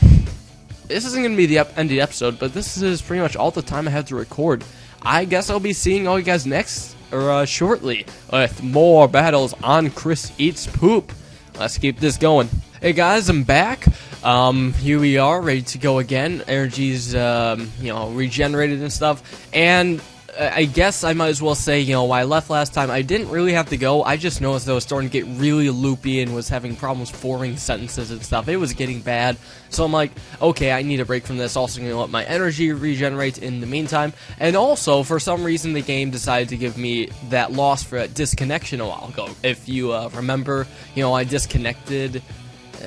this isn't gonna be the end of the episode, but this is pretty much all the time I have to record. I guess I'll be seeing all you guys next, or shortly, with more battles on Chris Eats Poop. Let's keep this going. Hey guys, I'm back. Here we are, ready to go again. Energy's, regenerated and stuff. And I guess I might as well say, when I left last time, I didn't really have to go. I just noticed that I was starting to get really loopy and was having problems forming sentences and stuff. It was getting bad. So I'm like, okay, I need a break from this. Also, let my energy regenerate in the meantime. And also, for some reason, the game decided to give me that loss for that disconnection a while ago. If you remember, I disconnected.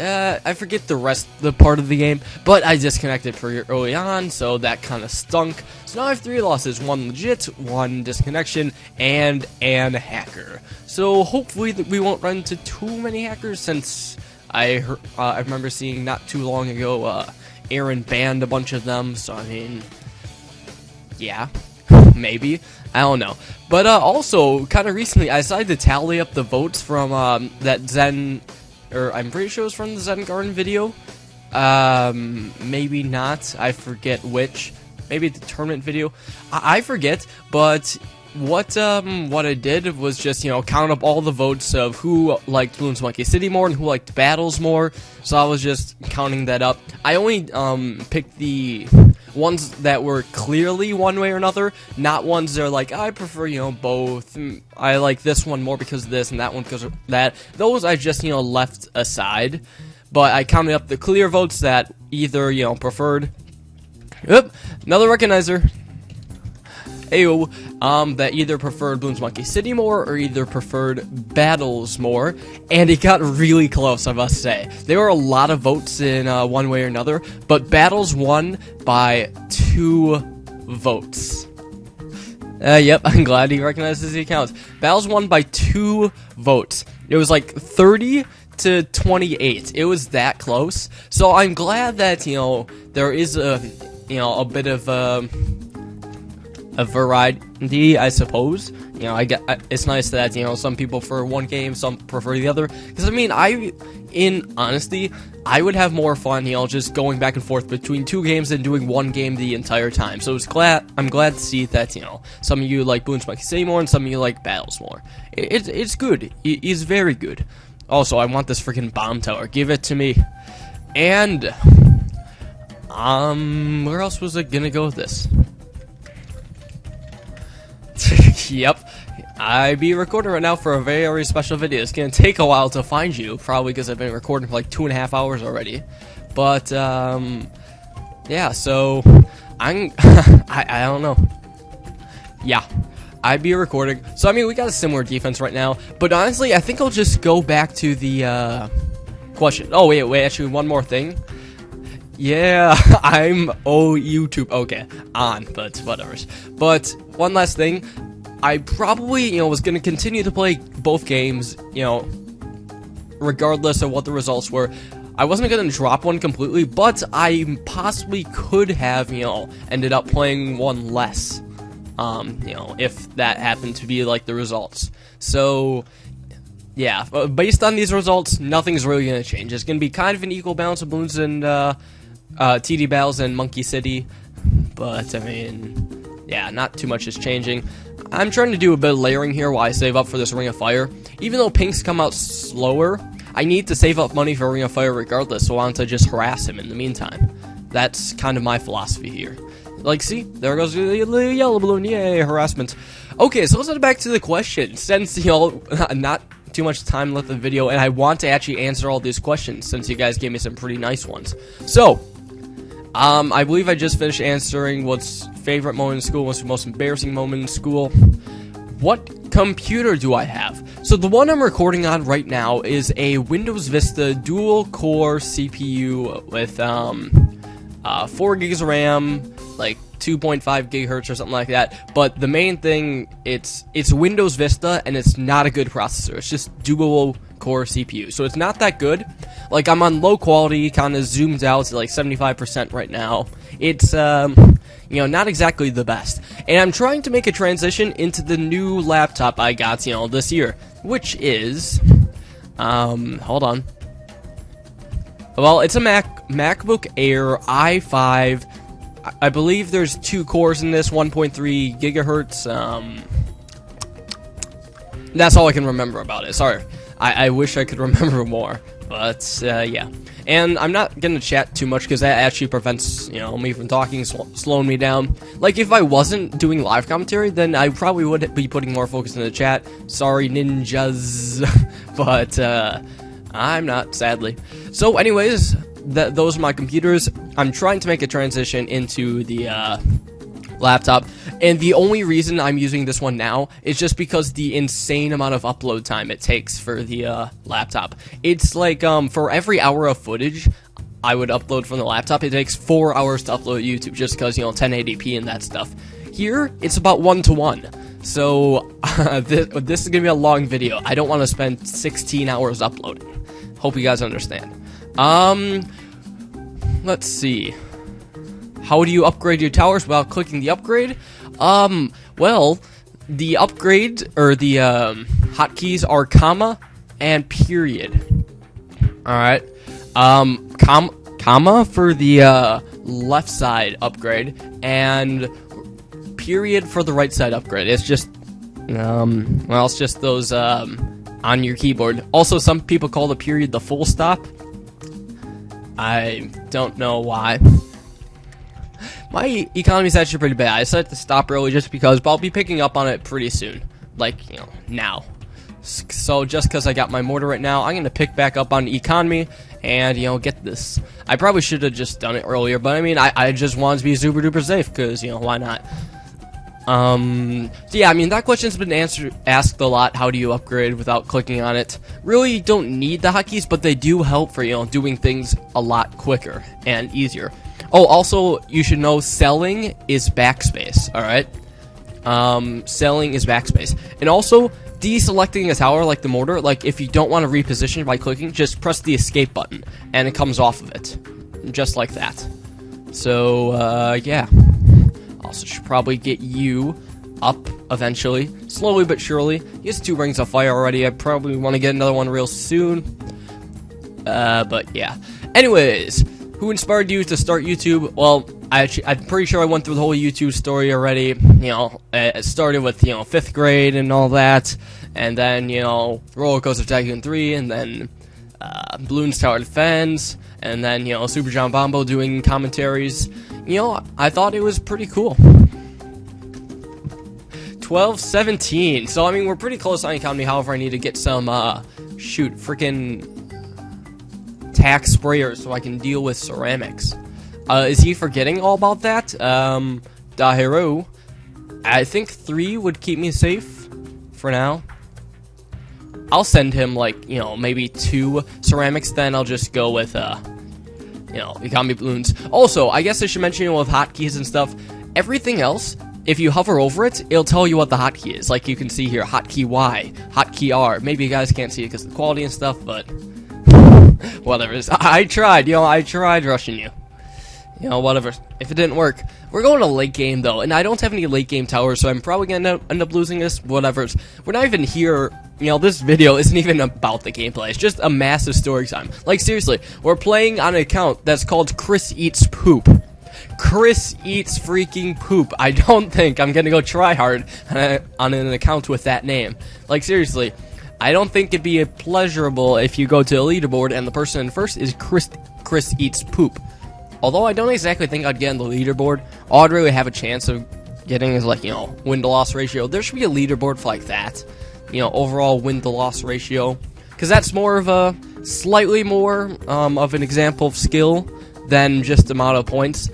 I forget the part of the game, but I disconnected pretty early on, so that kind of stunk. So now I have 3 losses, 1 legit, 1 disconnection, and an hacker. So hopefully we won't run into too many hackers, since I remember seeing not too long ago, Aaron banned a bunch of them, so I mean, yeah, maybe. I don't know. But also, kind of recently, I decided to tally up the votes from that Zen... or I'm pretty sure it was from the Zen Garden video. Maybe not. I forget which. Maybe the tournament video. I forget. But what I did was just, count up all the votes of who liked Bloons Monkey City more and who liked Battles more. So I was just counting that up. I only picked the ones that were clearly one way or another, not ones that are like, I prefer, both. I like this one more because of this and that one because of that. Those I just, left aside. But I counted up the clear votes that either, preferred. Oop, another recognizer. Ayo, that either preferred Bloons Monkey City more or either preferred Battles more, and it got really close, I must say. There were a lot of votes in one way or another, but Battles won by 2 votes. Yep, I'm glad he recognizes the accounts. Battles won by 2 votes. It was like 30 to 28. It was that close. So I'm glad that, there is a bit of a variety, I suppose. You know, it's nice that, you know, some people prefer one game, some prefer the other. Because, I mean, in honesty, I would have more fun, you know, just going back and forth between two games than doing one game the entire time. So I'm glad to see that, you know, some of you like Bloons Monkey City more and some of you like Battles more. It's good. It's very good. Also, I want this freaking bomb tower. Give it to me. And, where else was I gonna go with this? Yep. I be recording right now for a very special video. It's gonna take a while to find you, probably because I've been recording for like 2.5 hours already. But, yeah, so, I don't know. Yeah. I'd be recording. So, I mean, we got a similar defense right now. But honestly, I think I'll just go back to the, question. Oh, wait, actually, one more thing. Yeah, I'm YouTube. Okay, but whatever. But, one last thing. I probably, you know, was going to continue to play both games, you know, regardless of what the results were. I wasn't going to drop one completely, but I possibly could have, you know, ended up playing one less, you know, if that happened to be, like, the results. So, yeah, based on these results, nothing's really going to change. It's going to be kind of an equal balance of Bloons and, TD Battles and Monkey City, but, I mean, yeah, not too much is changing. I'm trying to do a bit of layering here while I save up for this Ring of Fire. Even though pinks come out slower, I need to save up money for Ring of Fire regardless, so I want to just harass him in the meantime. That's kind of my philosophy here. Like, see? There goes the yellow balloon. Yay, harassment. Okay, so let's get back to the question. Since, you know, not too much time left in the video, and I want to actually answer all these questions, since you guys gave me some pretty nice ones. So, I believe I just finished answering what's favorite moment in school, what's the most embarrassing moment in school. What computer do I have? So the one I'm recording on right now is a Windows Vista dual-core CPU with 4 gigs of RAM, like 2.5 gigahertz or something like that. But the main thing, it's Windows Vista, and it's not a good processor. It's just dual-core CPU, so it's not that good. Like, I'm on low quality, kind of zoomed out to like 75% right now. It's, you know, not exactly the best. And I'm trying to make a transition into the new laptop I got, you know, this year, which is, hold on. Well, it's a MacBook Air i5. I believe there's 2 cores in this, 1.3 gigahertz. That's all I can remember about it. Sorry. I wish I could remember more. But, yeah. And I'm not going to chat too much because that actually prevents, you know, me from talking, slowing me down. Like, if I wasn't doing live commentary, then I probably would be putting more focus in the chat. Sorry, ninjas. But, I'm not, sadly. So, anyways, those are my computers. I'm trying to make a transition into the, laptop, and the only reason I'm using this one now is just because the insane amount of upload time it takes for the laptop. It's like for every hour of footage I would upload from the laptop, it takes 4 hours to upload YouTube, just because, you know, 1080p and that stuff. Here it's about 1-to-1, so this is gonna be a long video. I don't want to spend 16 hours uploading. Hope you guys understand. Let's see. How do you upgrade your towers without clicking the upgrade? Well, the upgrade, or the, hotkeys are comma and period. Alright. Comma for the, left side upgrade, and period for the right side upgrade. It's just, well, it's just those, on your keyboard. Also, some people call the period the full stop. I don't know why. My economy is actually pretty bad. I decided to stop early just because, but I'll be picking up on it pretty soon. Like, you know, now. So, just because I got my mortar right now, I'm going to pick back up on the economy and, you know, get this. I probably should have just done it earlier, but I mean, I just wanted to be super duper safe because, you know, why not? So yeah, I mean, that question's been asked a lot. How do you upgrade without clicking on it? Really, you don't need the hotkeys, but they do help for, you know, doing things a lot quicker and easier. Oh, also, you should know selling is backspace, alright? Selling is backspace. And also, deselecting a tower like the mortar, like if you don't want to reposition by clicking, just press the escape button, and it comes off of it. Just like that. So, yeah. Also should probably get you up eventually, slowly but surely. He has 2 rings of fire already. I probably want to get another one real soon. But yeah. Anyways, who inspired you to start YouTube? Well, I'm pretty sure I went through the whole YouTube story already. You know, it started with, 5th grade and all that. And then, Roller Coaster Tycoon 3, and then Bloons Tower Defense, and then, Super John Bombo doing commentaries. I thought it was pretty cool. 12:17. So, I mean, we're pretty close on economy. However, I need to get some, freaking tax sprayers so I can deal with ceramics. Is he forgetting all about that? Dahiru. I think 3 would keep me safe for now. I'll send him, maybe 2 ceramics, then I'll just go with, economy balloons. Also, I guess I should mention, with hotkeys and stuff, everything else, if you hover over it, it'll tell you what the hotkey is. Like you can see here, hotkey Y, hotkey R. Maybe you guys can't see it because of the quality and stuff, but whatever. I tried, I tried rushing you. Whatever. If it didn't work. We're going to late game, though, and I don't have any late game towers, so I'm probably going to end up losing this. Whatever. We're not even here. This video isn't even about the gameplay. It's just a massive story time. Like, seriously, we're playing on an account that's called Chris Eats Poop. Chris Eats freaking Poop. I don't think I'm going to go try hard on an account with that name. Like, seriously. I don't think it'd be pleasurable if you go to a leaderboard and the person in first is Chris Eats Poop. Although I don't exactly think I'd get on the leaderboard, all I'd really have a chance of getting is, win-to-loss ratio. There should be a leaderboard for, that. Overall win-to-loss ratio. Because that's more of a, slightly more of an example of skill than just amount of points.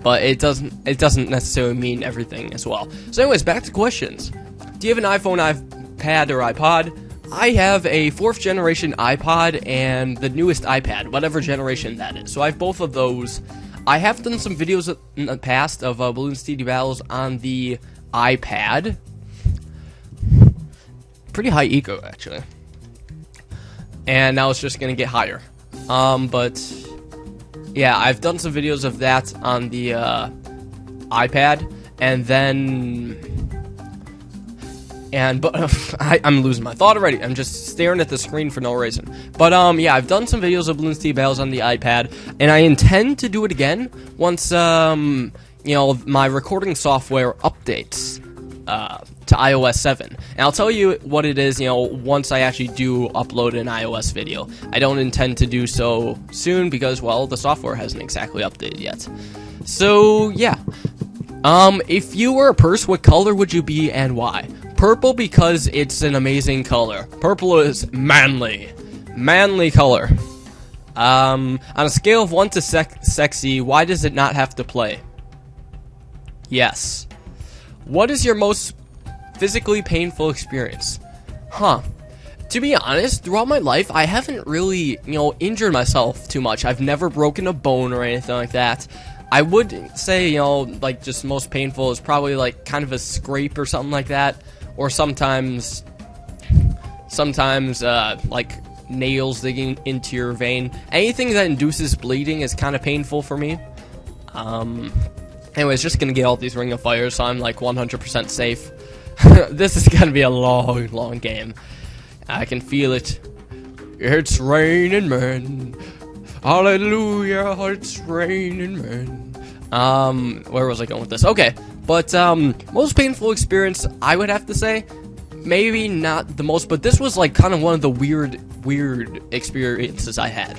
But it doesn't necessarily mean everything as well. So anyways, back to questions. Do you have an iPhone, iPad, or iPod? I have a 4th generation iPod and the newest iPad, whatever generation that is. So I have both of those. I have done some videos in the past of Bloons TD Battles on the iPad. Pretty high eco, actually. And now it's just going to get higher. But yeah, I've done some videos of that on the iPad. And then... I'm losing my thought already. I'm just staring at the screen for no reason. But, yeah, I've done some videos of Bloons TD Battles on the iPad, and I intend to do it again once, my recording software updates, to iOS 7. And I'll tell you what it is, once I actually do upload an iOS video. I don't intend to do so soon because, well, the software hasn't exactly updated yet. So, yeah. If you were a purse, what color would you be and why? Purple because it's an amazing color. Purple is manly. Manly color. On a scale of 1 to sexy, why does it not have to play? Yes. What is your most physically painful experience? To be honest, throughout my life, I haven't really, injured myself too much. I've never broken a bone or anything like that. I would say, just most painful is probably, kind of a scrape or something like that. Or sometimes, nails digging into your vein. Anything that induces bleeding is kind of painful for me. Anyways, just gonna get all these Ring of Fire, so I'm, 100% safe. This is gonna be a long, long game. I can feel it. It's raining men. Hallelujah, it's raining men. Where was I going with this? Okay, but, most painful experience, I would have to say, maybe not the most, but this was, kind of one of the weird experiences I had.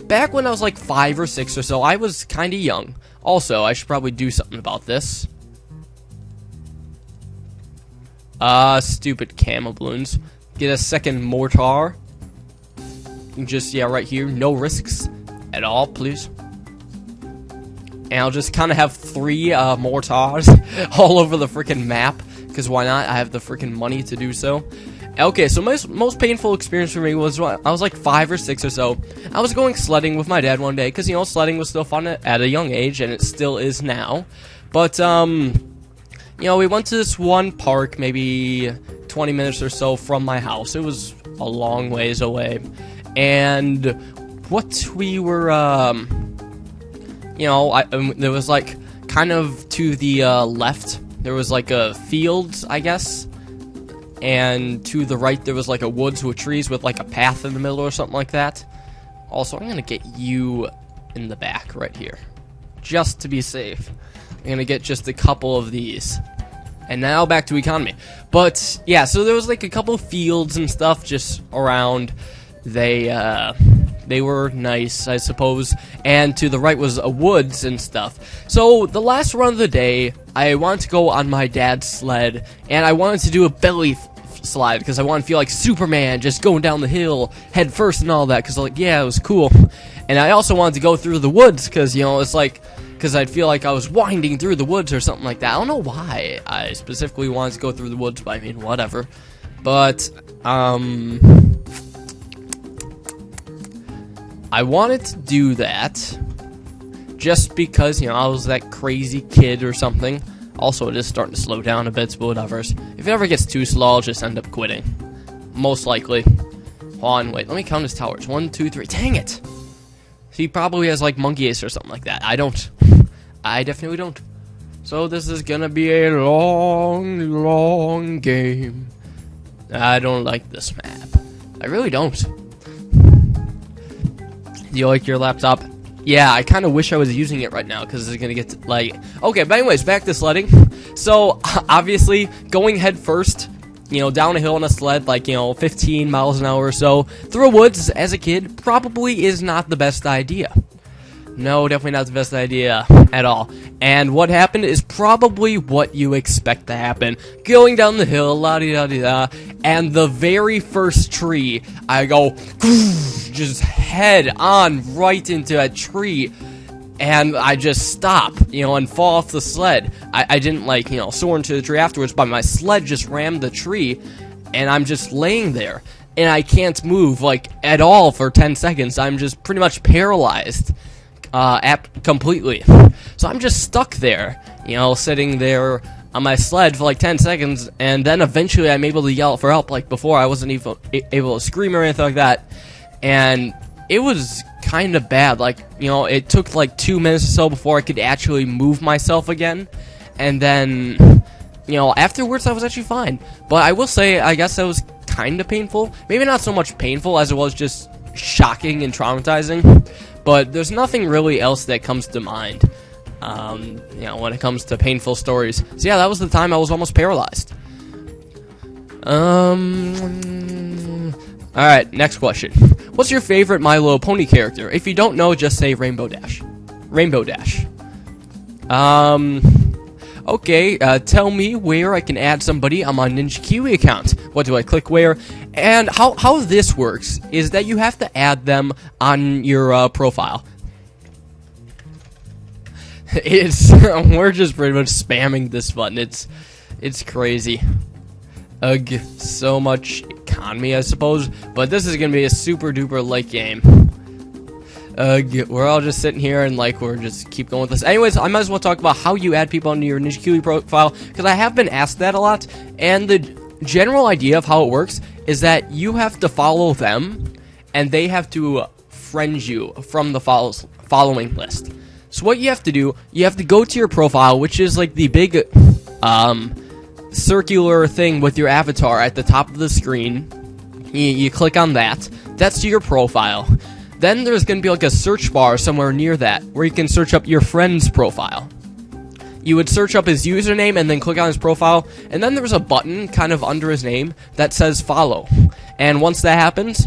Back when I was, 5 or 6 or so, I was kind of young. Also, I should probably do something about this. Stupid camo balloons. Get a second mortar. Just, yeah, right here. No risks at all, please. And I'll just kind of have 3 mortars all over the freaking map. Because why not? I have the freaking money to do so. Okay, so my most painful experience for me was when I was 5 or 6 or so. I was going sledding with my dad one day. Because, sledding was still fun at a young age. And it still is now. But, we went to this one park maybe 20 minutes or so from my house. It was a long ways away. And what we were, there was, kind kind of to the left, there was like a field, I guess. And to the right, there was like a woods with trees with like a path in the middle or something like that. Also, I'm going to get you in the back right here, just to be safe. I'm going to get just a couple of these. And now back to economy. But, yeah, so there was like a couple of fields and stuff just around. They were nice, I suppose. And to the right was a woods and stuff. So, the last run of the day, I wanted to go on my dad's sled. And I wanted to do a belly slide because I want to feel like Superman, just going down the hill head first and all that, because like, yeah, it was cool. And I also wanted to go through the woods because, you know, it's like, because I'd feel like I was winding through the woods or something like that. I don't know why I specifically wanted to go through the woods, but I mean, whatever. But I wanted to do that just because, you know, I was that crazy kid or something. Also, it is starting to slow down a bit, but whatever. If it ever gets too slow, I'll just end up quitting. Most likely. Hold on, wait. Let me count his towers. 1, 2, 3. Dang it! He probably has, like, Monkey Ace or something like that. I don't. I definitely don't. So, this is gonna be a long, long game. I don't like this map. I really don't. Do you like your laptop? Yeah, I kind of wish I was using it right now, because it's going to get, like... Okay, but anyways, back to sledding. So, obviously, going head first, you know, down a hill on a sled, like, you know, 15 miles an hour or so, through woods as a kid, probably is not the best idea. No, definitely not the best idea at all. And what happened is probably what you expect to happen. Going down the hill, la-di-da-di-da, and the very first tree, I go, just head on right into a tree, and I just stop, you know, and fall off the sled. I didn't, like, you know, soar into the tree afterwards, but my sled just rammed the tree, and I'm just laying there, and I can't move, like, at all for 10 seconds. I'm just pretty much paralyzed. Completely. So I'm just stuck there, you know, sitting there on my sled for like 10 seconds, and then eventually I'm able to yell for help. Like before, I wasn't even able to scream or anything like that, and it was kind of bad. Like, you know, it took like 2 minutes or so before I could actually move myself again, and then, you know, afterwards I was actually fine. But I will say, I guess that was kind of painful. Maybe not so much painful as it was just shocking and traumatizing. But there's nothing really else that comes to mind, you know, when it comes to painful stories. So yeah, that was the time I was almost paralyzed. Alright, next question. What's your favorite My Little Pony character? If you don't know, just say Rainbow Dash. Rainbow Dash. Okay, tell me where I can add somebody on my Ninja Kiwi account. What do I click where? And how this works is that you have to add them on your profile. We're just pretty much spamming this button. It's crazy. Ugh, so much economy, I suppose. But this is gonna be a super duper late game. We're all just sitting here and like we're just keep going with this. Anyways, I might as well talk about how you add people onto your Ninja Kiwi profile, because I have been asked that a lot, and the general idea of how it works is that you have to follow them, and they have to friend you from the following list. So what you have to do, you have to go to your profile, which is like the big circular thing with your avatar at the top of the screen. You click on that. That's your profile. Then there's going to be like a search bar somewhere near that, where you can search up your friend's profile. You would search up his username and then click on his profile, and then there's a button kind of under his name that says follow. And once that happens,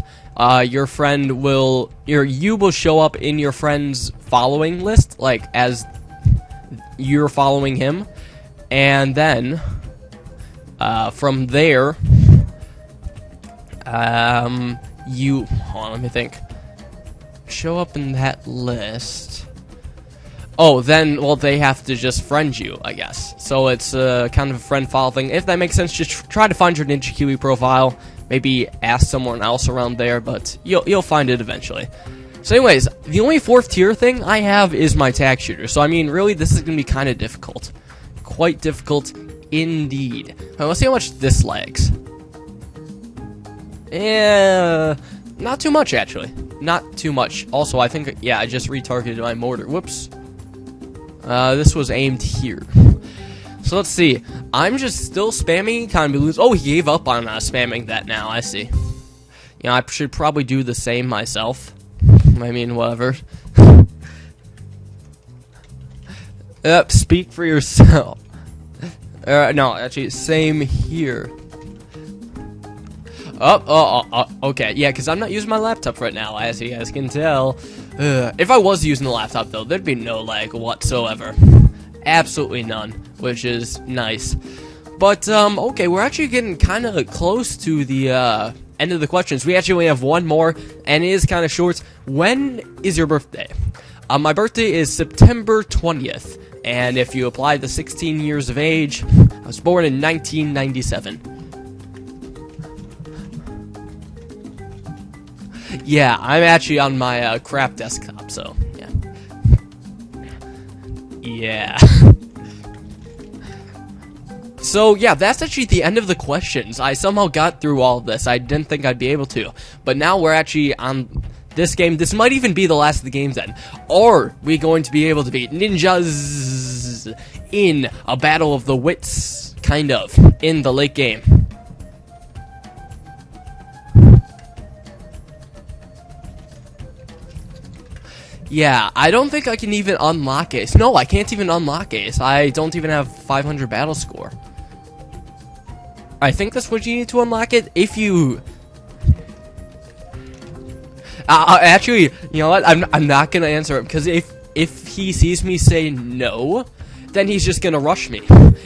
your friend will, you will show up in your friend's following list, like as you're following him. And then, from there, hold on, let me think. Show up in that list. Oh, then, well, they have to just friend you, I guess. So it's kind of a friend-follow thing. If that makes sense, just try to find your Ninja Kiwi profile. Maybe ask someone else around there, but you'll find it eventually. So anyways, the only 4th tier thing I have is my tag shooter. So, I mean, really, this is going to be kind of difficult. Quite difficult indeed. Right, let's see how much this lags. Not too much, actually. Not too much. Also, I think, yeah, I just retargeted my mortar. Whoops. This was aimed here. So let's see. I'm just still spamming economy balloons. Oh, he gave up on spamming that now. I see. You know, I should probably do the same myself. I mean, whatever. Yep, speak for yourself. No, actually, same here. Okay. Yeah, because I'm not using my laptop right now, as you guys can tell. If I was using the laptop, though, there'd be no lag whatsoever. Absolutely none, which is nice. But, okay, we're actually getting kind of close to the, end of the questions. We actually only have one more, and it is kind of short. When is your birthday? My birthday is September 20th, and if you apply the 16 years of age, I was born in 1997. Yeah, I'm actually on my crap desktop, so yeah. Yeah. So yeah, that's actually the end of the questions. I somehow got through all of this. I didn't think I'd be able to, but now we're actually on this game. This might even be the last of the games then. Are we going to be able to beat ninjas in a battle of the wits, kind of, in the late game? Yeah, I don't think I can even unlock Ace. No, I can't even unlock Ace. I don't even have 500 battle score. I think that's what you need to unlock it. If you... actually, you know what? I'm not gonna answer it, because if he sees me say no, then he's just gonna rush me.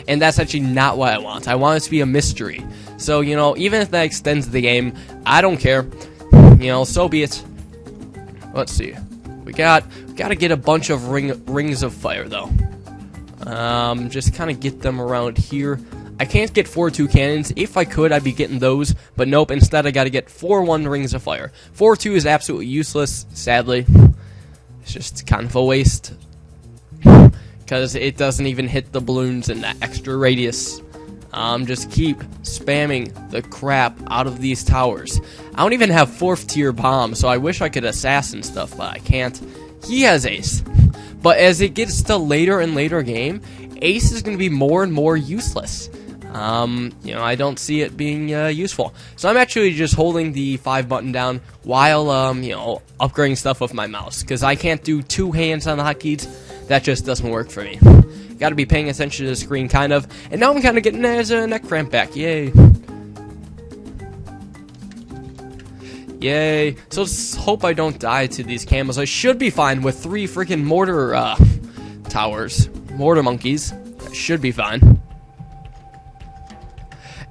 And that's actually not what I want. I want it to be a mystery. So, you know, even if that extends the game, I don't care. You know, so be it. Let's see. We gotta get a bunch of rings of fire, though. Just kind of get them around here. I can't get 4-2 cannons. If I could, I'd be getting those. But nope, instead I gotta get 4-1 rings of fire. 4-2 is absolutely useless, sadly. It's just kind of a waste. Because it doesn't even hit the balloons in that extra radius. Just keep spamming the crap out of these towers. I don't even have 4th tier bombs, so I wish I could assassin stuff, but I can't. He has Ace. But as it gets to later and later game, Ace is going to be more and more useless. You know, I don't see it being useful. So I'm actually just holding the 5 button down while, you know, upgrading stuff with my mouse. Because I can't do 2 hands on the hotkeys. That just doesn't work for me. Gotta be paying attention to the screen, kind of. And now I'm kind of getting as a neck cramp back. Yay. Yay. So let's hope I don't die to these camos. I should be fine with 3 freaking mortar towers. Mortar monkeys. That should be fine.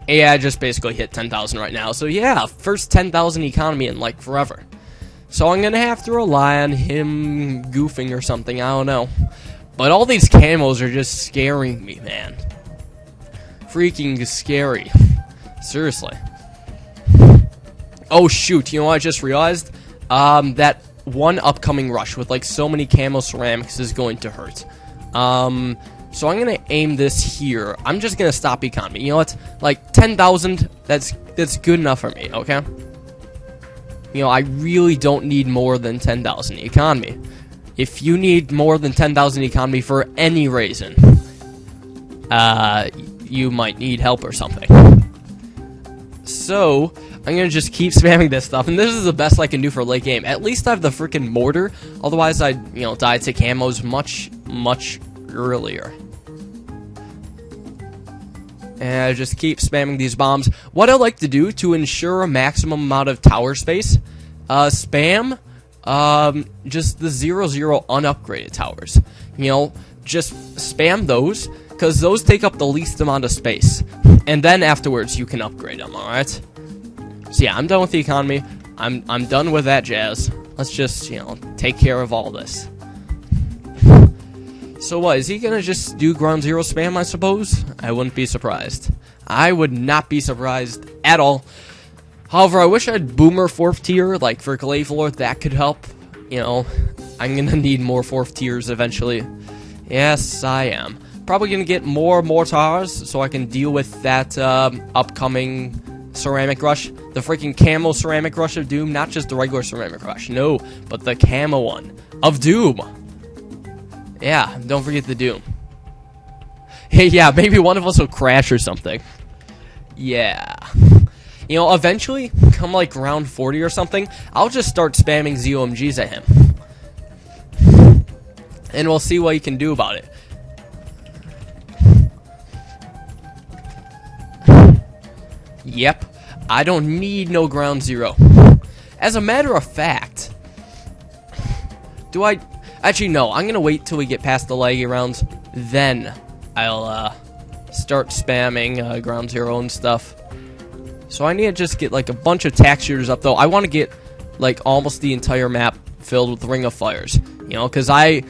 Yeah, I just basically hit 10,000 right now. So yeah, first 10,000 economy in like forever. So I'm gonna have to rely on him goofing or something. I don't know. But all these camos are just scaring me, man. Freaking scary. Seriously. Oh, shoot. You know what I just realized? That one upcoming rush with, like, so many camo ceramics is going to hurt. So I'm going to aim this here. I'm just going to stop economy. You know what? Like, 10,000, that's good enough for me, okay? You know, I really don't need more than 10,000 economy. If you need more than 10,000 economy for any reason, you might need help or something. So, I'm gonna just keep spamming this stuff, and this is the best I can do for late game. At least I have the freaking mortar, otherwise I'd, you know, die to camos much earlier. And I just keep spamming these bombs. What I like to do to ensure a maximum amount of tower space, spam just the 0-0 unupgraded towers. You know, just spam those, because those take up the least amount of space. And then afterwards, you can upgrade them, alright? So yeah, I'm done with the economy. I'm done with that jazz. Let's just, you know, take care of all this. So what, is he gonna just do ground zero spam, I suppose? I wouldn't be surprised. I would not be surprised at all. However, I wish I had Boomer 4th tier, like for Glaivelord, that could help. You know, I'm gonna need more 4th tiers eventually. Yes, I am. Probably gonna get more mortars, so I can deal with that upcoming ceramic rush. The freaking camo ceramic rush of doom, not just the regular ceramic rush, no, but the camo one of doom. Yeah, don't forget the Doom. Hey, yeah, maybe one of us will crash or something. Yeah. You know, eventually, come like round 40 or something, I'll just start spamming ZOMGs at him. And we'll see what he can do about it. Yep, I don't need no ground zero. As a matter of fact, do I... Actually, no, I'm gonna wait till we get past the laggy rounds, then I'll start spamming ground zero and stuff. So I need to just get like a bunch of tack shooters up, though. I want to get like almost the entire map filled with Ring of Fires, you know, because I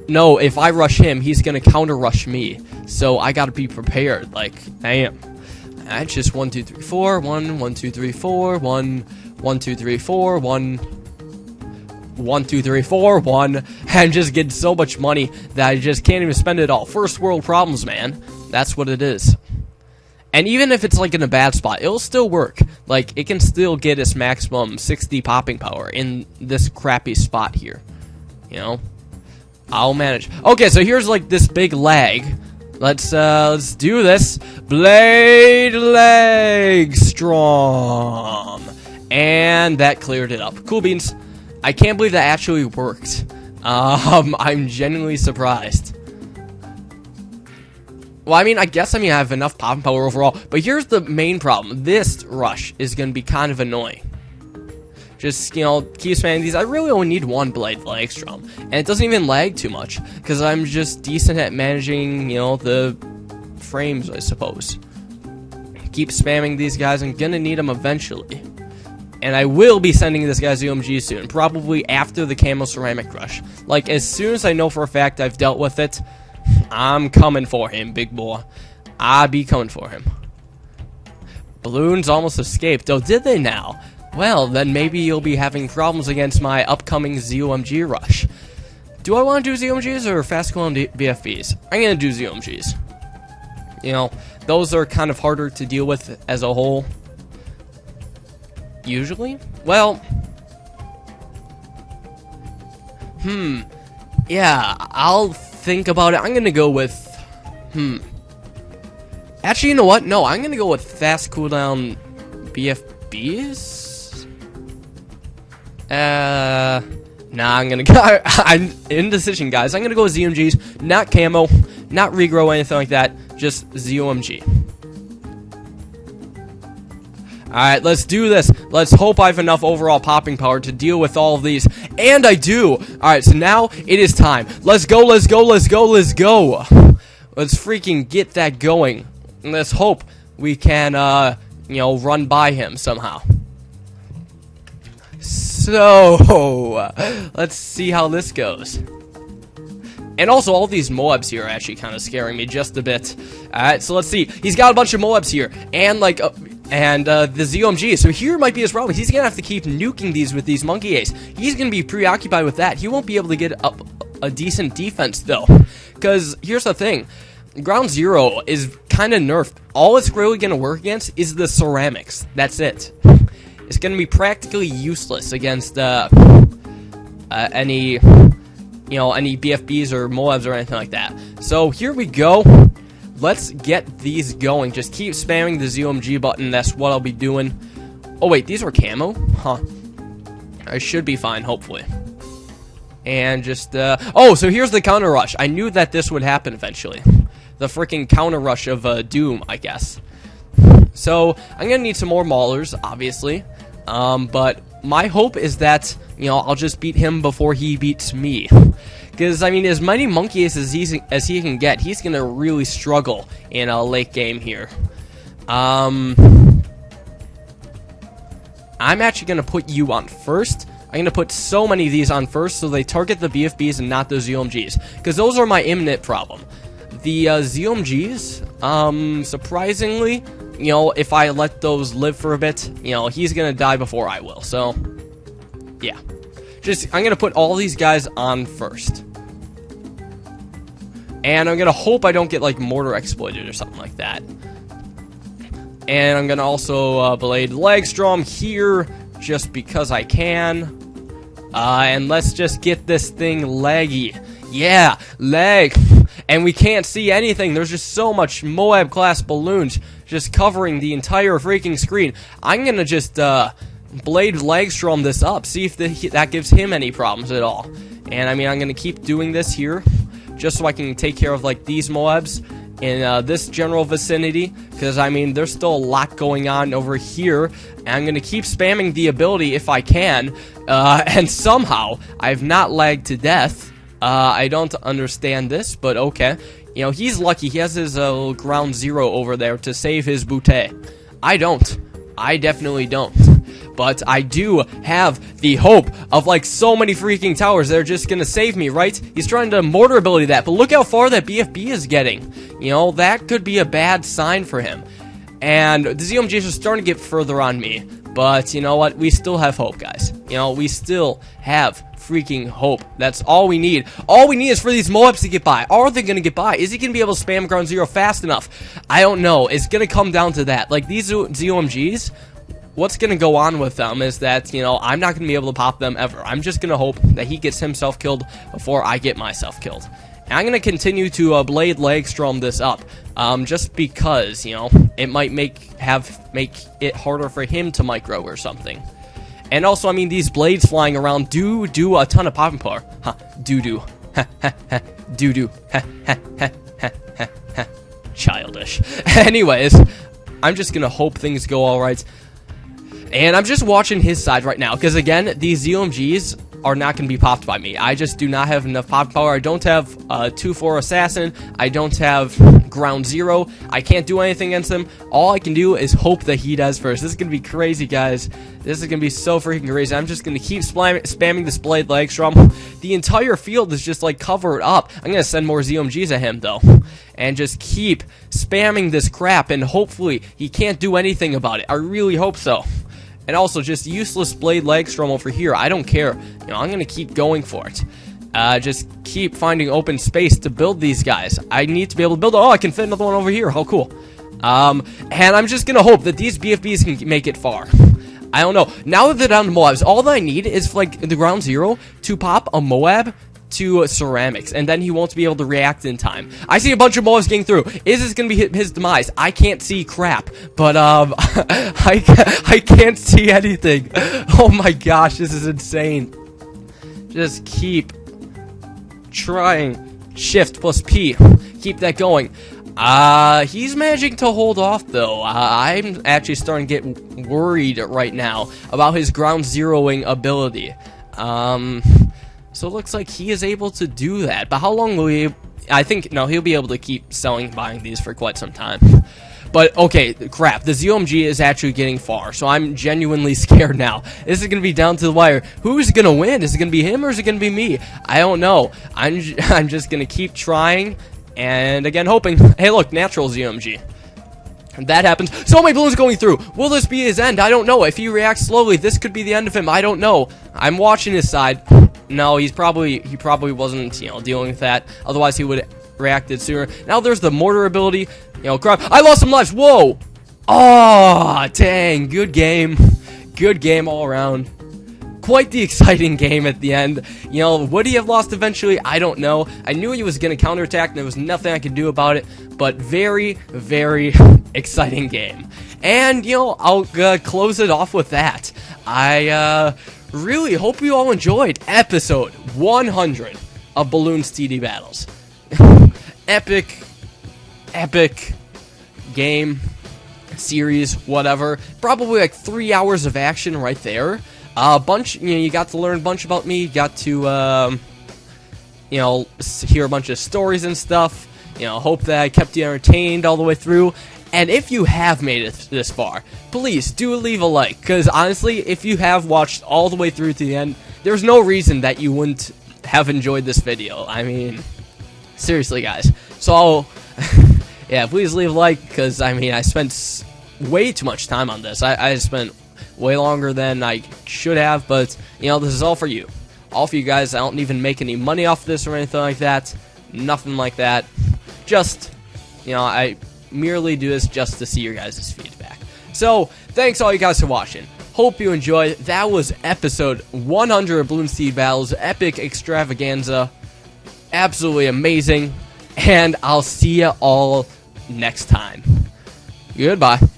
know if I rush him, he's gonna counter rush me. So I gotta be prepared. Like I am. That's just 1, 2, 3, 4. 1, 1, 2, 3, 4. 1, 1, 2, 3, 4. 1, 1, 2, 3, 4. 1. And just get so much money that I just can't even spend it all. First world problems, man. That's what it is. And even if it's like in a bad spot, it'll still work. Like, it can still get its maximum 60 popping power in this crappy spot here. You know? I'll manage. Okay, so here's like this big lag. Let's do this. Blade leg storm. And that cleared it up. Cool beans. I can't believe that actually worked. I'm genuinely surprised. Well, I mean, I have enough popping power overall, but here's the main problem. This rush is going to be kind of annoying. Just, you know, keep spamming these. I really only need one Blade lag storm, and it doesn't even lag too much, because I'm just decent at managing, you know, the frames, I suppose. Keep spamming these guys. I'm going to need them eventually. And I will be sending this guy ZOMG soon, probably after the Camo Ceramic Rush. Like, as soon as I know for a fact I've dealt with it, I'm coming for him, big boy. I be coming for him. Balloons almost escaped. Oh, did they now? Well, then maybe you'll be having problems against my upcoming ZOMG rush. Do I want to do ZOMGs or fast cooldown BFBs? I'm going to do ZOMGs. You know, those are kind of harder to deal with as a whole. Usually? Well... Yeah, I'll think about it. I'm going to go with... Actually, you know what? No, I'm going to go with fast cooldown BFBs? Nah, I'm gonna go. I'm indecision, guys. I'm gonna go with ZOMGs, not camo, not regrow, anything like that. Just ZOMG. Alright, let's do this. Let's hope I have enough overall popping power to deal with all of these. And I do! Alright, so now it is time. Let's go, let's go, let's go, let's go! Let's freaking get that going. And let's hope we can, you know, run by him somehow. So, let's see how this goes. And also, all these Moabs here are actually kind of scaring me just a bit. Alright, so let's see. He's got a bunch of Moabs here. And, like, the ZOMG. So here might be his problem. He's going to have to keep nuking these with these Monkey Ace. He's going to be preoccupied with that. He won't be able to get up a decent defense, though. Because, here's the thing. Ground Zero is kind of nerfed. All it's really going to work against is the ceramics. That's it. It's going to be practically useless against any, you know, any BFBs or Moabs or anything like that. So here we go. Let's get these going. Just keep spamming the ZOMG button. That's what I'll be doing. Oh, wait, these were camo? Huh. I should be fine, hopefully. And just, oh, so here's the counter rush. I knew that this would happen eventually. The freaking counter rush of Doom, I guess. So, I'm going to need some more Maulers, obviously. But my hope is that, you know, I'll just beat him before he beats me. Because, I mean, as many Monkey Aces as he can get, he's going to really struggle in a late game here. I'm actually going to put you on first. I'm going to put so many of these on first so they target the BFBs and not the ZOMGs. Because those are my imminent problem. The ZOMGs, surprisingly, you know, if I let those live for a bit, you know, he's going to die before I will. So, yeah. I'm going to put all these guys on first. And I'm going to hope I don't get, like, mortar exploited or something like that. And I'm going to also Blade leg storm here just because I can. And let's just get this thing laggy. Yeah, leg. And we can't see anything. There's just so much Moab class balloons just covering the entire freaking screen. I'm gonna just Blade Legstrom this up, see if that gives him any problems at all. And I mean, I'm gonna keep doing this here just so I can take care of like these Moabs in this general vicinity, because I mean there's still a lot going on over here, and I'm gonna keep spamming the ability if I can, and somehow I've not lagged to death. I don't understand this, but okay. You know, he's lucky he has his little ground zero over there to save his bootay. I don't. I definitely don't. But I do have the hope of like so many freaking towers that are just gonna save me, right? He's trying to mortar ability that, but look how far that BFB is getting. You know, that could be a bad sign for him. And the ZOMGs are starting to get further on me. But you know what? We still have hope, guys. You know, we still have freaking hope. That's all we need. All we need is for these Moabs to get by. Are they going to get by? Is he going to be able to spam ground zero fast enough? I don't know. It's going to come down to that. Like, these ZOMGs, what's going to go on with them is that, you know, I'm not going to be able to pop them ever. I'm just going to hope that he gets himself killed before I get myself killed. And I'm going to continue to Blade Legstrom this up, just because, you know, it might make it harder for him to micro or something. And also, I mean, these blades flying around do a ton of popping power. Huh, doo-doo. Doo-doo. Childish. Anyways, I'm just gonna hope things go alright. And I'm just watching his side right now, because again, these ZOMGs are not going to be popped by me. I just do not have enough pop power. I don't have 2-4 Assassin. I don't have ground zero. I can't do anything against him. All I can do is hope that he does first. This is going to be crazy, guys. This is going to be so freaking crazy. I'm just going to keep spamming this Blade Legstrom. The entire field is just like covered up. I'm going to send more ZOMGs at him, though. And just keep spamming this crap, and hopefully he can't do anything about it. I really hope so. And also, just useless Blade Legstrom over here. I don't care. You know, I'm going to keep going for it. Just keep finding open space to build these guys. I need to be able to build... Oh, I can fit another one over here. How cool. And I'm just going to hope that these BFBs can make it far. I don't know. Now that they're down to Moabs, all that I need is, like, the ground zero to pop a Moab to ceramics, and then he won't be able to react in time. I see a bunch of Moabs getting through. Is this gonna be his demise? I can't see crap, but I can't see anything. Oh my gosh, this is insane. Just keep trying. Shift plus P. Keep that going. He's managing to hold off, though. I'm actually starting to get worried right now about his ground zeroing ability. So it looks like he is able to do that. But how long will he... I think, no, he'll be able to keep buying these for quite some time. But, okay, crap. The ZOMG is actually getting far, so I'm genuinely scared now. This is going to be down to the wire. Who's going to win? Is it going to be him or is it going to be me? I don't know. I'm just going to keep trying and, again, hoping. Hey, look, natural ZOMG. That happens. So many balloons going through. Will this be his end? I don't know. If he reacts slowly, this could be the end of him. I don't know. I'm watching his side. No, he probably wasn't, you know, dealing with that. Otherwise, he would have reacted sooner. Now there's the mortar ability. You know, crap. I lost some lives. Whoa. Oh, dang. Good game. Good game all around. Quite the exciting game at the end. You know, would he have lost eventually? I don't know. I knew he was going to counterattack, and there was nothing I could do about it. But very, very exciting game. And, you know, I'll close it off with that. I really hope you all enjoyed episode 100 of Bloons TD Battles. Epic game, series, whatever. Probably like 3 hours of action right there. A bunch, you know, you got to learn a bunch about me. You got to, you know, hear a bunch of stories and stuff. You know, hope that I kept you entertained all the way through. And if you have made it this far, please do leave a like. Because honestly, if you have watched all the way through to the end, there's no reason that you wouldn't have enjoyed this video. I mean, seriously, guys. So, yeah, please leave a like. Because, I mean, I spent way too much time on this. I spent way longer than I should have. But, you know, this is all for you. All for you guys. I don't even make any money off this or anything like that. Nothing like that. Just, you know, I merely do this just to see your guys' feedback. So, thanks all you guys for watching. Hope you enjoyed. That was episode 100 of Bloons TD Battles Epic Extravaganza. absolutely amazing, and I'll see you all next time. Goodbye.